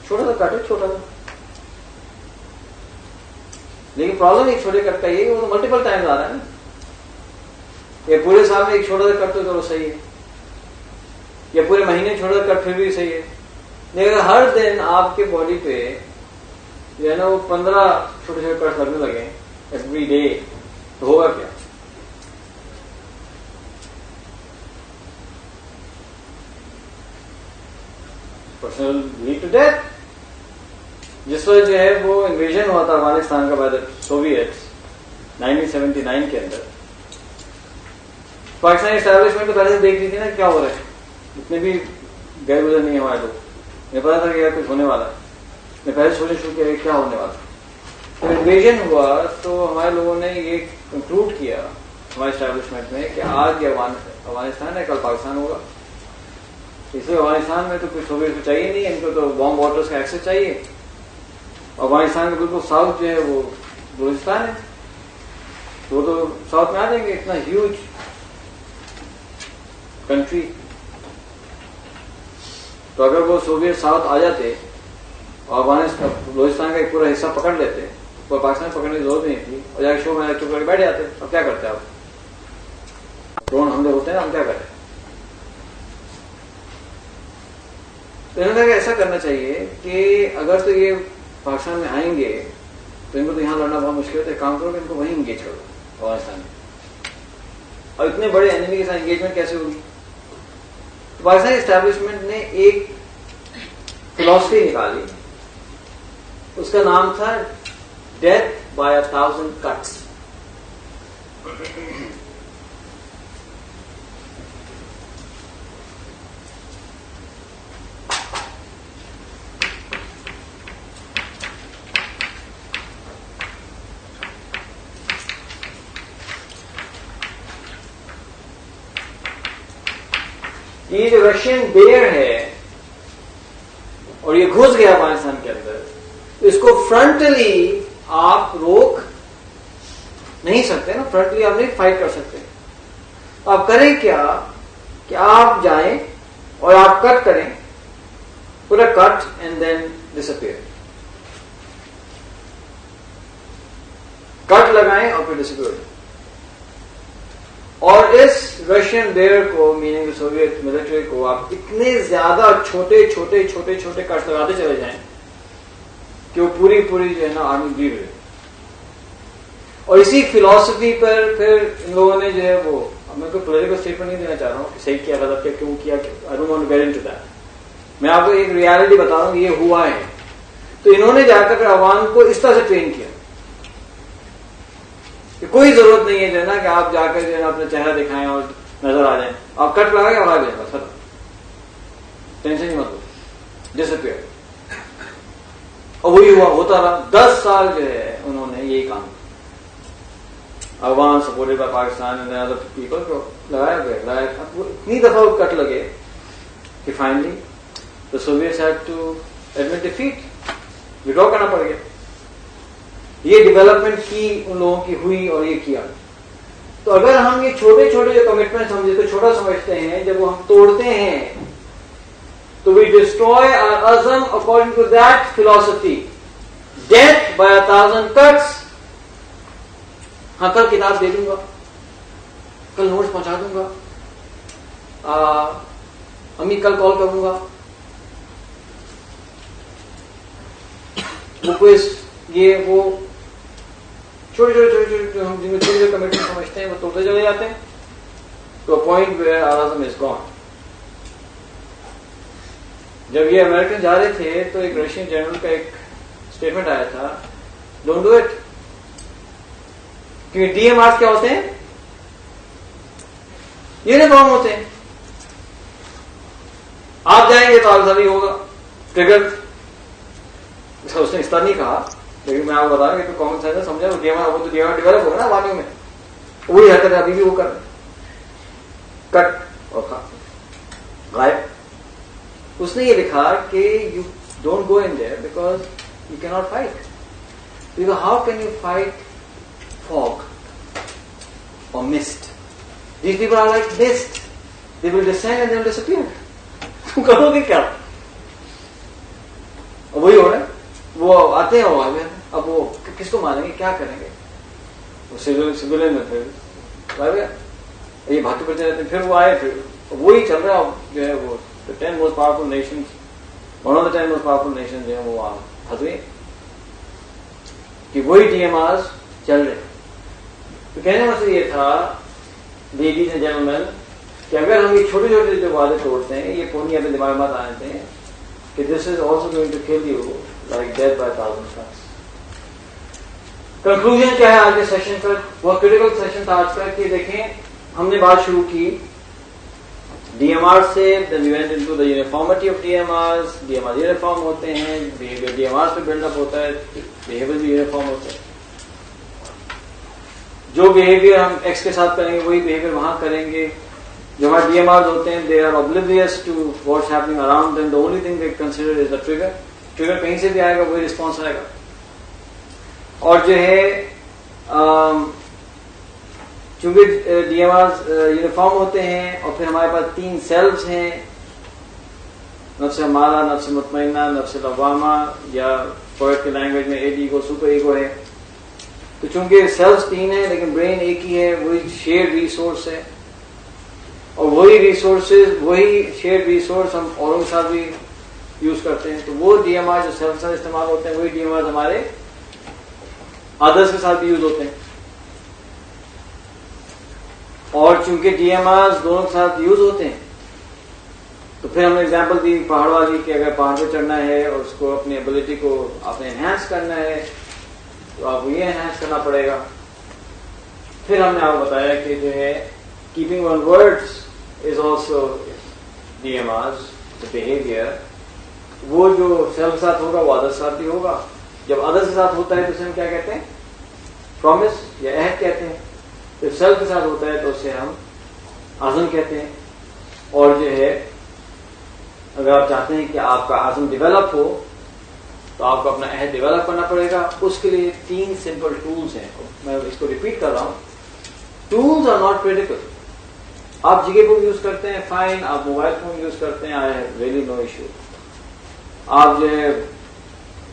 چھوٹا سا کاٹے, چھوٹا سا. لیکن پرابلم ایک چھوٹے کٹ کا یہ کہ وہ تو ملٹیپل ٹائمز آ رہا ہے نا. یا پورے سال میں ایک چھوٹا سا کٹ تو چلو صحیح ہے, یا پورے مہینے چھوٹا سا کٹ پھر بھی صحیح ہے. لیکن ہر دن آپ کے باڈی پہ جو ہے نا وہ 15 چھوٹے چھوٹے کٹ لگنے لگے ایوری ڈے, تو ہوگا کیا؟ Personal lead to death. جس وقت جو ہے وہ انویژن ہوا تھا افغانستان کا بائی سوویٹس 1979 کے اندر, پاکستانی اسٹیبلشمنٹ تو پہلے سے دیکھ رہی تھی نا کیا ہو رہا ہے. اتنے بھی گئے گزر نہیں ہمارے لوگ, مجھے پتا تھا کہ کچھ ہونے والا ہے. میں پہلے سوچنے شروع کیا کیا ہونے والا. جب انویژن ہوا تو ہمارے لوگوں نے یہ کنکلوڈ کیا ہمارے اسٹیبلشمنٹ میں کہ آج یہ افغانستان ہے, کل پاکستان ہوگا. اس لیے افغانستان میں تو کچھ سوویت کو چاہیے نہیں, ان کو تو بام واٹرس کا ایکسس چاہیے. افغانستان کے بالکل ساؤتھ جو ہے وہ بلوچستان ہے, وہ تو ساؤتھ میں آ جائیں گے. اتنا ہیوج کنٹری, تو اگر وہ سوویت ساؤتھ آ جاتے اور افغانستان بلوچستان کا ایک پورا حصہ پکڑ لیتے تو پاکستان پکڑنے کی ضرورت نہیں تھی, اور جا کے شو میں چپ کر کے بیٹھ جاتے. اب کیا کرتے آپ؟ ڈرون حملے ہوتے ہیں, ہم کیا کریں؟ تو انہوں نے ایسا کرنا چاہیے کہ اگر تو یہ پاکستان میں آئیں گے تو ان کو تو یہاں لڑنا بہت مشکل ہوتا ہے. کام کرو کہ ان کو وہیں انگیج کرو افغانستان میں. اور اتنے بڑے اینیمی کے ساتھ انگیجمنٹ کیسے ہوگی؟ تو پاکستانی اسٹیبلشمنٹ نے ایک فلاسفی نکالی, اس کا نام تھا ڈیتھ بائی 1000 کٹس. یہ جو رشین بیئر ہے اور یہ گھس گیا پاکستان کے اندر، اس کو فرنٹلی آپ روک نہیں سکتے نا، فرنٹلی آپ نہیں فائٹ کر سکتے. آپ کریں کیا کہ آپ جائیں اور آپ کٹ کریں، پورا کٹ اینڈ دین ڈس اپیئر. کٹ لگائیں اور پھر ڈس اپیئر. اور اس رشین بیئر کو، میننگ سوویت ملٹری کو، آپ اتنے زیادہ چھوٹے چھوٹے چھوٹے چھوٹے کٹ لگاتے چلے جائیں کہ وہ پوری پوری جو ہے نا آرمی بلیو ہے. اور اسی فلاسفی پر پھر ان لوگوں نے جو ہے وہ، میں کوئی پولیٹیکل اسٹیٹمنٹ نہیں دینا چاہ رہا ہوں کہ صحیح کیا غلط کیا کیوں کیا، I don't want to get into that. میں آپ کو ایک ریالٹی بتا رہا ہوں کہ یہ ہوا ہے. تو انہوں نے جا کر عوام کو اس طرح سے ٹرین کیا کہ کوئی ضرورت نہیں ہے جو ہے نا کہ آپ جا کر جو ہے نا اپنا چہرہ دکھائیں اور نظر آ جائیں. آپ کٹ لگا کے اور آ جائیں بس ختم، ٹینشن نہیں مت لو، ڈس اپیئر. اور وہی ہوا، ہوتا رہا. 10 سال جو ہے انہوں نے یہی کام، عوام supported by Pakistan and other people کو لگایا گیا. اتنی دفعہ وہ کٹ لگے کہ finally the Soviets had to admit defeat. withdraw کرنا پڑ گیا. یہ ڈیولپمنٹ کی ان لوگوں کی ہوئی اور یہ کیا. تو اگر ہم یہ چھوٹے چھوٹے جو کمٹمنٹ سمجھے تو چھوٹا سمجھتے ہیں، جب وہ ہم توڑتے ہیں تو we destroy our azm according to that philosophy. Death by 1,000 cuts. ہاں کل کتاب دے دوں گا، کل نوٹس پہنچا دوں گا، امی کل کال کروں گا، وہ کوئی یہ وہ چھوٹے چھوٹے چھوٹے چھوٹے ہم جن میں چھوٹے چھوٹے کمیٹمنٹ سمجھتے ہیں وہ توڑتے چلے جاتے ہیں. تو پوائنٹ ویئر آر اعظم از گون. جب یہ امریکن جا رہے تھے تو ایک رشین جنرل کا ایک اسٹیٹمنٹ آیا تھا، ڈونٹ ڈو اٹ. کیونکہ ڈی ایم آر کیا ہوتے ہیں؟ یونیفارم ہوتے ہیں. آپ جائیں گے تو آگزابی ہوگا، ٹریگر. اس نے اس طرح نہیں کہا، لیکن میں آپ کو بتا رہا ہوں کہ کامن سینس سمجھا. وہ ڈی ایم آر ڈیولپ ہوگا نا عوامیوں میں، وہی حرکت ہے ابھی بھی وہ کر رہے. کٹ اور غائب. اس نے یہ لکھا کہ you don't go in there because you can not fight. Because how can you fight fog or mist? These people are like mist. They will descend and they will disappear. تم کرو گے کیا؟ وہی ہو رہا ہے. وہ آتے ہیں وہ آگے، اب وہ کس کو مانیں گے، کیا کریں گے؟ وہ سویلین میں پھر یہ بھاگتے پڑتے رہتے ہیں. پھر وہ آئے، پھر وہی چل رہا ہے جو ہے وہ 10 most powerful nations، one of the 10 most powerful nations جو ہے وہ وہاں پھنس گئے کہ وہی ڈی ایم آر چل رہے. تو کہنے کا مطلب یہ تھا لیڈیز اینڈ جینٹلمین کہ اگر ہم یہ چھوٹے چھوٹے جو وعدے توڑتے ہیں، یہ پونی اپنے دماغ میں آ جاتے ہیں کہ this is also going to kill you like death by 1,000 cuts. Conclusion کیا ہے آج کے سیشن پر؟ بہت کریٹیکل سیشن تھا آج کا. کہ دیکھیں ہم نے بات شروع کی ڈی ایم آر سے، then we went into the uniformity of DMRs. DMRs uniform ہوتے ہیں، behavior DMRs پہ بلڈ اپ ہوتا ہے، behavior بھی یونیفارم ہوتا ہے. جو بیہیویئر ہم ایکس کے ساتھ کریں گے وہی بیہیویئر وہاں کریں گے. جو ہمارے ڈی ایم آرز ہوتے ہیں they are oblivious to what's happening around them. The only thing they consider is the trigger. Trigger کہیں سے بھی آئے گا وہی رسپانس آئے گا. اور جو ہے چونکہ ڈی ایم آرز یونیفارم ہوتے ہیں اور پھر ہمارے پاس 3 سیلز ہیں، نفس ہمارا، نفس مطمئنہ، نفس لوامہ، یا پوئٹ کی لینگویج میں ایڈ ایگو، سپر ایگو ہے. تو چونکہ سیلز 3 ہیں لیکن برین ایک ہی ہے، وہی شیئر ریسورس ہے، اور وہی ریسورسز، وہی شیئر ریسورس ہم اوروں کے ساتھ بھی یوز کرتے ہیں. تو وہ ڈی ایم آر جو سیلف کے ساتھ استعمال ہوتے ہیں وہی ڈی ایم آر ہمارے ادرس کے ساتھ بھی یوز ہوتے ہیں. اور چونکہ ڈی ایم آر دونوں کے ساتھ یوز ہوتے ہیں تو پھر ہم نے اگزامپل دی پہاڑ والی کہ اگر پہاڑ پہ چڑھنا ہے اور اس کو اپنی ایبلٹی کو آپ نے انہینس کرنا ہے تو آپ کو یہ انہینس کرنا پڑے گا. پھر ہم نے آپ کو بتایا کہ جو ہے keeping one words is also D M Rs behaviour. وہ جو سیلف کے ساتھ ہوگا وہ ادر کے ساتھ بھی ہوگا. جب ادر کے ساتھ ہوتا ہے تو اسے ہم کیا کہتے ہیں؟ پرومس یا عہد کہتے ہیں. جب سیلف کے ساتھ ہوتا ہے تو اسے ہم عزم کہتے ہیں. اور جو ہے اگر آپ چاہتے ہیں کہ آپ کا عزم ڈیولپ ہو تو آپ کو اپنا عہد ڈیولپ کرنا پڑے گا. اس کے لیے 3 سمپل ٹولز ہیں. میں اس کو ریپیٹ کر رہا ہوں. Tools are not critical. آپ جگہ بک یوز کرتے ہیں فائن, آپ موبائل فون یوز کرتے ہیں, I have really no issue. آپ جو ہے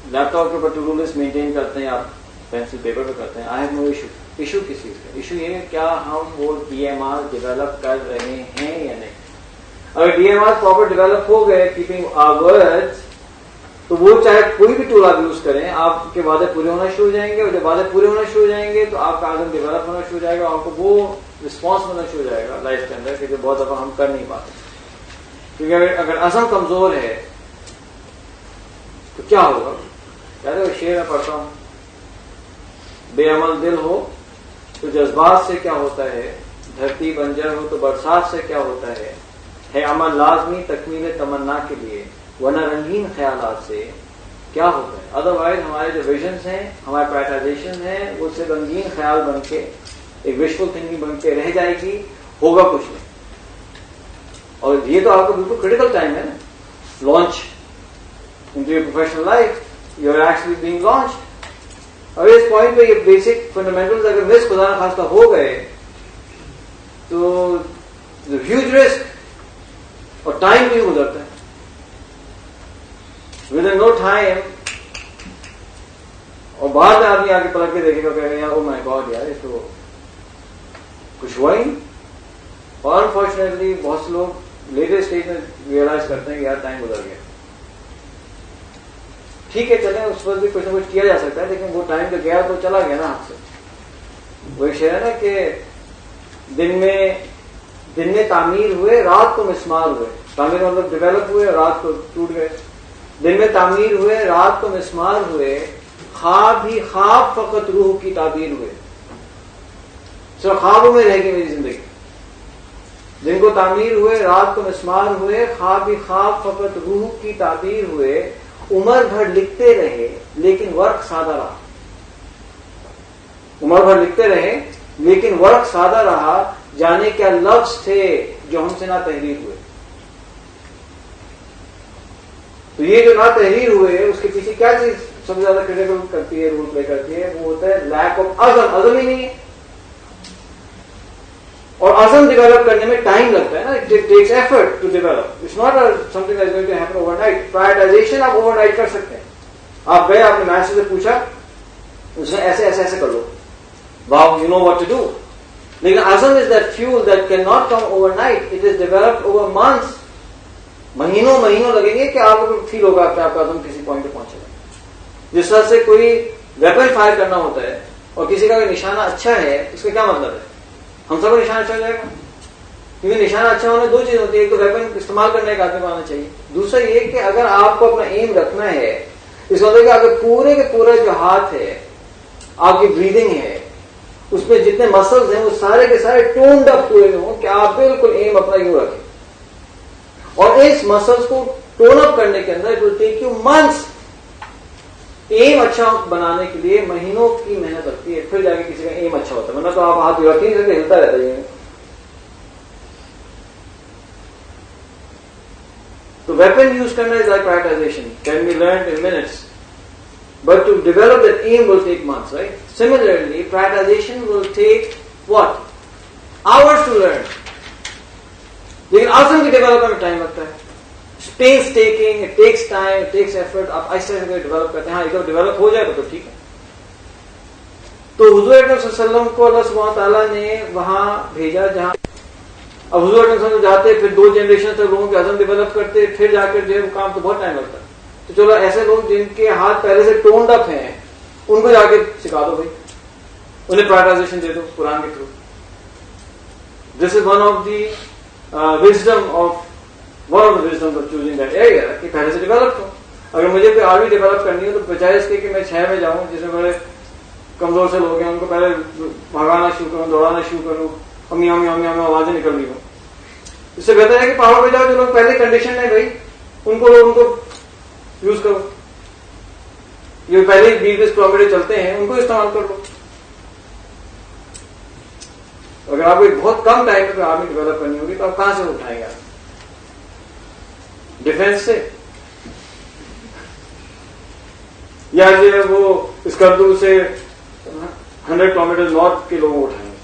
لیپ ٹاپ کے اوپر ٹو ڈو لسٹ مینٹین کرتے ہیں, آپ پینسل پیپر پہ کرتے ہیں, I have no issue. Issue کس چیز کا؟ ایشو یہ ہے کیا ہم وہ ڈی ایم آر ڈیولپ کر رہے ہیں یا نہیں. اگر D M R proper develop ہو گئے کیپنگ آور ورڈز, تو وہ چاہے کوئی بھی ٹول آپ یوز کریں, آپ کے وعدے پورے ہونا شروع ہو جائیں گے, اور جب وعدے پورے ہونا شروع ہو جائیں گے تو آپ کا عزم ڈیولپ ہونا شروع ہو جائے گا, آپ کو وہ رسپانس ملنا شروع ہو جائے گا لائف کے اندر کہ جو بہت دفعہ ہم کر نہیں پاتے. کیونکہ اگر عزم کمزور ہے تو کیا ہوگا؟ کہتے وہ شعر میں پڑھتا ہوں, بے عمل دل ہو تو جذبات سے کیا ہوتا ہے, دھرتی بنجر ہو تو برسات سے کیا ہوتا ہے عمل لازمی تکمیل تمنا کے لیے, ورنہ رنگین خیالات سے کیا ہوتا ہے. ادروائز ہمارے جو ویژنس ہیں, ہمارے پرائٹائزیشن ہیں, وہ صرف رنگین خیال بن کے ایک وشفل تھنکنگ بن کے رہ جائے گی, ہوگا کچھ نہیں. اور یہ تو آپ کا بالکل کریٹیکل ٹائم ہے نا, launch into your professional life, you are actually being launch. اور اس پوائنٹ پہ یہ بیسک فنڈامنٹلز اگر مس خدا نخواستہ ہو گئے تو ہیوج رسک, اور ٹائم بھی گزرتا ہے. ود ان نو ٹائم, اور بعد میں آدمی آگے پلٹ کے دیکھے گا کہ یار او مائی گاڈ یار یہ تو کچھ ہوا ہی نہیں. اور انفارچونیٹلی بہت سے لوگ لیٹر اسٹیج میں ریئلائز کرتے ہیں کہ یار ٹائم گزر گیا. ٹھیک ہے چلیں, اس وقت بھی کچھ نہ کچھ کیا جا سکتا ہے, لیکن وہ ٹائم جو گیا تو چلا گیا نا ہاتھ سے. وہ ایک شعر ہے نا کہ دن میں تعمیر ہوئے رات کو مسمار ہوئے. تعمیر مطلب ڈیولپ ہوئے, رات کو ٹوٹ گئے. دن میں تعمیر ہوئے رات کو مسمار ہوئے, خواب ہی خواب فقط روح کی تعبیر ہوئے. صرف خوابوں میں رہ گئی میری زندگی. دن کو تعمیر ہوئے رات کو مسمار ہوئے, خواب ہی خواب فقط روح کی تعبیر ہوئے. عمر بھر لکھتے رہے لیکن ورق سادہ رہا. عمر بھر لکھتے رہے لیکن ورق سادہ رہا. جانے کیا لفظ تھے جو ہم سے نہ تحریر ہوئے. تو یہ جو نہ تحریر ہوئے اس کے پیچھے کیا چیز سب سے زیادہ کریٹیکل کرتی ہے, رول پلے کرتی ہے, وہ ہوتا ہے لیک آف عزم. عزم ہی نہیں ہے, اور عزم ڈیولپ کرنے میں ٹائم لگتا ہے نا. It takes effort to develop. It's not something that is going to happen overnight. Prioritization آپ اوور نائٹ کر سکتے ہیں. آپ گئے, آپ نے ماسٹر سے پوچھا, اس نے ایسے ایسے ایسے کر لو, wow you know what to do. لیکن عزم is that fuel that can not come overnight. It is developed over months. مہینوں لگیں گے کہ آپ کو فیل ہوگا کہ آپ کا عزم کسی پوائنٹ پہ پہنچے گا. جس طرح سے کوئی ویپن فائر کرنا ہوتا ہے اور کسی کا اگر نشانہ اچھا ہے, اس کا کیا مطلب ہے؟ ہم سب کو نشانہ اچھا ہو جائے گا. کیونکہ نشانہ اچھا ہونے دو چیز ہوتی ہے, ایک تو ویپن استعمال کرنے کا آدمی کو آنا چاہیے, دوسرا یہ کہ اگر آپ کو اپنا ایم رکھنا ہے, اس کا مطلب کہ اگر پورے کے پورا جو ہاتھ ہے, آپ کی بریدنگ ہے, اس میں جتنے مسلز ہیں وہ سارے کے سارے ٹونڈ اپ ہوئے ہوں کہ آپ بالکل ایم اپنا یوں رکھیں. اور اس مسلز کو ٹون اپ کرنے کے اندر it will take you months. ایم اچھا بنانے کے لیے مہینوں کی محنت لگتی ہے, پھر جا کے کسی کا ایم اچھا ہوتا ہے, ورنہ تو آپ ہاتھ رکھ نہیں سکتے, ہلتا رہتا ہے. تو ویپن یوز کرنا is like prioritization, can be learned in minutes, but to develop that ایم will take months, right. Similarly prioritization will take what hours to learn. لیکن عزم کی ڈیولپمنٹ میں ٹائم لگتا ہے. Painstaking, it takes time, it takes effort. آپ ایسے ایسے ڈیولپ کرتے ہیں. ہاں ایک ڈیولپ ہو جائے گا تو ٹھیک ہے. تو حضور اکرم صلی اللہ علیہ وسلم کو اللہ سبحانہ تعالیٰ نے وہاں بھیجا جہاں اب حضور اکرم صلی اللہ علیہ وسلم جاتے, پھر 2 جنریشن تک لوگوں کے عزم ڈیولپ کرتے, پھر جا کر جو ہے وہ کام تو بہت ٹائم لگتا ہے. تو چلو ایسے لوگ جن کے ہاتھ پہلے سے ٹونڈ اپ ہیں ان کو جا کے سکھا دو بھائی, انہیں پرائٹائزیشن دے دو قرآن کے through. This is one of the wisdom of choosing that area کہ پہلے سے ڈیولپ ہو. اگر مجھے کوئی آرمی ڈیولپ کرنی ہو تو بجائے اس کے کہ میں شہر میں جاؤں جس میں بڑے کمزور سے لوگ ہیں, ان کو پہلے بھگانا شروع کروں, دوڑانا شروع کروں, امی امی امی امی آوازیں نکل رہی ہوں. اس سے بہتر ہے کہ پہاڑوں پہ جاؤ جو لوگ پہلے کنڈیشن ہے بھائی ان کو یوز کرو. جو پہلے 20-20 کلومیٹر چلتے ہیں ان کو استعمال کر لو. اگر آپ کو بہت کم ٹائم پہ آرمی ڈیولپ کرنی ہوگی تو آپ کہاں سے اٹھائیں گے؟ ڈیفینس سے یا جو ہے وہ اسکردو سے 100 کلومیٹر نارتھ کے لوگوں کو اٹھائیں گے.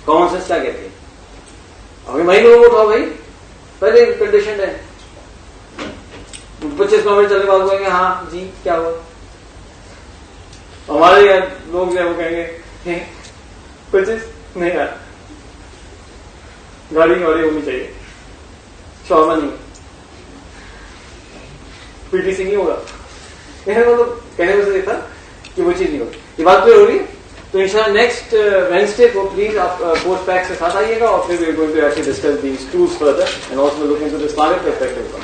کامن سینس کیا کہتے ہیں؟ ابھی وہی لوگوں کو اٹھاؤ بھائی, پہلے کنڈیشن ہے. 25 کلومیٹر چلنے کے بعد کہیں گے ہاں جی کیا ہوا. ہمارے یہاں لوگ جو ہے وہ کہیں گے 25 نہیں یار, گاڑی ہونی چاہیے, شاورما نہیں, پی ٹی سی نہیں ہوگا. مطلب کہنے میں سے یہ تھا کہ وہ چیز نہیں ہوگی. یہ بات کلیئر ہو رہی ہے. تو انشاءاللہ نیکسٹ وینسڈے کو پلیز آپ کورس پیک کے ساتھ آئیے گا, اور پھر we are going to actually discuss these tools further and also looking to the Islamic perspective.